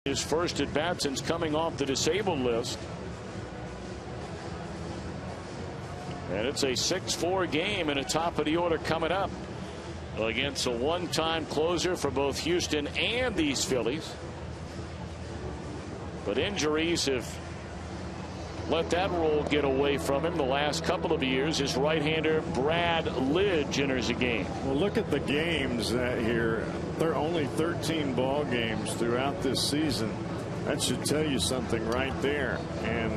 S1: His first at bat since coming off the disabled list. And it's a 6-4 game and a top of the order coming up against a one-time closer for both Houston and these Phillies. But injuries have let that role get away from him the last couple of years. His right-hander Brad Lidge enters the game.
S7: Well, look at the games here. There are only 13 ball games throughout this season. That should tell you something right there. And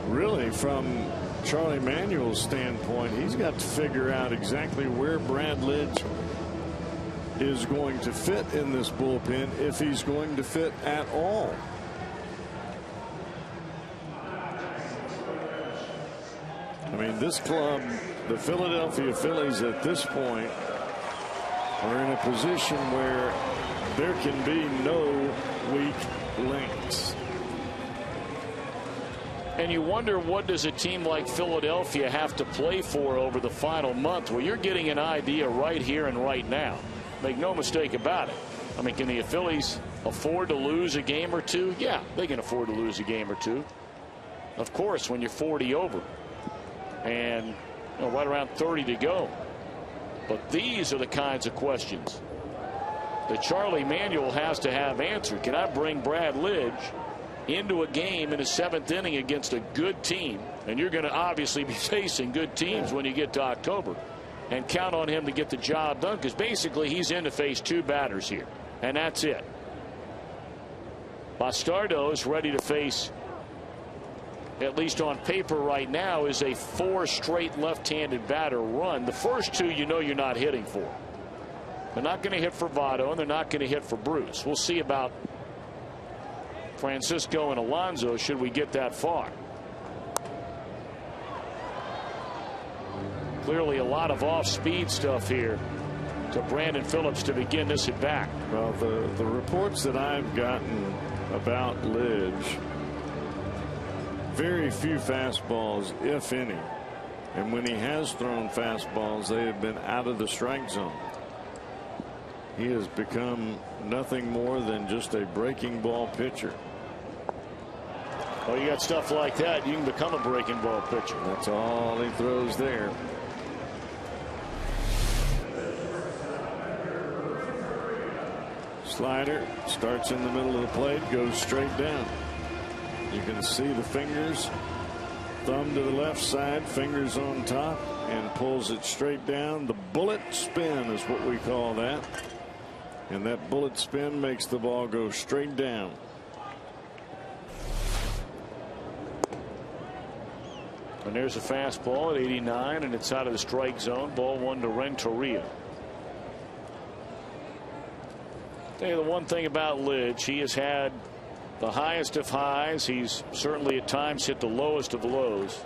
S7: really, from Charlie Manuel's standpoint, he's got to figure out exactly where Brad Lidge is going to fit in this bullpen, if he's going to fit at all. I mean, this club, the Philadelphia Phillies, at this point are in a position where there can be no weak links.
S1: And you wonder, what does a team like Philadelphia have to play for over the final month? Well, you're getting an idea right here and right now. Make no mistake about it. I mean, can the Phillies afford to lose a game or two? Yeah, they can afford to lose a game or two. Of course, when you're 40 over and right around 30 to go. But these are the kinds of questions that Charlie Manuel has to have answered. Can I bring Brad Lidge into a game in the 7th inning against a good team? And you're going to obviously be facing good teams when you get to October, and count on him to get the job done, because basically he's in to face 2 batters here, and that's it. Bastardo is ready to face, at least on paper right now, is a 4 straight left-handed batter run. The first 2 you know you're not hitting for. They're not going to hit for Votto, and they're not going to hit for Bruce. We'll see about Francisco and Alonso should we get that far. Clearly a lot of off-speed stuff here to Brandon Phillips to begin this at bat.
S7: Well, the reports that I've gotten about Lidge, very few fastballs, if any. And when he has thrown fastballs, they have been out of the strike zone. He has become nothing more than just a breaking ball pitcher.
S1: Well, you got stuff like that, you can become a breaking ball pitcher.
S7: That's all he throws there. Slider starts in the middle of the plate, goes straight down. You can see the fingers Thumb to the left side, fingers on top, and pulls it straight down. The bullet spin is what we call that. And that bullet spin makes the ball go straight down.
S1: And there's a fastball at 89, and it's out of the strike zone. Ball one to Renteria. Tell you the one thing about Lidge, he has had the highest of highs. He's certainly at times hit the lowest of lows,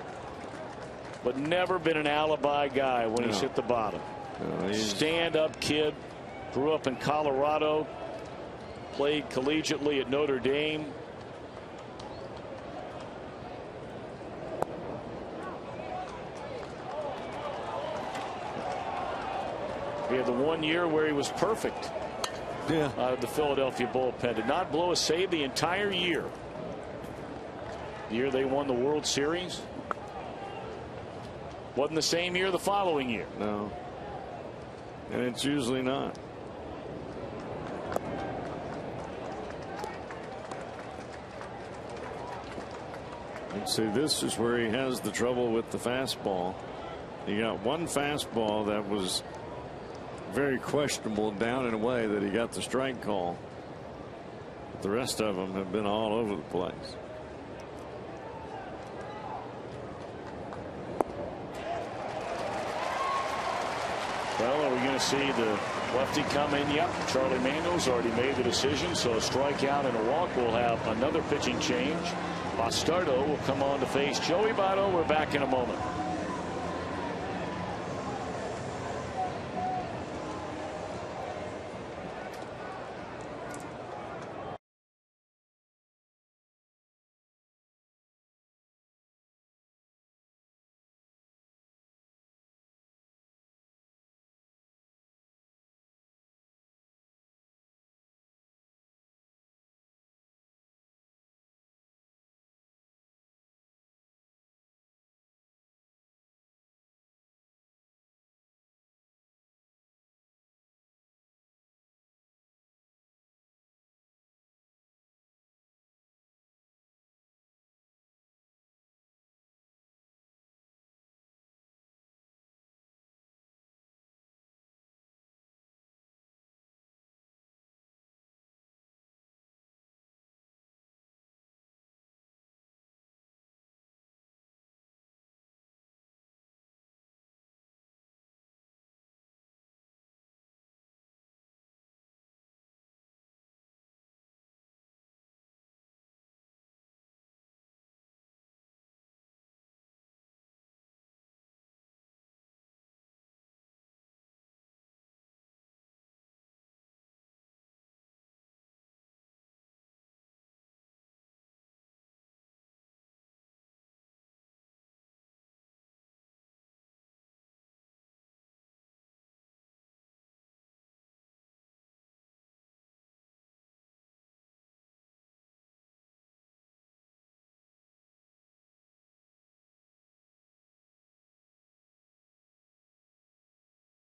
S1: but never been an alibi guy when he's hit the bottom. Stand-up kid, grew up in Colorado, played collegiately at Notre Dame. He had the 1 year where he was perfect. Out of the Philadelphia bullpen. Did not blow a save the entire year. The year they won the World Series. Wasn't the same year the following year.
S7: No. And it's usually not. And see, this is where he has the trouble with the fastball. He got one fastball that was very questionable down and away that he got the strike call. But the rest of them have been all over the place.
S1: Well, are we going to see the lefty come in? Yep. Charlie Mango's already made the decision, so a strikeout and a walk. Will have another pitching change. Bastardo will come on to face Joey Votto. We're back in a moment.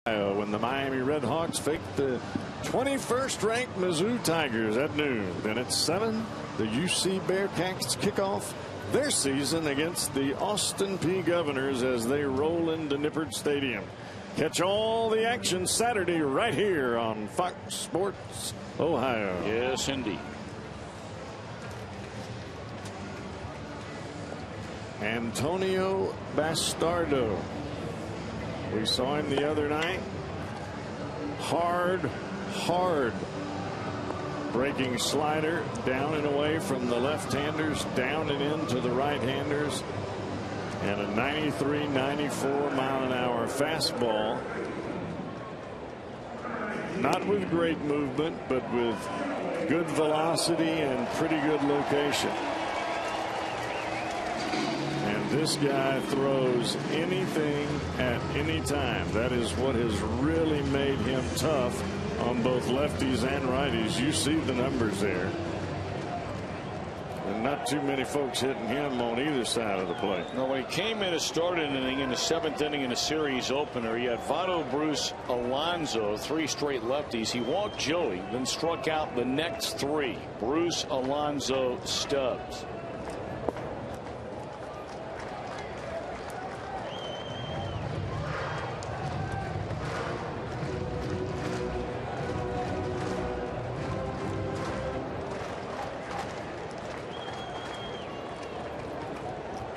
S7: When the Miami Redhawks faked the 21st ranked Mizzou Tigers at noon. Then at 7, the UC Bearcats kick off their season against the Austin Peay Governors as they roll into Nippert Stadium. Catch all the action Saturday right here on Fox Sports Ohio.
S1: Yes, indeed.
S7: Antonio Bastardo. We saw him the other night. Hard breaking slider down and away from the left-handers, down and into the right-handers, and a 93, 94 mile an hour fastball. Not with great movement, but with good velocity and pretty good location. This guy throws anything at any time. That is what has really made him tough on both lefties and righties. You see the numbers there. And not too many folks hitting him on either side of the plate.
S1: No, when he came in to start an inning in the 7th inning in a series opener, he had Votto, Bruce, Alonso, 3 straight lefties. He walked Joey, then struck out the next 3. Bruce, Alonso, Stubbs.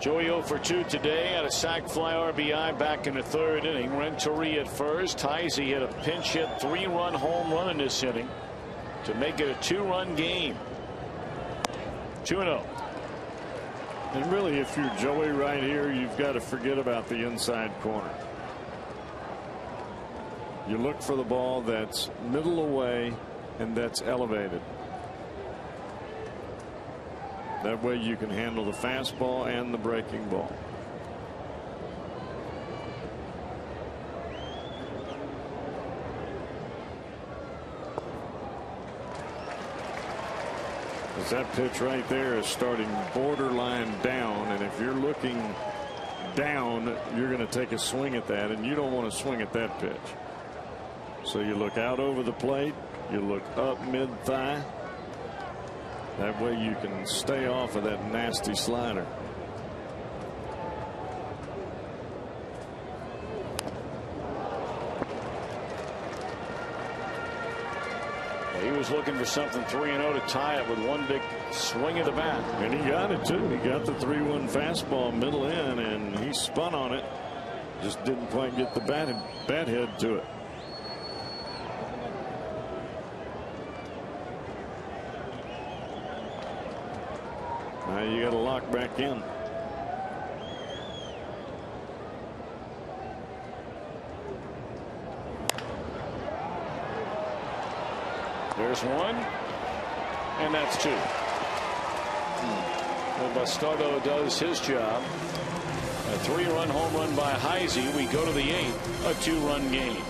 S1: Joey 0 for 2 today. Had a sac fly RBI back in the 3rd inning. Renteria at first. Heisey hit a pinch hit 3-run home run in this inning to make it a 2-run game. 2-0.
S7: And really, if you're Joey right here, you've got to forget about the inside corner. You look for the ball that's middle away and that's elevated. That way you can handle the fastball and the breaking ball. As that pitch right there is starting borderline down, and if you're looking down, you're going to take a swing at that, and you don't want to swing at that pitch. So you look out over the plate, you look up mid-thigh. That way you can stay off of that nasty slider.
S1: He was looking for something 3-0 to tie it with one big swing of the bat.
S7: And he got it too. He got the 3-1 fastball middle in, and he spun on it. Just didn't quite get the bat head to it. Now you got to lock back in.
S1: There's one, and that's 2. Well, Bastardo does his job. A 3-run home run by Heisey. We go to the 8th, a 2-run game.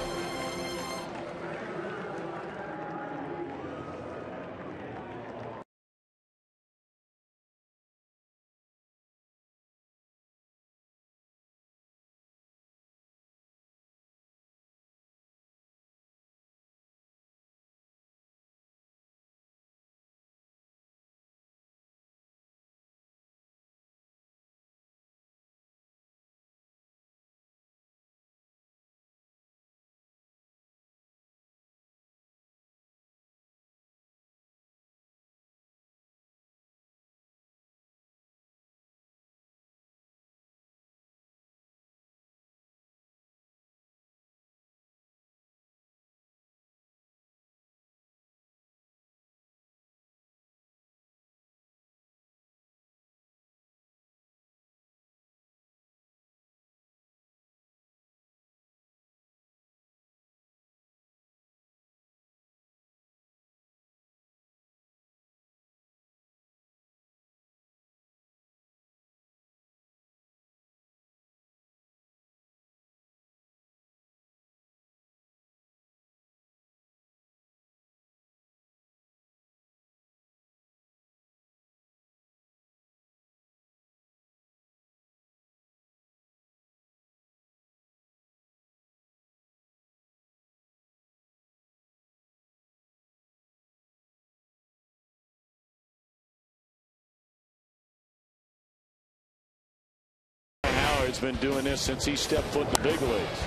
S1: Howard's been doing this since he stepped foot in the big leagues.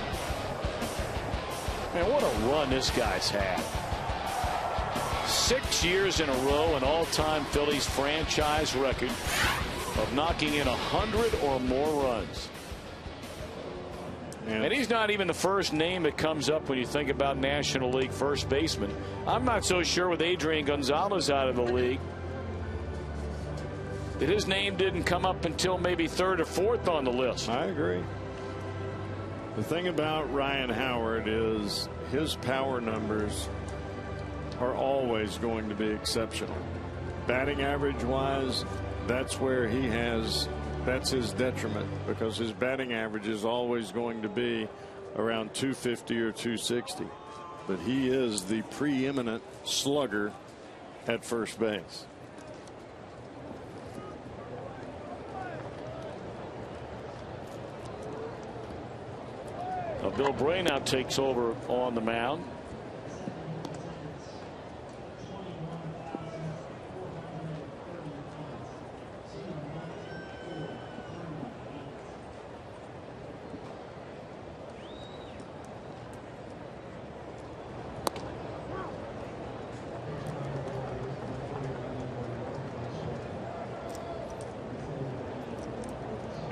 S1: Man, what a run this guy's had. 6 years in a row, an all-time Phillies franchise record of knocking in 100 or more runs. And he's not even the first name that comes up when you think about National League first baseman. I'm not so sure with Adrian Gonzalez out of the league that his name didn't come up until maybe 3rd or 4th on the list.
S7: I agree. The thing about Ryan Howard is his power numbers are always going to be exceptional. Batting average wise, that's where he has, that's his detriment, because his batting average is always going to be around 250 or 260. But he is the preeminent slugger at first base.
S1: Bill Bray now takes over on the mound.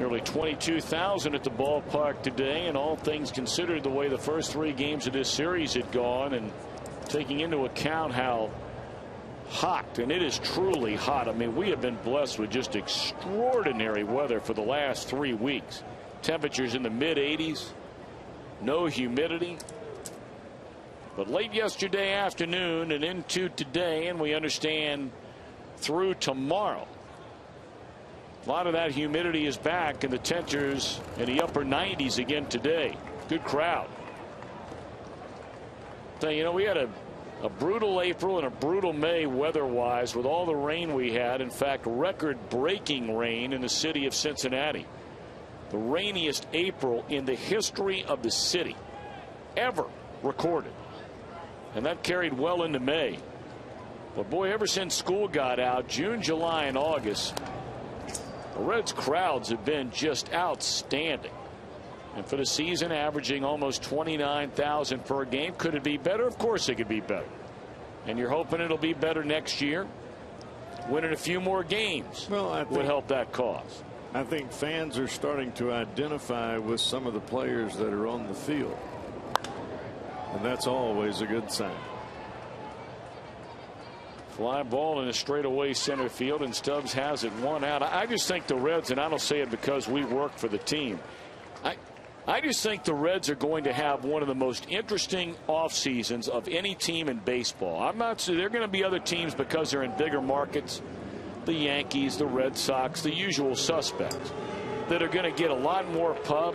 S1: Nearly 22,000 at the ballpark today, and all things considered, the way the first 3 games of this series had gone, and taking into account how hot, and it is truly hot. I mean, we have been blessed with just extraordinary weather for the last 3 weeks. Temperatures in the mid-80s, no humidity. But late yesterday afternoon and into today, and we understand through tomorrow, a lot of that humidity is back, and the temperatures in the upper 90s again today. Good crowd. So, you know, we had a brutal April and a brutal May weather-wise with all the rain we had. In fact, record-breaking rain in the city of Cincinnati. The rainiest April in the history of the city ever recorded. And that carried well into May. But boy, ever since school got out, June, July, and August, the Reds crowds have been just outstanding. And for the season, averaging almost 29,000 per game. Could it be better? Of course it could be better. And you're hoping it'll be better next year. Winning a few more games would help that cause.
S7: I think fans are starting to identify with some of the players that are on the field. And that's always a good sign.
S1: Fly ball in a straightaway center field, and Stubbs has it 1 out. I just think the Reds, and I don't say it because we work for the team, I just think the Reds are going to have one of the most interesting off seasons of any team in baseball. I'm not sure there are going to be other teams because they're in bigger markets, the Yankees, the Red Sox, the usual suspects, that are going to get a lot more pub.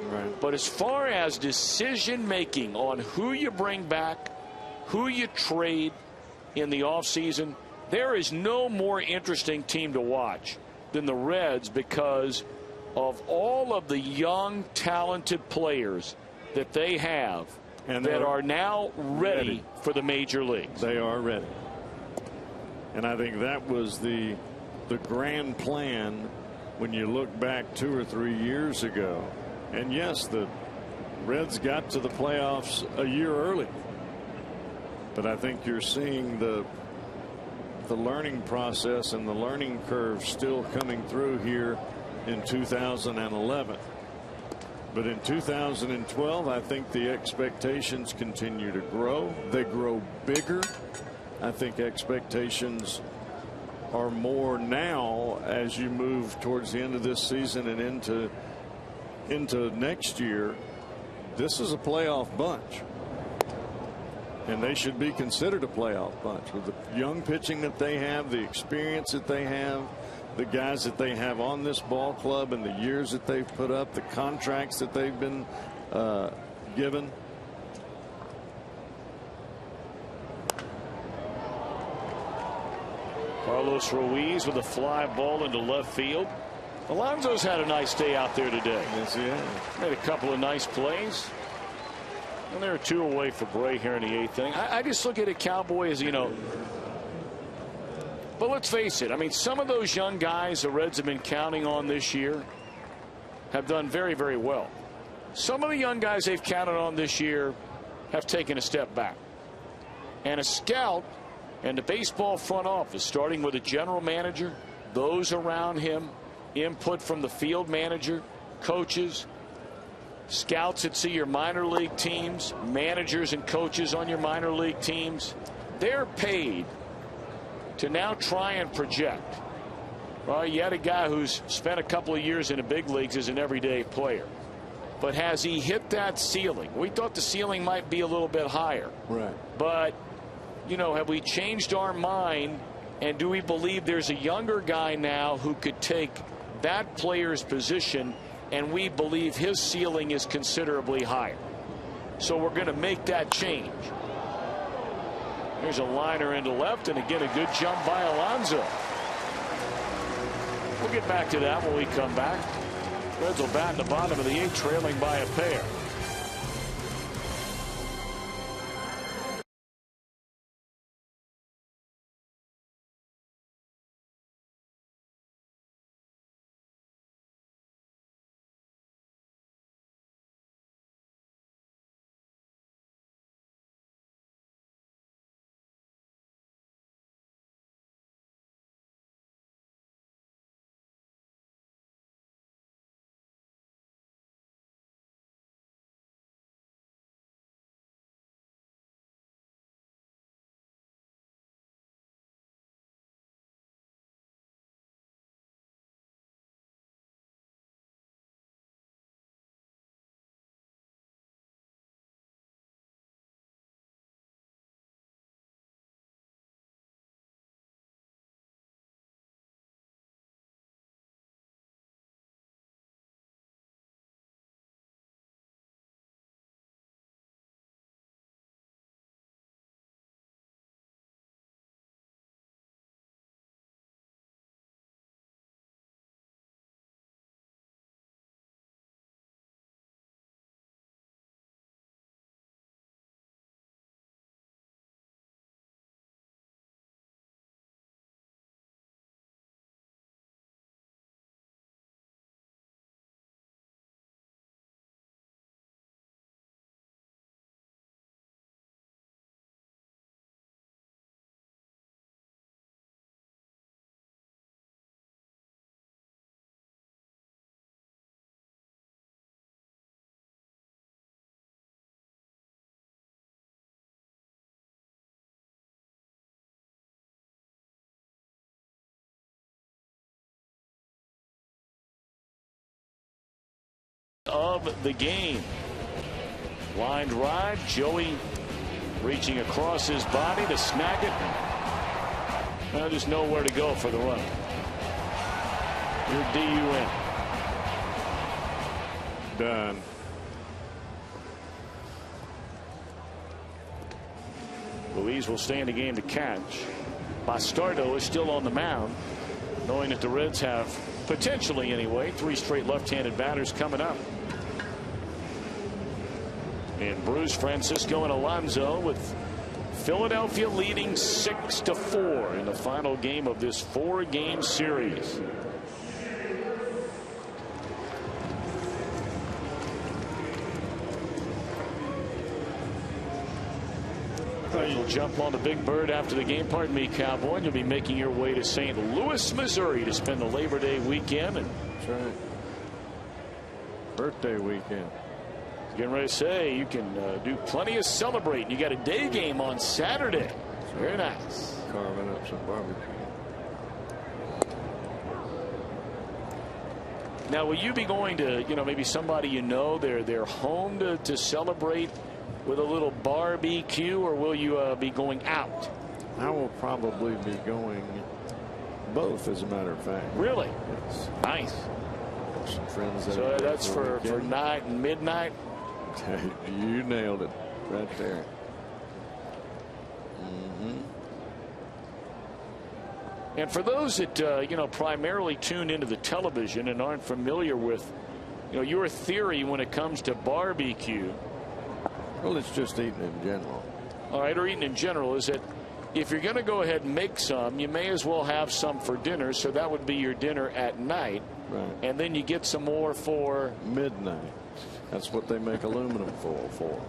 S7: Right.
S1: But as far as decision making on who you bring back, who you trade in the offseason, there is no more interesting team to watch than the Reds because of all of the young, talented players that they have and that are now ready for the major leagues.
S7: They are ready. And I think that was the grand plan when you look back 2 or 3 years ago. And yes, the Reds got to the playoffs a year early. But I think you're seeing the learning process and the learning curve still coming through here in 2011. But in 2012, I think the expectations continue to grow. They grow bigger. I think expectations are more now as you move towards the end of this season and into next year. This is a playoff bunch. And they should be considered a playoff bunch with the young pitching that they have, the experience that they have, the guys that they have on this ball club and the years that they've put up, the contracts that they've been given.
S1: Carlos Ruiz with a fly ball into left field. Alonso's had a nice day out there today.
S7: Yes, he has.
S1: Made a couple of nice plays. And there are 2 away for Bray here in the 8th inning. I just look at a Cowboy as, you know. But let's face it. I mean, some of those young guys the Reds have been counting on this year have done very, very well. Some of the young guys they've counted on this year have taken a step back. And a scout and the baseball front office, starting with a general manager, those around him, input from the field manager, coaches, scouts that see your minor league teams, managers and coaches on your minor league teams, they're paid to now try and project. Well, you had a guy who's spent a couple of years in the big leagues as an everyday player. But has he hit that ceiling? We thought the ceiling might be a little bit higher.
S7: Right.
S1: But, you know, have we changed our mind? And do we believe there's a younger guy now who could take that player's position, and we believe his ceiling is considerably higher? So we're going to make that change. There's a liner into left, and again a good jump by Alonso. We'll get back to that when we come back. Reds will bat in the bottom of the 8th, trailing by a pair. of the game. Line drive, Joey reaching across his body to snag it. Now just nowhere to go for the run. Your DUN.
S7: Done.
S1: Louise will stay in the game to catch. Bastardo is still on the mound, knowing that the Reds have potentially, anyway, 3 straight left-handed batters coming up. And Bruce, Francisco, and Alonso with Philadelphia leading 6-4 in the final game of this 4-game series. You'll jump on the Big Bird after the game. Pardon me, Cowboy. You'll be making your way to St. Louis, Missouri to spend the Labor Day weekend. And
S7: that's right. Birthday weekend.
S1: Getting ready to say you can do plenty of celebrating. You got a day game on Saturday. Very nice.
S7: Carving up some barbecue.
S1: Now, will you be going to, maybe somebody they're home to celebrate with a little barbecue, or will you be going out?
S7: I will probably be going both, as a matter of fact.
S1: Really?
S7: Yes.
S1: Nice.
S7: Some friends.
S1: So that's for night and midnight.
S7: You nailed it right there.
S1: And for those that primarily tune into the television and aren't familiar with your theory when it comes to barbecue.
S7: Well, it's just eating in general.
S1: All right, or eating in general, is that if you're going to go ahead and make some, you may as well have some for dinner. So that would be your dinner at night.
S7: Right.
S1: And then you get some more for
S7: midnight. That's what they make aluminum foil for.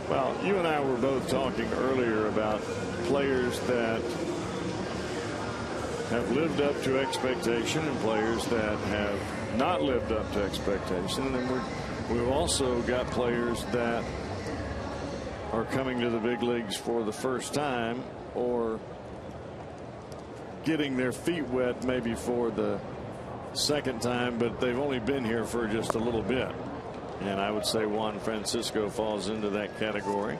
S7: Well, you and I were both talking earlier about players that have lived up to expectation and players that have not lived up to expectation. And then we've also got players that are coming to the big leagues for the first time or getting their feet wet maybe for the second time, but they've only been here for just a little bit. And I would say Juan Francisco falls into that category.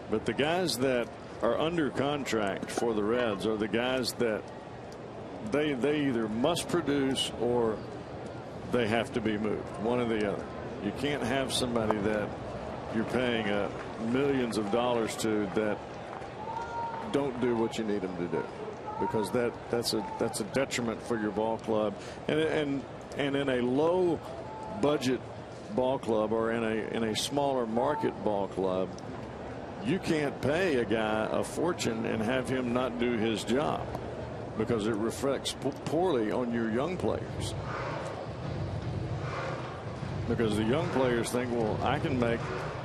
S7: But the guys that are under contract for the Reds are the guys that they either must produce or they have to be moved, one or the other. You can't have somebody that you're paying millions of dollars to that don't do what you need them to do, because that's a detriment for your ball club. And in a low budget ball club or in a smaller market ball club, you can't pay a guy a fortune and have him not do his job, because it reflects poorly on your young players. Because the young players think, well, I can make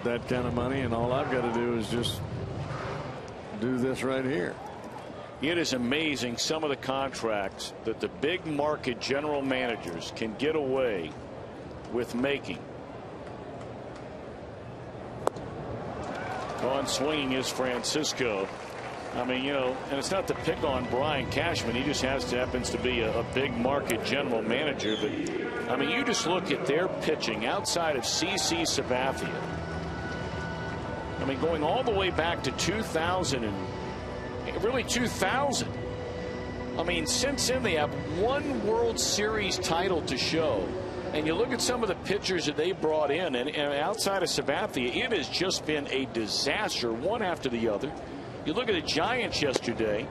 S7: that kind of money and all I've got to do is just do this right here.
S1: It is amazing some of the contracts that the big market general managers can get away with making. On swinging is Francisco. I mean, and it's not to pick on Brian Cashman. He just happens to be a big market general manager. But, I mean, you just look at their pitching outside of CC Sabathia. I mean, going all the way back to 2000 and really 2000. I mean, since then they have one World Series title to show. And you look at some of the pitchers that they brought in, and outside of Sabathia, it has just been a disaster, one after the other. You look at the Giants yesterday.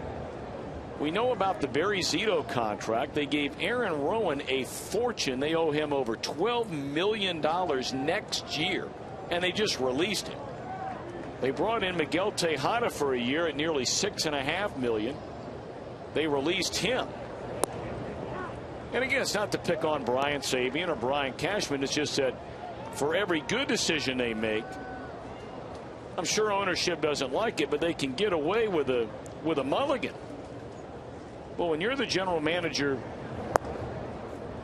S1: We know about the Barry Zito contract. They gave Aaron Rowan a fortune. They owe him over $12 million next year, and they just released him. They brought in Miguel Tejada for a year at nearly $6.5 million. They released him. And again, it's not to pick on Brian Sabian or Brian Cashman. It's just that for every good decision they make, I'm sure ownership doesn't like it, but they can get away with a mulligan. Well, when you're the general manager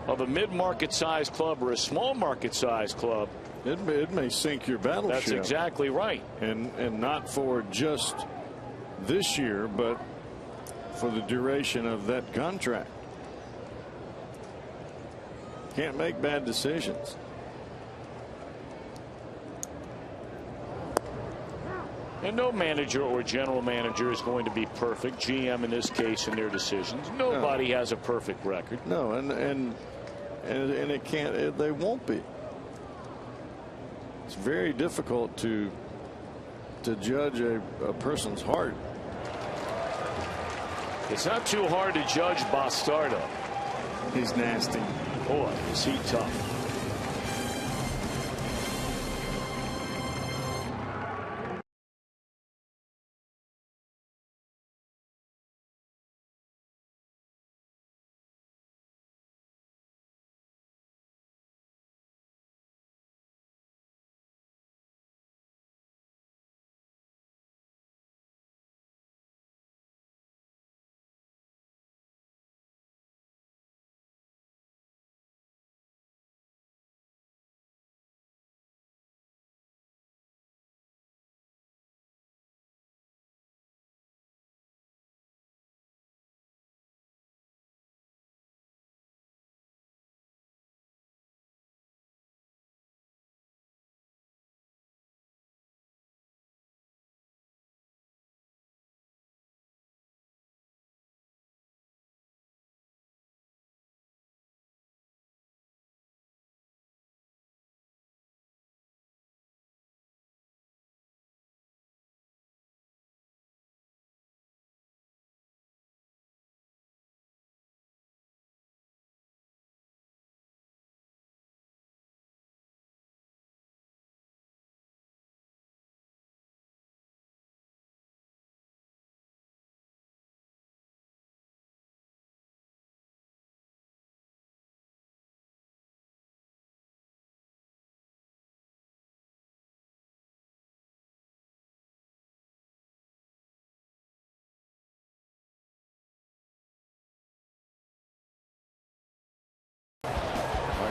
S1: of a mid-market size club or a small market size club,
S7: it may sink your battleship.
S1: That's exactly right.
S7: And not for just this year, but for the duration of that contract. Can't make bad decisions.
S1: And no manager or general manager is going to be perfect. GM in this case in their decisions. Nobody has a perfect record.
S7: No, and it can't. They won't be. It's very difficult to judge a person's heart.
S1: It's not too hard to judge Bastardo.
S7: He's nasty.
S1: Boy, is he tough.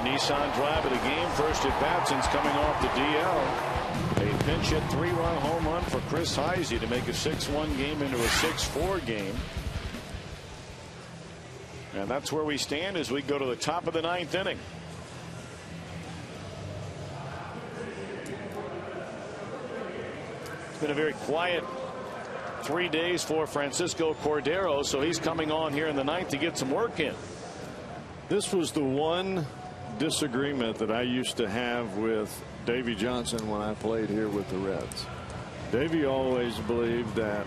S1: Nissan drive of the game. First at bat since coming off the DL. A pinch hit 3-run home run for Chris Heisey to make a 6-1 game into a 6-4 game. And that's where we stand as we go to the top of the 9th inning. It's been a very quiet 3 days for Francisco Cordero, so he's coming on here in the 9th to get some work in.
S7: This was the one disagreement that I used to have with Davey Johnson when I played here with the Reds. Davey always believed that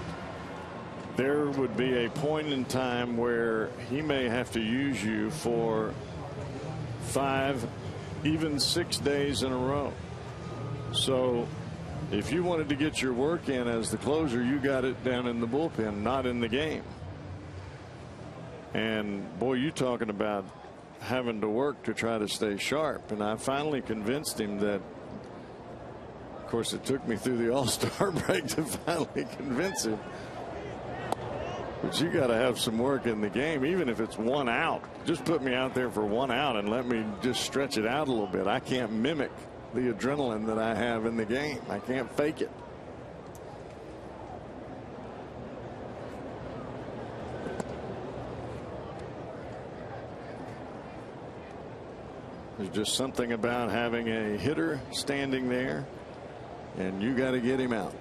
S7: there would be a point in time where he may have to use you for 5, even 6 days in a row. So if you wanted to get your work in as the closer, you got it down in the bullpen, not in the game. And boy, you talking about having to work to try to stay sharp. And I finally convinced him that, of course, it took me through the All-Star break to finally convince him. But you got to have some work in the game, even if it's 1 out. Just put me out there for 1 out and let me just stretch it out a little bit. I can't mimic the adrenaline that I have in the game. I can't fake it. There's just something about having a hitter standing there, and you got to get him out.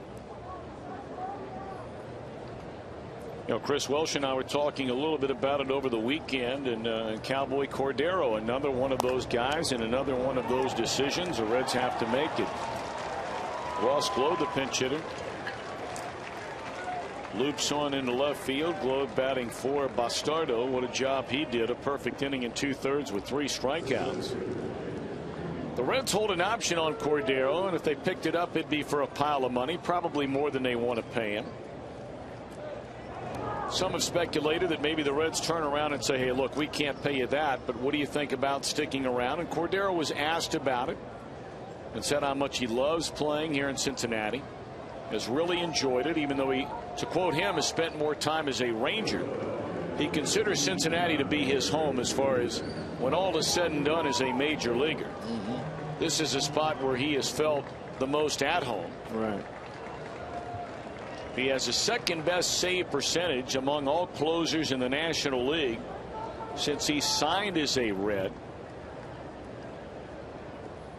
S1: You know, Chris Welsh and I were talking a little bit about it over the weekend, and Cowboy Cordero, another one of those guys and another one of those decisions the Reds have to make it. Ross Globe, the pinch hitter, loops on into left field. Globe batting for Bastardo. What a job he did. A perfect inning in 2/3 with 3 strikeouts. The Reds hold an option on Cordero, and if they picked it up, it'd be for a pile of money, probably more than they want to pay him. Some have speculated that maybe the Reds turn around and say, hey, look, we can't pay you that, but what do you think about sticking around? And Cordero was asked about it and said how much he loves playing here in Cincinnati, has really enjoyed it, even though he, to quote him, has spent more time as a Ranger he considers Cincinnati to be his home as far as when all is said and done as a major leaguer. This is a spot where he has felt the most at home.
S7: Right.
S1: He has the second best save percentage among all closers in the National League since he signed as a Red.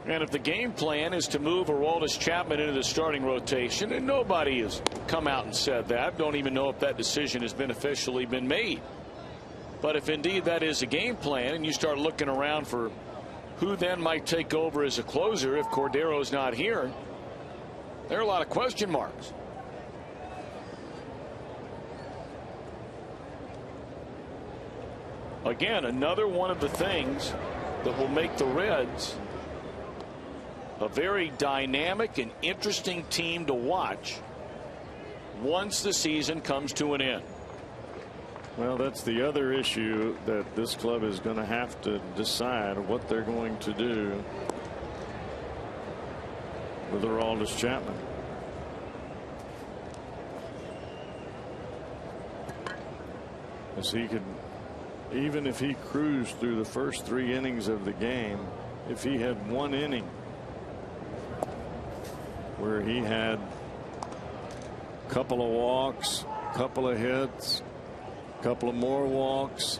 S1: And if the game plan is to move Aroldis Chapman into the starting rotation, and nobody has come out and said that, don't even know if that decision has been officially been made. But if indeed that is a game plan, and you start looking around for who then might take over as a closer if Cordero's not here, there are a lot of question marks. Again, another one of the things that will make the Reds a very dynamic and interesting team to watch once the season comes to an end.
S7: Well, that's the other issue that this club is going to have to decide what they're going to do with Aroldis Chapman. As he could, even if he cruised through the first 3 innings of the game, if he had 1 inning where he had a couple of walks, couple of hits, couple of more walks,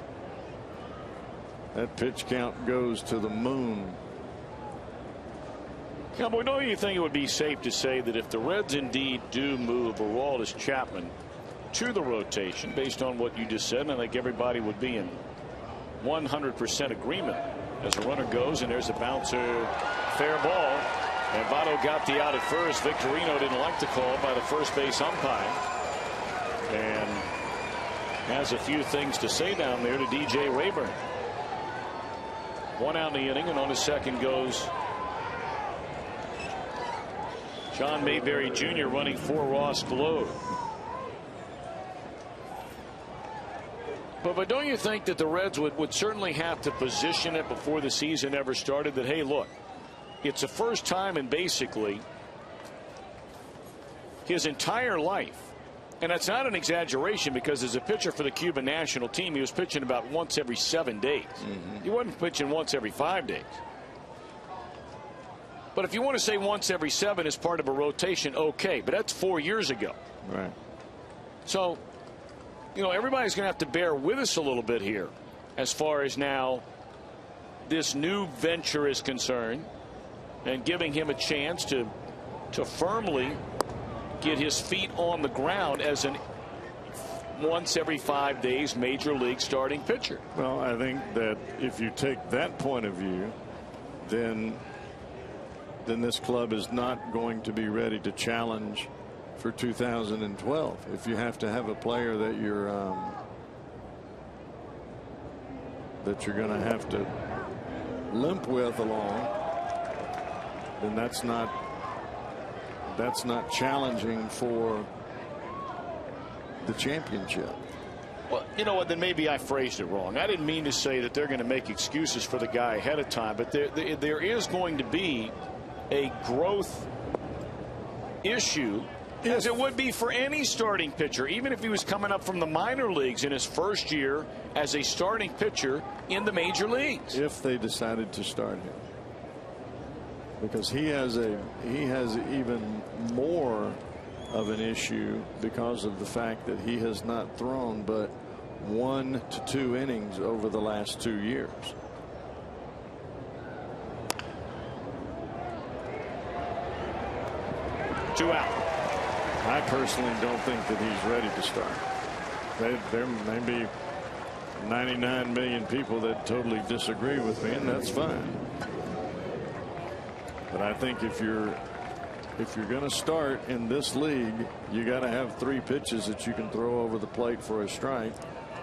S7: that pitch count goes to the moon.
S1: Cowboy, don't you think it would be safe to say that if the Reds indeed do move Aroldis Chapman to the rotation, based on what you just said, and I think everybody would be in 100% agreement as a runner goes, and there's a bouncer, fair ball. And Votto got the out at first. Victorino didn't like the call by the first base umpire, and has a few things to say down there to DJ Rayburn. 1 out in the inning, and on his second goes John Mayberry Jr. running for Ross Globe. But don't you think that the Reds would certainly have to position it before the season ever started that, hey, look, it's the first time in basically his entire life, and that's not an exaggeration, because as a pitcher for the Cuban national team, he was pitching about once every 7 days. He wasn't pitching once every 5 days. But if you want to say once every 7 is part of a rotation, okay, but that's 4 years ago.
S7: Right.
S1: So, you know, everybody's going to have to bear with us a little bit here as far as now this new venture is concerned, and giving him a chance to firmly get his feet on the ground as an once every 5 days major league starting pitcher.
S7: Well, I think that if you take that point of view, then this club is not going to be ready to challenge for 2012. If you have to have a player that you're going to have to limp with along, then that's not challenging for the championship.
S1: Well, you know what, then maybe I phrased it wrong. I didn't mean to say that they're going to make excuses for the guy ahead of time, but there is going to be a growth issue, as it would be for any starting pitcher, even if he was coming up from the minor leagues in his first year as a starting pitcher in the major leagues.
S7: If they decided to start him, because he has even more of an issue because of the fact that he has not thrown but 1 to 2 innings over the last 2 years.
S1: Two out.
S7: I personally don't think that he's ready to start. There may be 99 million people that totally disagree with me, and that's fine. But I think if you're going to start in this league, you got to have 3 pitches that you can throw over the plate for a strike,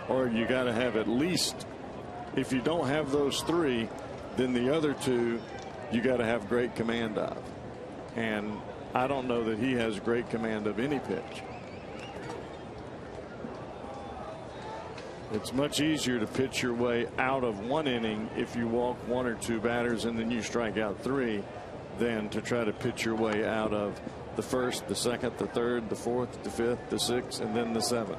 S7: or you got to have at least, if you don't have those 3, then the other 2 you got to have great command of. And I don't know that he has great command of any pitch. It's much easier to pitch your way out of 1 inning if you walk 1 or 2 batters and then you strike out 3 than to try to pitch your way out of the 1st, the 2nd, the 3rd, the 4th, the 5th, the 6th, and then the 7th.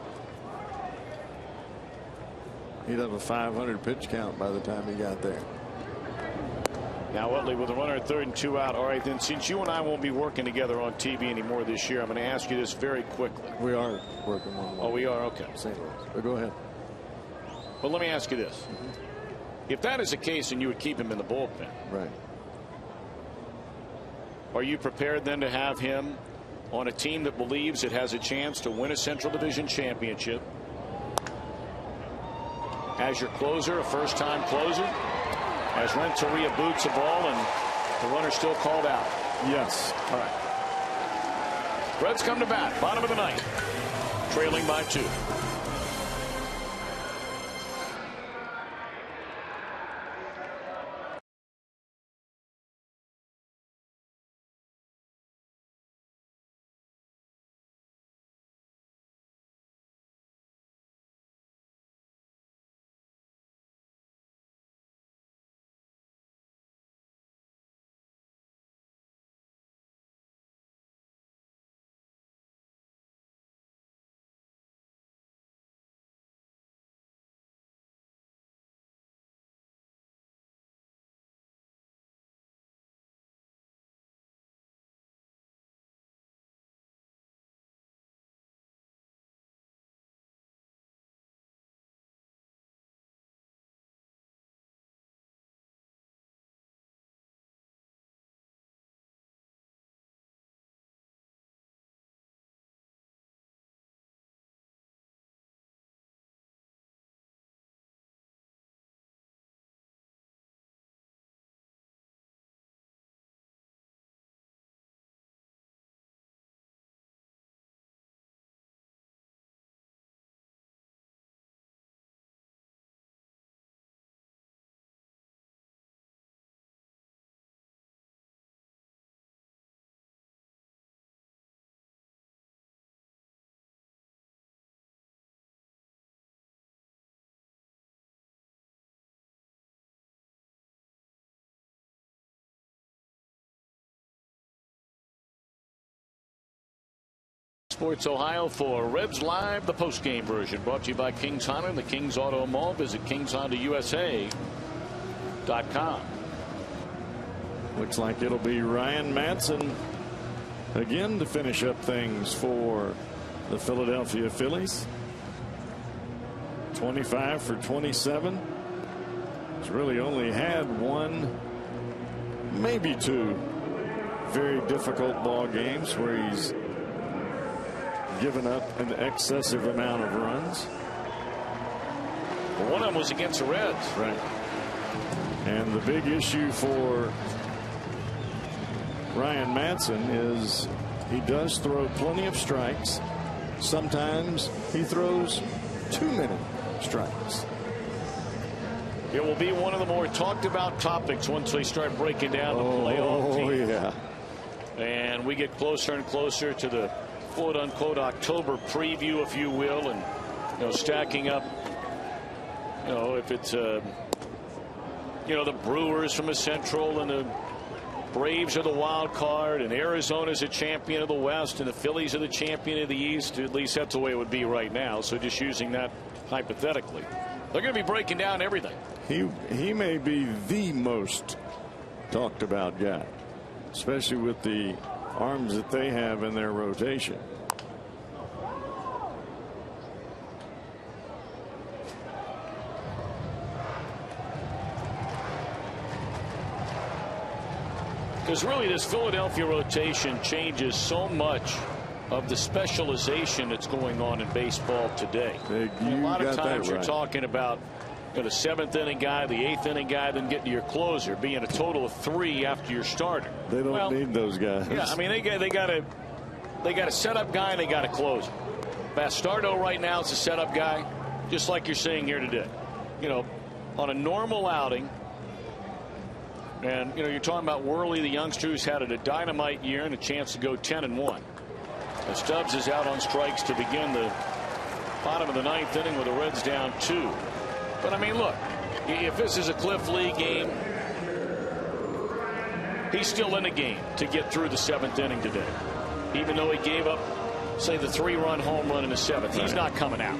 S7: He'd have a 500 pitch count by the time he got there.
S1: Now Utley with a runner at third and 2 out. All right, then, since you and I won't be working together on TV anymore this year, I'm going to ask you this very quickly.
S7: We are working on.
S1: Oh, we are? Okay.
S7: St. Louis. But go ahead.
S1: But let me ask you this. If that is the case, then you would keep him in the bullpen.
S7: Right.
S1: Are you prepared then to have him on a team that believes it has a chance to win a Central Division championship as your closer, a first-time closer, as Renteria boots a ball and the runner's still called out?
S7: Yes.
S1: All right. Reds come to bat, bottom of the ninth, trailing by 2. Sports Ohio for Reds Live, the postgame version, brought to you by Kings Honda and the Kings Auto Mall. Visit KingsHondaUSA.com.
S7: Looks like it'll be Ryan Madson again to finish up things for the Philadelphia Phillies. 25 for 27. He's really only had one, maybe two very difficult ball games where he's given up an excessive amount of runs.
S1: Well, one of them was against the Reds.
S7: Right. And the big issue for Ryan Madson is he does throw plenty of strikes. Sometimes he throws too many strikes.
S1: It will be one of the more talked about topics once they start breaking down the playoff team.
S7: Oh, yeah.
S1: And we get closer and closer to the quote unquote October preview, if you will, and stacking up, if it's the Brewers from the Central and the Braves are the wild card and Arizona's a champion of the West and the Phillies are the champion of the East. At least that's the way it would be right now. So just using that hypothetically, they're going to be breaking down everything.
S7: He may be the most talked about guy, especially with the arms that they have in their rotation.
S1: Because really this Philadelphia rotation changes so much of the specialization that's going on in baseball today. A lot of times you're talking about the 7th inning guy, the 8th inning guy, then getting to your closer, being a total of 3 after your starter.
S7: They don't need those guys.
S1: Yeah, I mean they got a setup guy and they got a closer. Bastardo right now is a setup guy, just like you're seeing here today. On a normal outing, and you're talking about Worley, the youngster who's had a dynamite year and a chance to go 10-1. Stubbs is out on strikes to begin the bottom of the 9th inning with the Reds down 2. But I mean, look, if this is a Cliff Lee game, he's still in the game to get through the 7th inning today. Even though he gave up, say, the 3-run home run in the 7th, he's not coming out.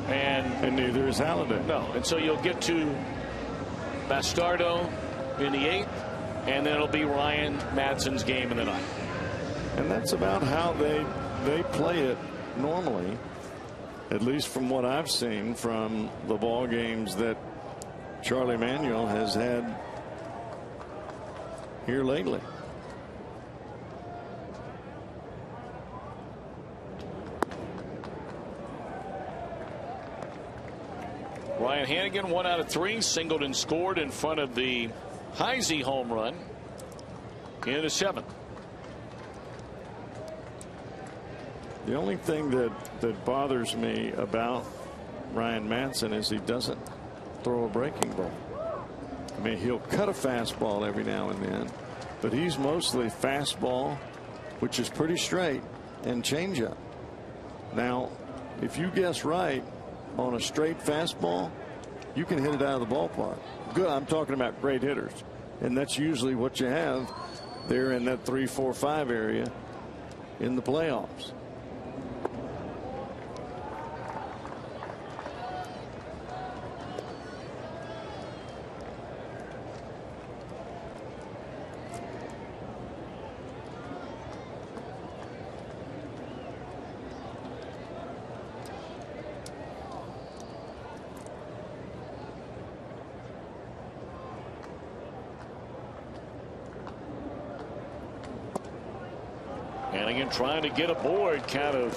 S1: And
S7: neither is Halliday.
S1: No. And so you'll get to Bastardo in the 8th, and then it'll be Ryan Matson's game in the 9th.
S7: And that's about how they play it normally, at least from what I've seen from the ball games that Charlie Manuel has had here lately.
S1: Ryan Hannigan, 1 out of 3, singled and scored in front of the Heisey home run in the 7th.
S7: The only thing that bothers me about Ryan Matson is he doesn't throw a breaking ball. I mean, he'll cut a fastball every now and then, but he's mostly fastball, which is pretty straight, and changeup. Now, if you guess right on a straight fastball, you can hit it out of the ballpark. Good. I'm talking about great hitters, and that's usually what you have there in that 3, 4, 5 area in the playoffs.
S1: Hannigan trying to get aboard, count of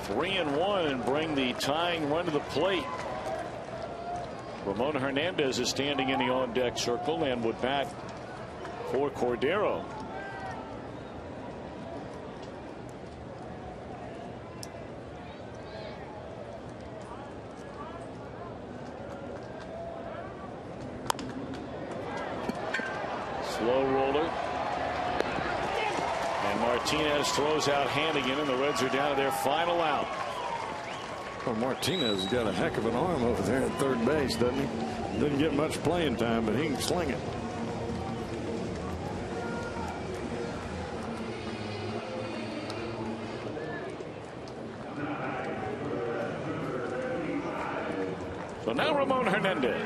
S1: 3-1 and bring the tying run to the plate. Ramon Hernandez is standing in the on deck circle and would bat for Cordero. Slow roller. And Martinez throws out Hannigan, and the Reds are down to their final out.
S7: Well, Martinez has got a heck of an arm over there at third base, doesn't he? Didn't get much playing time, but he can sling it.
S1: So now Ramon Hernandez.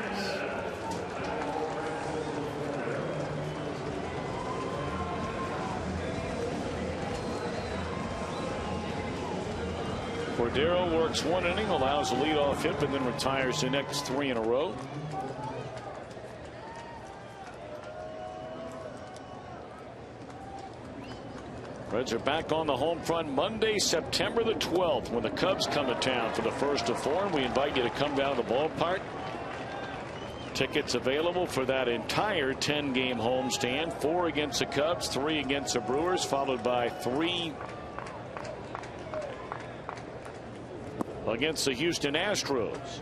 S1: Cordero works 1 inning, allows a leadoff hit, and then retires the next 3 in a row. Reds are back on the home front Monday, September the 12th, when the Cubs come to town for the first of 4. And we invite you to come down to the ballpark. Tickets available for that entire 10-game homestand. 4 against the Cubs, 3 against the Brewers, followed by 3 against the Houston Astros.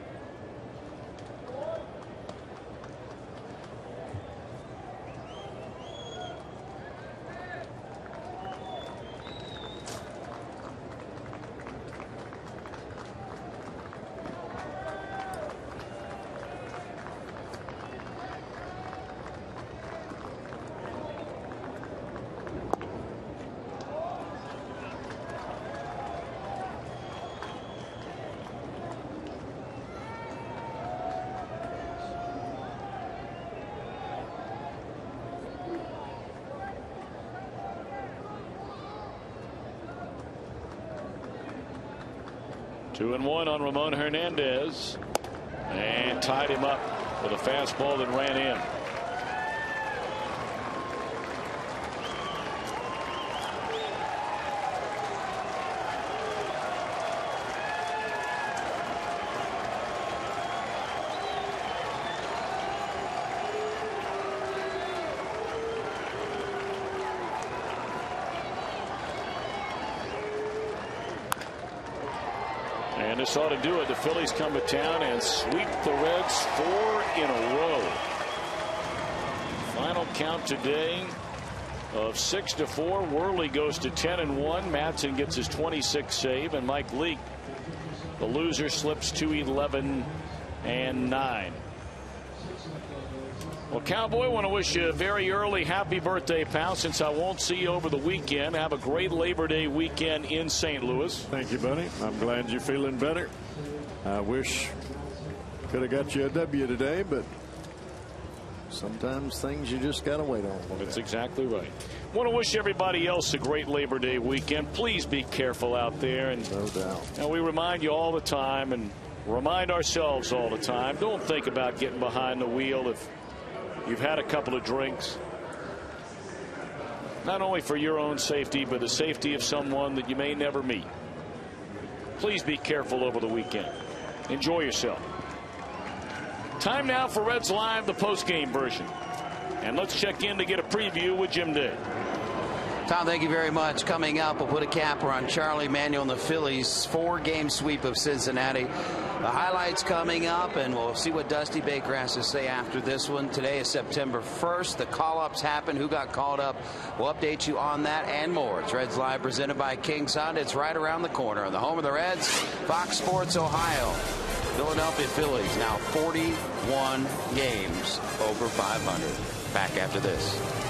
S1: Two and one on Ramon Hernandez, and tied him up with a fastball that ran in. And this ought to do it. The Phillies come to town and sweep the Reds 4 in a row. Final count today of 6-4. Worley goes to 10-1. Matson gets his 26th save, and Mike Leake, the loser, slips to 11-9. Well, Cowboy, want to wish you a very early happy birthday, pal, since I won't see you over the weekend. Have a great Labor Day weekend in St. Louis.
S7: Thank you, buddy. I'm glad you're feeling better. I wish could have got you a W today, but sometimes things you just got to wait on.
S1: That's exactly right. Want to wish everybody else a great Labor Day weekend. Please be careful out there. And
S7: no doubt.
S1: And we remind you all the time and remind ourselves all the time. Don't think about getting behind the wheel if you've had a couple of drinks. Not only for your own safety, but the safety of someone that you may never meet. Please be careful over the weekend. Enjoy yourself. Time now for Reds Live, the post-game version. And let's check in to get a preview with Jim Day.
S10: Tom, thank you very much. Coming up, we'll put a capper on Charlie Manuel and the Phillies' 4-game sweep of Cincinnati. The highlights coming up, and we'll see what Dusty Baker has to say after this one. Today is September 1st. The call-ups happen. Who got called up? We'll update you on that and more. It's Reds Live presented by King Soda. It's right around the corner. On the home of the Reds, Fox Sports Ohio. Philadelphia Phillies now 41 games over 500. Back after this.